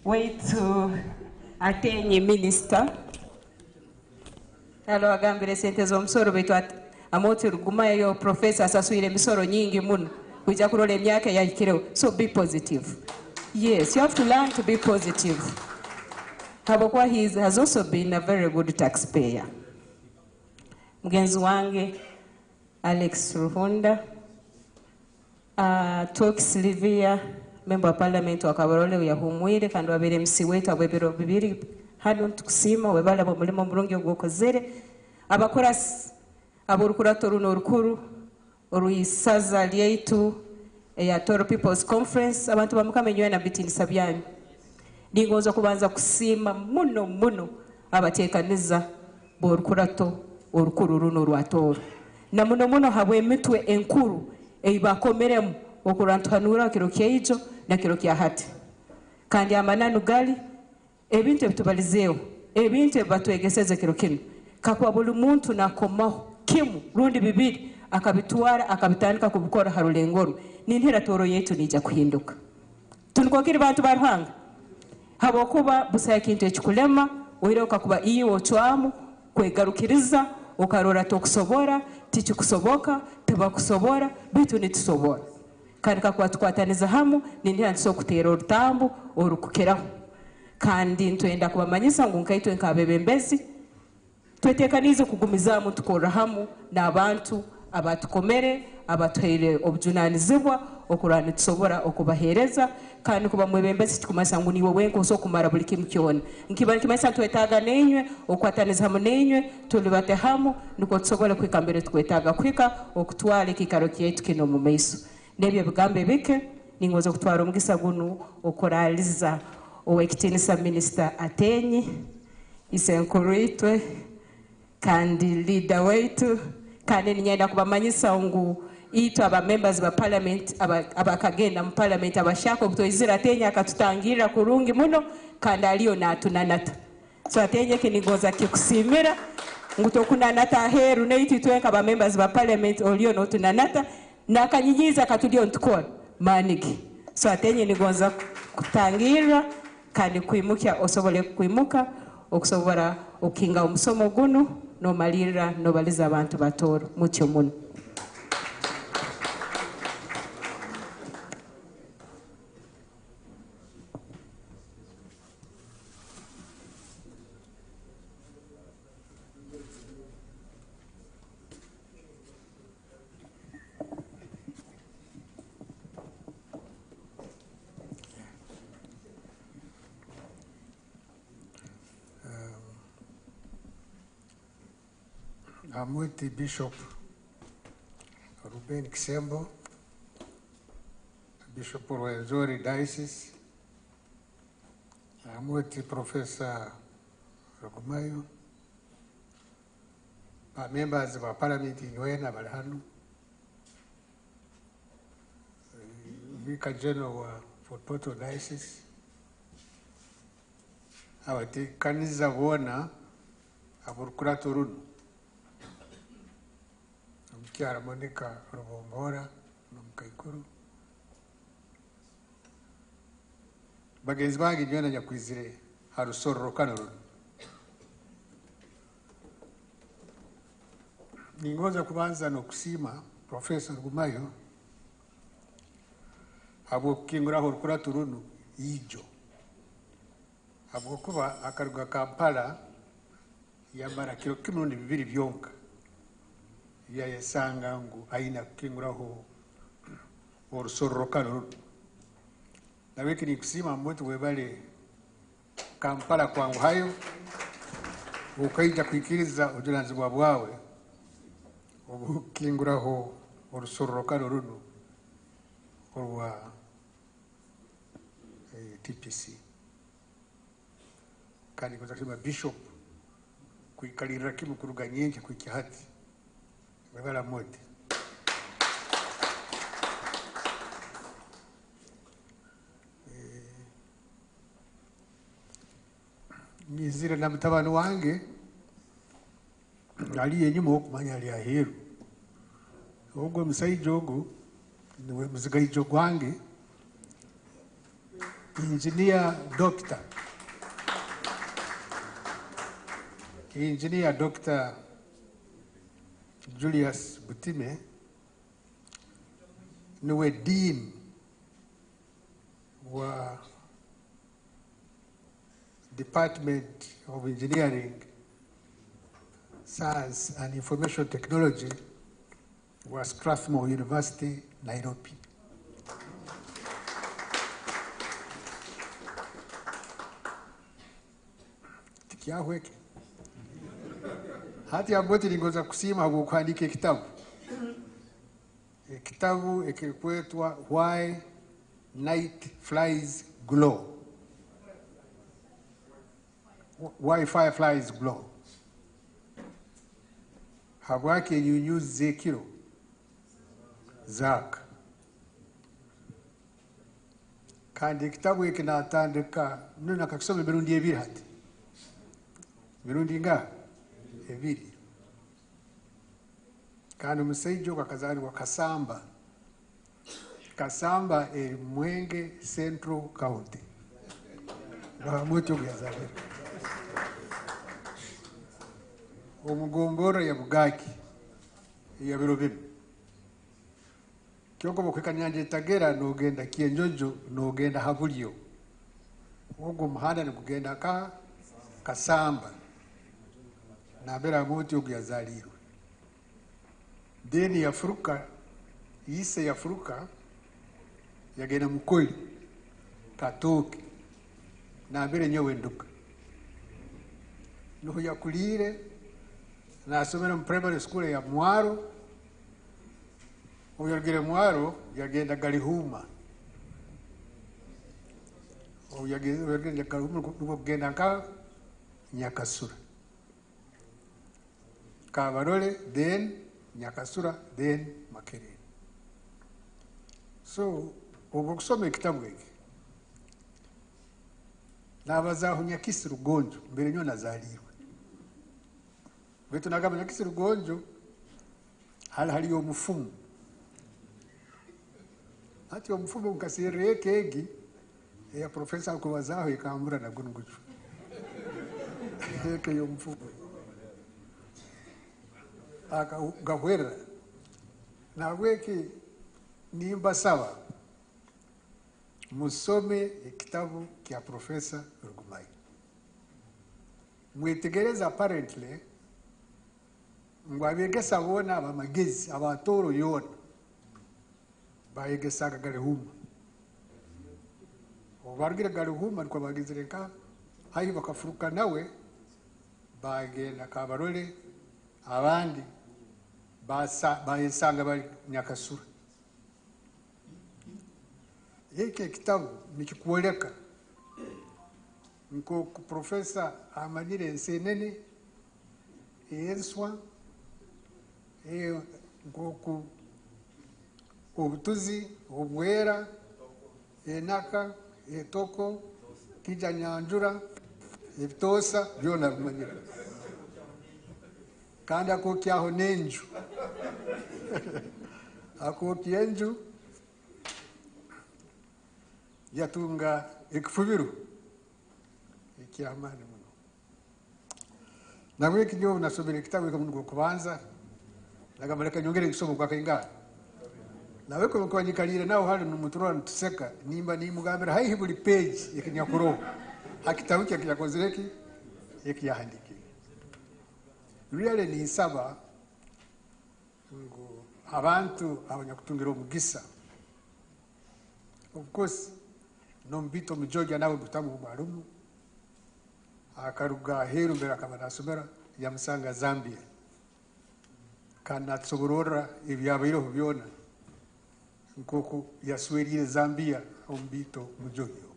waitu atenye minister alo agambire sente z'omusoro baitu amoti rugumayo professor asasuire emisoro nyingi muno kuija kurola emyaka yahikireho. So be positive. Yes, you have to learn to be positive. Habokwa he has also been a very good taxpayer. Mugenzi wange Alex Ruhunda, Toki Silvia, member of parliament wa Kabarole yahumwire kandi wabere MC wetu abwebero bibiri hano tukusima webala bo mulimo mulungi ogwokozere abakora aburukura Tooro n'orukuru oruisaza lyaitu ya Tooro People's Conference abantu bamukamenywe na bitinisa byanyu ningoza kubanza kusima muno abatekaniza borukurato orukuru runo rwa Tooro na muno habwe emitwe enkuru eibakomeremu okurantuhanura kiro kyaijo na kiro kya hati kandi amananu gali ebintu ebitubalizeewo ebintu ebatwegeseze kiro kino kakwa buli muntu nakomaho kimu rundi bibiri akabitwara akabitandika kubukora harulengoro nintera Tooro yetu nija kuhinduka tunikokiri bantu baruhanga habokuba busaya kintu ekikulema oire okakuba iyo chwamu kwegarukiriza ukarora tokusobora tichikusoboka tebakusobora bitu nitusobora kandi kakwa tukwataniza hamu nintera nsokutera orutambu orukukeraho kandi ntwenda kubamanyisa ngo nkaitwe nkabebembezi twetekanize kugumizamu tukora hamu n'abantu abatukomere abatuhere obujunanizibwa okurana tusobora okubahereza kandi kuba mwebembezi tukumasa ngo niwe wenko so kumara buli kimu kyona nkibari kimasa twetaga nenywe okwataniza hamu nenywe tulibate hamu nuko tusobora kwikambere tukwetaga kwika okutwala kikaro kyetu kino mu maiso nebyo bigambe bike ningoza kutwara omugisa gunu okoraliza owekitinisa minister atenye isenkuritwe kandi leader wetu kandi ninyenda kubamanyisa ngu itu aba members ba parliament abakagenda mu parliament abashako butoizira Atenya akatutangira kurungi muno kandi aliyo natunanata so Atenya kinigoza kikusimira ngutokunanata heru neiti twenka ba members ba parliament oliyo notunanata nakanyinyiza katulio ntukora maniki so Atenya nigoza kutangira kandi kwimukia osobole kwimuka okusobora okinga omusomo guno no malira no baliza abantu ba Tooro mutyo muno. I'm with the Bishop Ruben Kisembo, Bishop of Wenzori Diocese. I'm with the Professor Rugumayo, members of our parliament in Wena Balhanu, Vicar General for Porto Diocese, our Kaniza Wona, Aburkura Tooro. Kiara Monica Robombora, Nomkaikuru. Bagenzi bange njyana nyakwizire harusoro kanoro. Ningoza kubanza no kusima Professor Rugumayo abo kingura horukura Tooro ijo. Abo kuba akaruga Kampala yamara kiro kimurundi bibiri byonka. Yayesanga ngu aina kinguraho orusoro kanoro naweki ni kusima mwetu webale Kampala kwangu hayo ukaija kwikiriza ojulanzibwa bwawe obukinguraho orusoro kanoro orwa TPC kandi kuzasema bishop kuikalira kimu kuruga nyenje kwikihati webala moti nizire na mtabano wange aliye nyuma okumanya ali aheru ogwo musaijo ogwo niwe muzigayijo gwange Engineer Dr. Julius Butime niwe Dean wa Department of Engineering, Science and Information Technology wa Strathmore University, Nairobi. Tikiahweke. Hati amboti ningoza kusima hagu kuandike kitabu. Kitabu ekikuetwa Why Night Flies Glow. Why Fireflies Glow. Habwake nyunyuzi zekiro. Zaka. Kandi kitabu ekinatandika nuna kakisome mirundi ebiri hati. Mirundi nga ebiri. Kandi omusaijo kakazali wa Kasamba. Kasamba Mwenge Central County. Bahamwetu byazabira. Omugombora ya Bugaki ya Birobino. Kyoko bokekanyanje Tagera nogenda Kienjojo nogenda Habulyo. Ogo muhanda ni kugenda Kasamba. Nabera muti ogyazalirwe. Deni ya Furuka, Ise ya Furuka, yagenda Mukoli, Katoki, nabere nyowe nduka. Nuhu yakulire, nasomera mu primary school ya Mwaro, oyagire Mwaro, yagenda Galihuma. Oyagenda Galihuma, nugenda Nyakasura. Kabarole, then Nyakasura, then Makerere. So, obukusoma ekitabu eki. Nabazaho Nyakisi Rugonjo, mbere nyo nazalirwe. Betu nagamba Nyakisi Rugonjo, hali omufumu. Hati omufumu mkasire eki ya profesa kubazaho ikambura na gunguju. Eke yomufumu. Gahwera na weki nimba sawa musome ekitabu kia Profesa Rugumai. Mwetegereza apparently ngwabegesa bona abamagezi abatoro yona bayegesa Galihuma. Obargira Galihuma niko bagizireka hayi bakafuruka nawe bagenda Kabarole abandi bayesanga bali Nyakasura. Eke kitabu nikikuoleka nko Profesa amanire ensenene enswa nko obutuzi obwera enaka etoko kija nyanjura ebitosa byona bimanyira kandi akokyaho nenju akokyenju yatunga ekifubiru ekyamani muno nawe kinyo nasomera ekitabu ekamunugo kubanza nagamaleka nyongere kisomo kwa kainga nawe ko kwanyikalira nawo hali numutura ntuseka nimba nimugambira hayi buli page ekinyakuro hakitabu kyakozereki ekyahandiki really ni saba ngo abantu abanyakutungira omugisa. Of course nombito mujoja nawe butamu mwalumu akaruga heru mbera kama nasomera yamusanga Zambia kana tsoborora ebyabairo byona nkoko yaswerire Zambia ombito mujojo.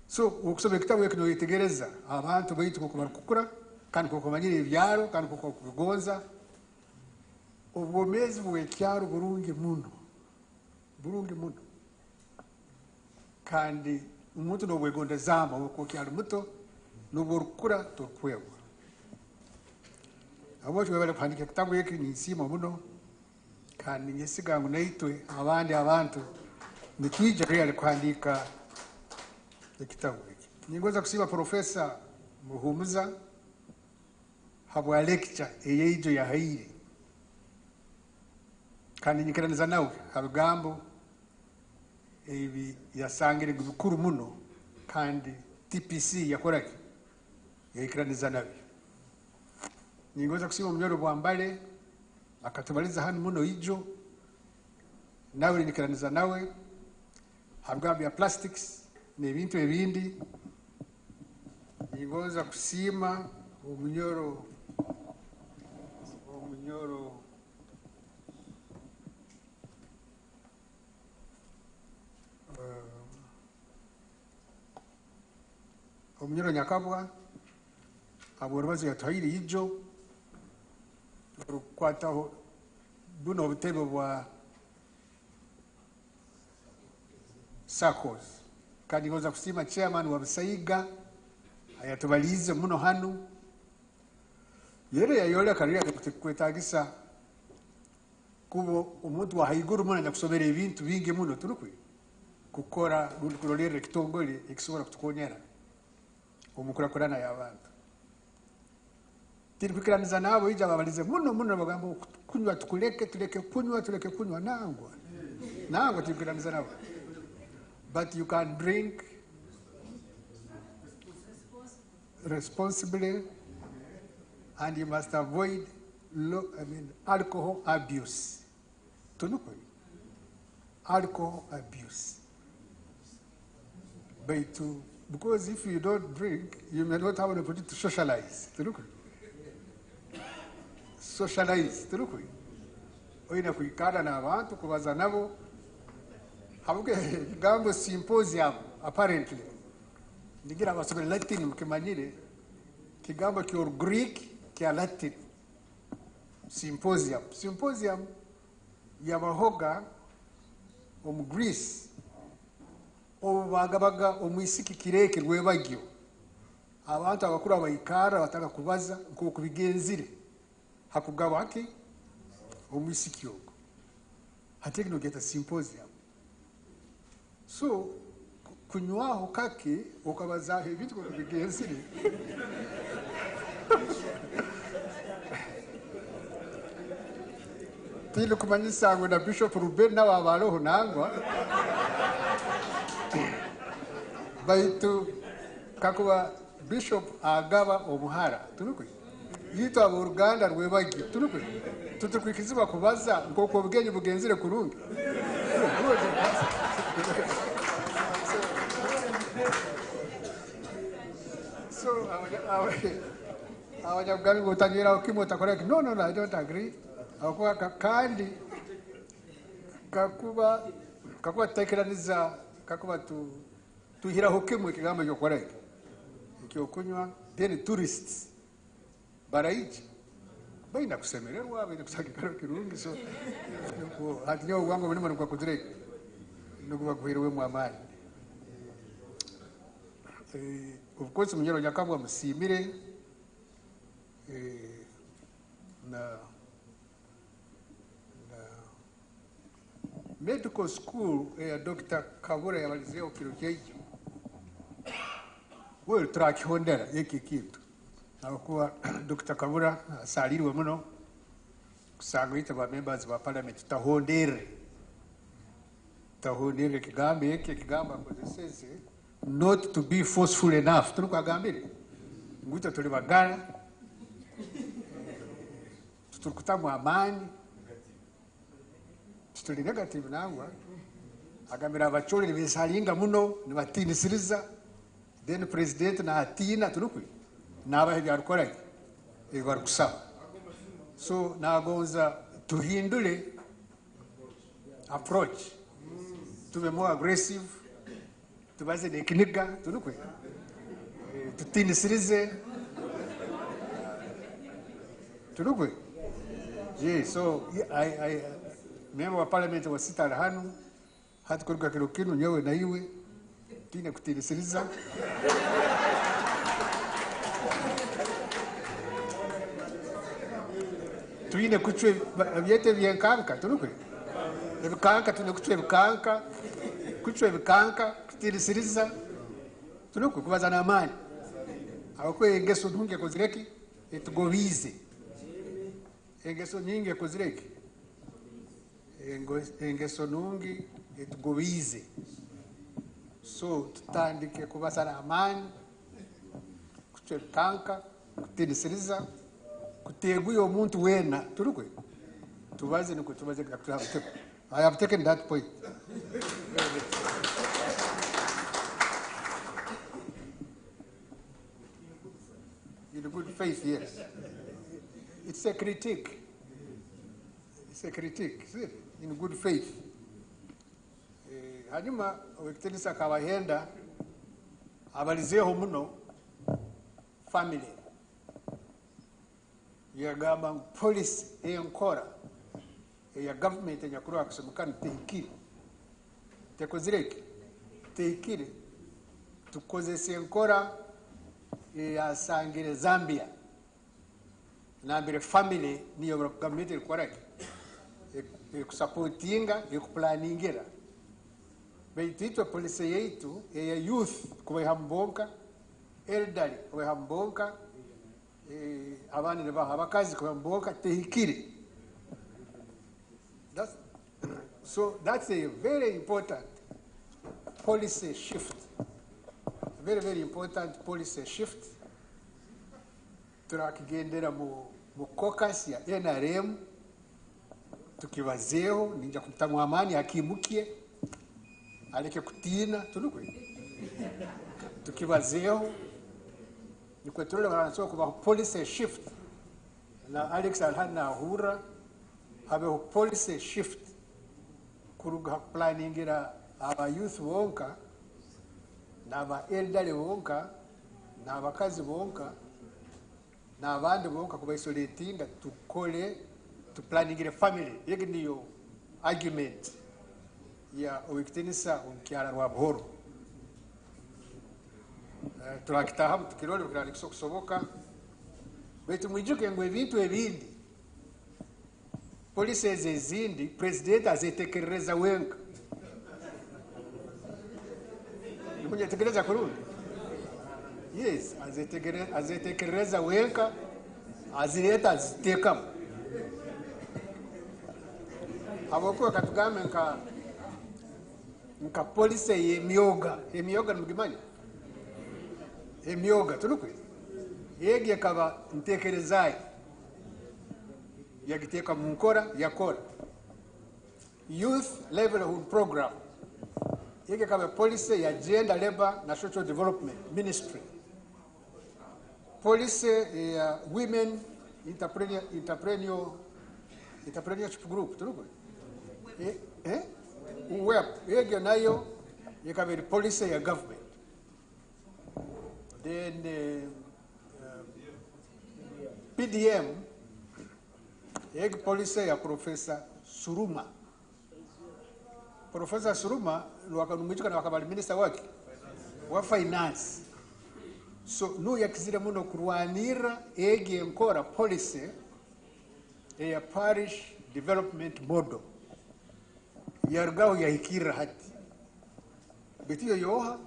So ukusoma ekitabu ekino yetegereza abantu baitu ko kumakukura kandi ko kumanyira ebyaro kandi ko kugonza obwomezi bwekyaro burungi muno kandi umuntu no bwegonda zamba ko kyaro muto no borukura to kwewa abo cyo bale kwandika ekitabu eki ni sima muno kandi nyesigangu naitwe abandi abantu nikije real kwandika ekitabu eki ningoza kusiba Profesa Muhumuza habwa lecture eyeijo yahaire kandi nyikiraniza nawe habigambo ebi yasangire bikuru muno kandi TPC yakoraki yayikiraniza nabyo ningoza kusiba Munyoro Bwambale akatubaliza hano muno ijo nawe nyikiraniza nawe habigambo ya plastics n'ebintu ebindi ningoza kusima Omunyoro Omunyoro Nyakabwa aborobazi yatwayire ijo rukwataho buno obutebe bwa SACCOS kandi ngoza kusima chairman wa Busaiga ayatubalize muno hano yere yayola karira kwetagisa kubo umuntu wahiguru muno nyakusomera ibintu bingi muno turukwe kukora kurolera kitongole ekisubora kutukonyera omukurakurana y'abantu tiri kwikiraniza nabo ija babalize muno bagambo kunywa tuleke kunywa nangwa tikiraniza nabo but you can drink responsibly and you must avoid alcohol abuse. Alcohol abuse. Because if you don't drink, you may not have an opportunity to socialize. Socialize. Oina kuikara na abantu kubaza nabo habuke gambo symposium apparently nigira basome Latin mkimanyire kigambo kyo Greek kya Latin symposium yabahoga Greece obagabaga omwisiki kireke rwebagyo abantu abakuru abayikara bataka kubaza nko kubigenzire hakugaba haki omwisiki yogo hateki no geta symposium so kunywaho kake ukabaza ibintu kubigenzire tili kumanyisa ngo na Bishop Ruben na babaloho nangwa baitu kakuba Bishop agaba omuhara turukwe yito abo Uganda rwebagi turukwe tutukwikiziba kubaza nkoko bwenye bugenzire kurungi so abanyabwami gutangira ukimota correct no I don't agree akwa kandi kakuba tekeraniza kakuba tuhira hokimwe kigamba cyo correct cyo kunywa then tourists baraiji baina kusemererwa baina kusakikaro kirungi so hatinyo wangu bino kwa kudire nukuba kuhiriwe mu amani of course Munyoro Nyakabwa musimire na medical school Dr. Kabura yabalizia ukirukejo well track hondera yeki kitu nakuwa Dr. Kabura saliriwe muno kusanga ita members ba parliament tahondere kigambe yeki kigamba kozeseze not to be forceful enough turukagambire nguita tuli bagala tutukutamu amani tuli negative nangwa agambira abacholi bisalinga muno nibatinisiriza then president na atina turukwe naba byarukora igwar kusaba so nagonza tuhindule approach tube more aggressive tubaze nekiniga turukwe tutinisirize turukwe so I member wa parliament wa sita hanu hati kuruka kirokino nyewe na iwe tine kutinisiriza tuine kuchwe byete byenkanka turukwe ebikanka tune kuchwe bikanka kutinisiriza tunuku kubaza na amani abakwe engeso ntunge kozireki etugobize engeso nyingi kozireki engeso nungi etugobize so tutandike kubaza na amani kutekanka kutenisiriza kuteguya omuntu wena turukwe tubaze niko tubaze I have taken that point. In good faith, yes. It's a critique. It's a critique, see? In good faith. Hanyuma wekitilisa kawahenda abalizeho muno family. Yagamba police enkora ya government enyakuru akusomukana teikiri tekozireki teikiri tukozese enkora yasangire Zambia nambire family niyo government ekoraki ekusapotinga ekuplaningira beitito police yeitu ya youth kuwehambonka elderly kuwehambonka abandi nebaha abakazi kuwehambonka teikiri. So that's a very important policy shift. A very, very important policy shift. Turakigendera mu caucus ya NRM tukiwazeho ninja kumtamu amani akimukie aleke kutina tunukwe tukiwazeho nikwe tulole wanasoma kuba policy shift na Alex Alhana hura habe policy shift kuruga planningira aba youth wonka na aba elderly wonka na abakazi bonka na abandi bonka kuba isolatinga tukole to planningira family yegi niyo argument ya owikitinisa unkiara rwa buhoro turakitaha tukirole kirali kusoboka betu mwijuke ngo ebintu ebindi police ezindi president azetekereza wenga nikuja tekereza kurudi yes azetekereza wenga azileta aziteka aboko katugame nka police emyoga nmugimanya emyoga turukwe yegi akaba ntekerezayi yagiteka munkora yakora youth livelihood program yegi akaba policy ya gender labor na social development ministry policy ya women entrepreneurship group turukwe web yegi nayo yakaba policy ya government. Then PDM policy ya Professor Suruma. Professor Suruma wakanumijika na wakabali minister wake wa finance. So no yakizira muno kurwanira enkora policy ya parish development model yargao ya hikira hati betiyo yoha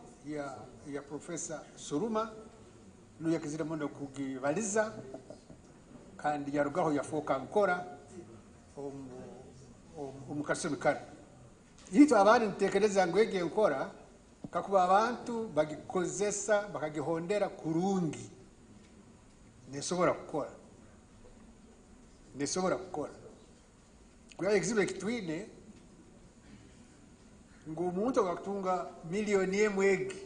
ya Professor Suruma no yakizira muno kugibaliza kandi yarugaho yafoka nkora omukasomikana yito abandi ntekereza ngo ege nkora kakuba abantu bagikozesa bakagihondera kurungi nesobora gukora kwa exhibit twine ngo umuntu akatunga milioni emwegi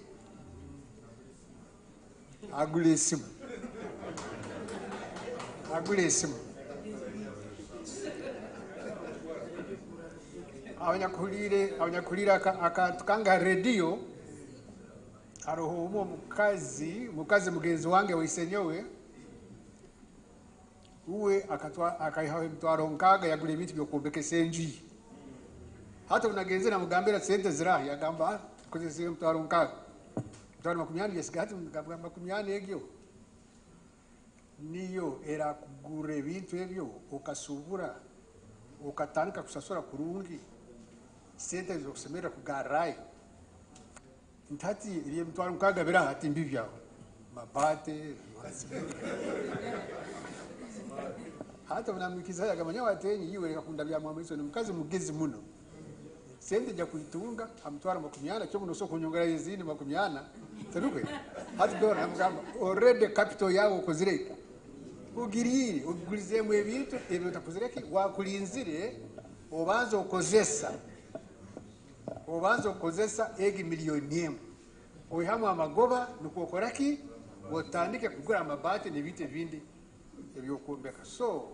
agule isimu abanyakulira akatukanga radio aroho mukazi mugenzi wange wisenyowe uwe akayihawe mtwaro nkaga yagule ibintu byo kumbekesa enji hata unagenze na mugambira sente zirahi yagamba kozese mtwaro nkaga mtwaro makumyani yesigati makumyani egyo niyo era kugure bintu ebyo ukasubura ukatandika kusasura kurungi sente zo kusemera kugarai ntati iliye mtwaro mkaga bira hati mbivya mabate hata unamikiza ya gamanya watenyi yiwe kakunda bya mwamiso ni mkazi mugezi muno sente ja kuitunga amtwara makumiana cyo muno soko nyongera yezini makumiana tarukwe hati dora namugamba already capital yawo kozireka ugiriri ugulizemo ebintu ebyo takuzireki wakulinzire obanza okozesa egi milioni emu oihamu amagoba nukokoraki otandike kugura amabati n'ebintu ebindi ebyokumbeka so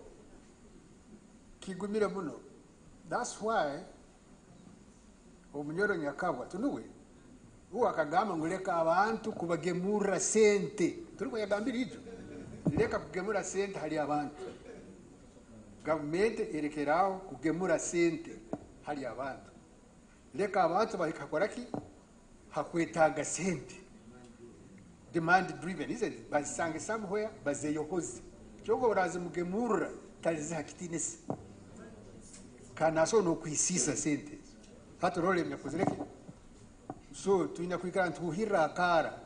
kigumire muno. That's why omunyoro nyakabwa tunuwe akagamba nguleka abantu kubagemura sente turiko yagambira ijo leka kugemura sente hali abantu gavumenti erekeraho kugemura sente hali abantu leka abantu bahikakoraki hakwetaga sente demand driven isn't it basange somewhere bazeyohoze chogo urazi mugemura talize hakitinesi kana so no kwisisa sente hata role mnakuzireki so tuina kuikara tuhira kara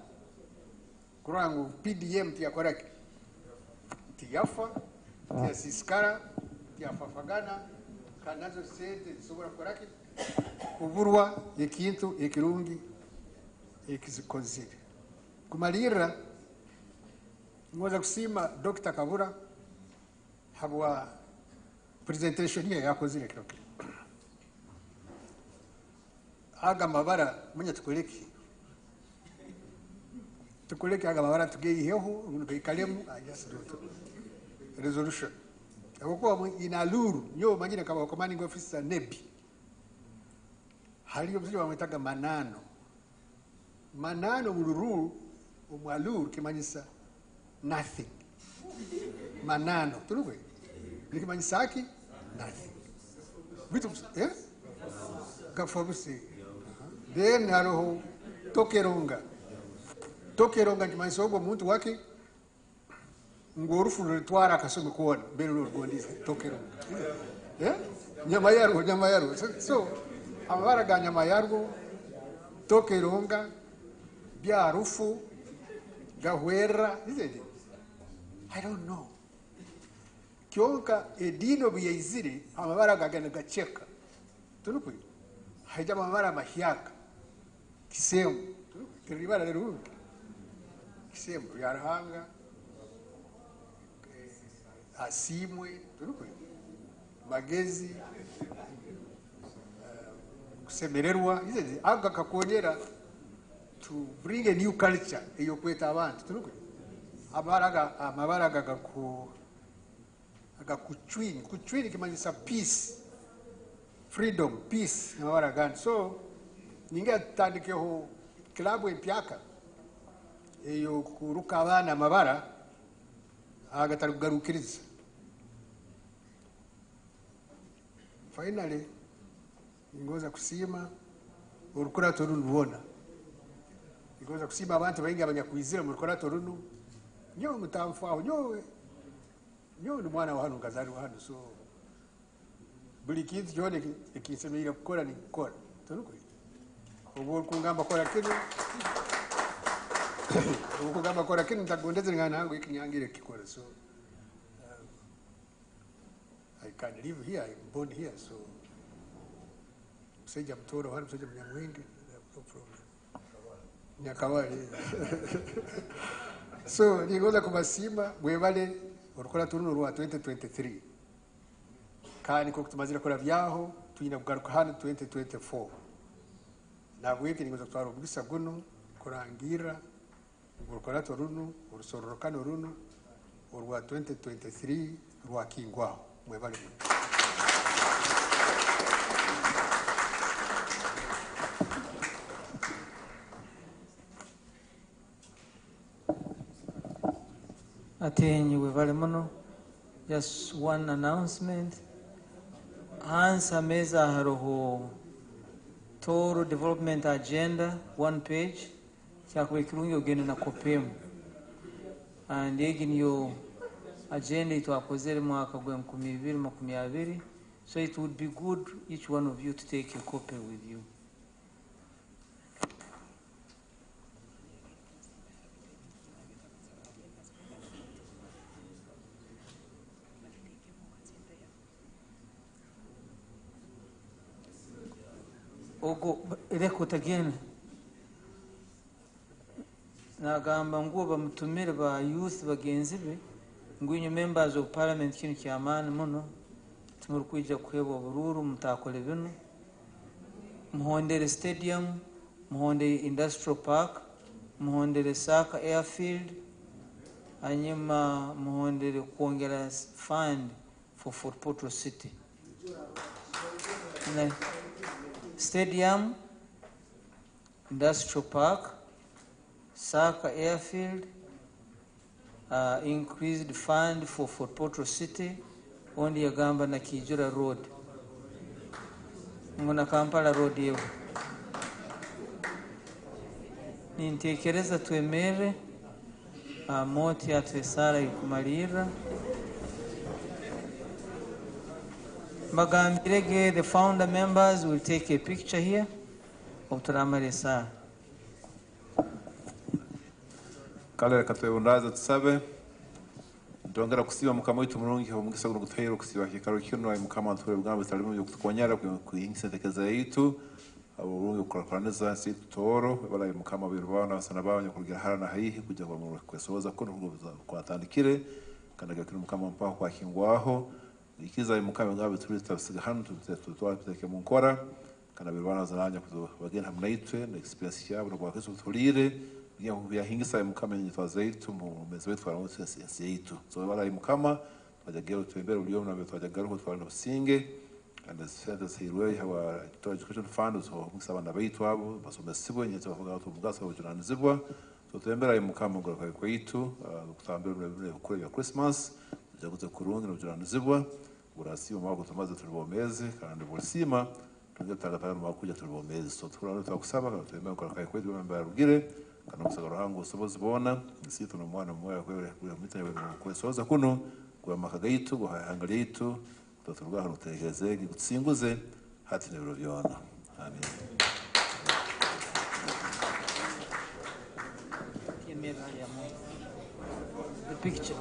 kurangu PDM tia koraki tiafa tia siskara tia fafagana kanazo sente sobora koraki kuvurwa ikintu ikirungi ikizikonzire kumalira ngoza kusima Dr. Kavura habwa presentation ye yakozire kiroke aga mabara munya tukoleki aga mabara tugeyeho unukai kalemu just do it resolution aboko inaluru nyo manyine kama commanding officer nebi haliyo msije wametaga manano uluru umwaluru kimanyisa nothing manano tulugwe likimanyisa haki nothing vitu kafabusi then haroho tokeronga kimanyisa obwo muntu wake ngorufu rutwara kasome kuona bero rwondiza tokeronga nyama yaro so amabara ga nyama yarwo tokeronga bya rufu gahwera isn't it? I don't know kyonka edino biyizire amabara gagana gacheka tunukuri haija amabara mahyaka kisemu turibara rero kisemu yarahanga asimwe turukuri magezi kusemererwa isn't it? Aga kakongera to bring a new culture eyo kweta abantu turukuri amabara kuchwini kimanyisa peace freedom peace amabara gani so ninge tandikeho klabu empyaka eyo kuruka abana amabara agatarugarukiriza finally ngoza kusima urukurato runubona ngoza kusima abantu baingi abanyakwizira mu rukurato runu nyo mutamfaho nyo ni mwana wa hano ngazari wa hano so buli kintu cyone ikisemera gukora ni gukora turukuri ubu kungamba kora kino ntagondeze ngana hangu ikinyangire kikora so I can live here, I'm born here, so Seja Tooro, hano seja Mnyamwingi, no problem. Nyakawali. So, nigoza kumasima, mwebale, urukora turunu rwa 2023. Kani kukutumazira kora vyaho, tuina kugaruka hano 2024. Na wiki nigoza kutwara ubugisa guno, kurangira, urukora turunu, urusororokano runu, urwa 2023, rwa kingwaho. Mwebale. Atenyi wevale muno. Just one announcement. Hansa meza haroho Tooro development agenda, one page. Chakwekirungi ogene na kopemu. And egi niyo agenda itwakozere mwaka gwa 2020. So it would be good each one of you to take a copy with you. ogo record again nagamba ngo bamutumire ba youth bagenzi be ngwinyo members of parliament kintu kyamaani muno tumuri kwijja kuheba obururu mutakole bino muhondere stadium muhondere industrial park muhondere saka airfield hanyuma muhondere kuongera fund for Fort Portal City stadium industrial park Saka airfield, increased fund for Fort Portal City, ondi yagamba na Kijura road. Ngona Kampala road yewe. Nintekereza twemere moti atwesara yukumalira. Magambirege, the founder members will take a picture here of Turamaresa. Kale katwebundaza tusabe ndongera kusiba mukama witu mulungi omugisa guno gutwera kusiba kikaro kino ayi mukama ntwere bwambe tali mu kutwanyara ku yingisentekeza yitu abo bulungi ukurakoraniza si Tooro bala mukama birwana basana bawanya kugira harana hayihi kujya mu kwesoza kuno kwatandikire kandi gakira mukama mpaka kwa kingwaho ikiza mukama ngabe turi tafsiga hanu tuteke mu nkora kandi birwana zaranya kuzogena hamwe naitwe na experience yabo kwa kweso tulire ya hingisa mukama nyitwa zaitu mu mezi wetu wa sisi yitu so bala mukama twajagero twembere uliyo na twajagero ko twala businge and the centers here we have a education fund so musaba na baitu abo basome sibwe nyetse bavuga to mugasa bujana nzibwa so twembera mukama ngora kwa yitu kutambira kuri ya Christmas jaguze kurungi no bujana nzibwa burasiyo mako tumaze turibomeze kandi busima tungetagataga makuja turibomeze so turano twakusaba twembera kwa kwetu bamba rugire kana musagaro hangu usobozi bona isitu no mwana mmoya kwewe mitanye kwesoza kuno kwa makagaitu kwa hangalitu tuturwaho rutegeze gutsinguze hati nebiro byona amen the picture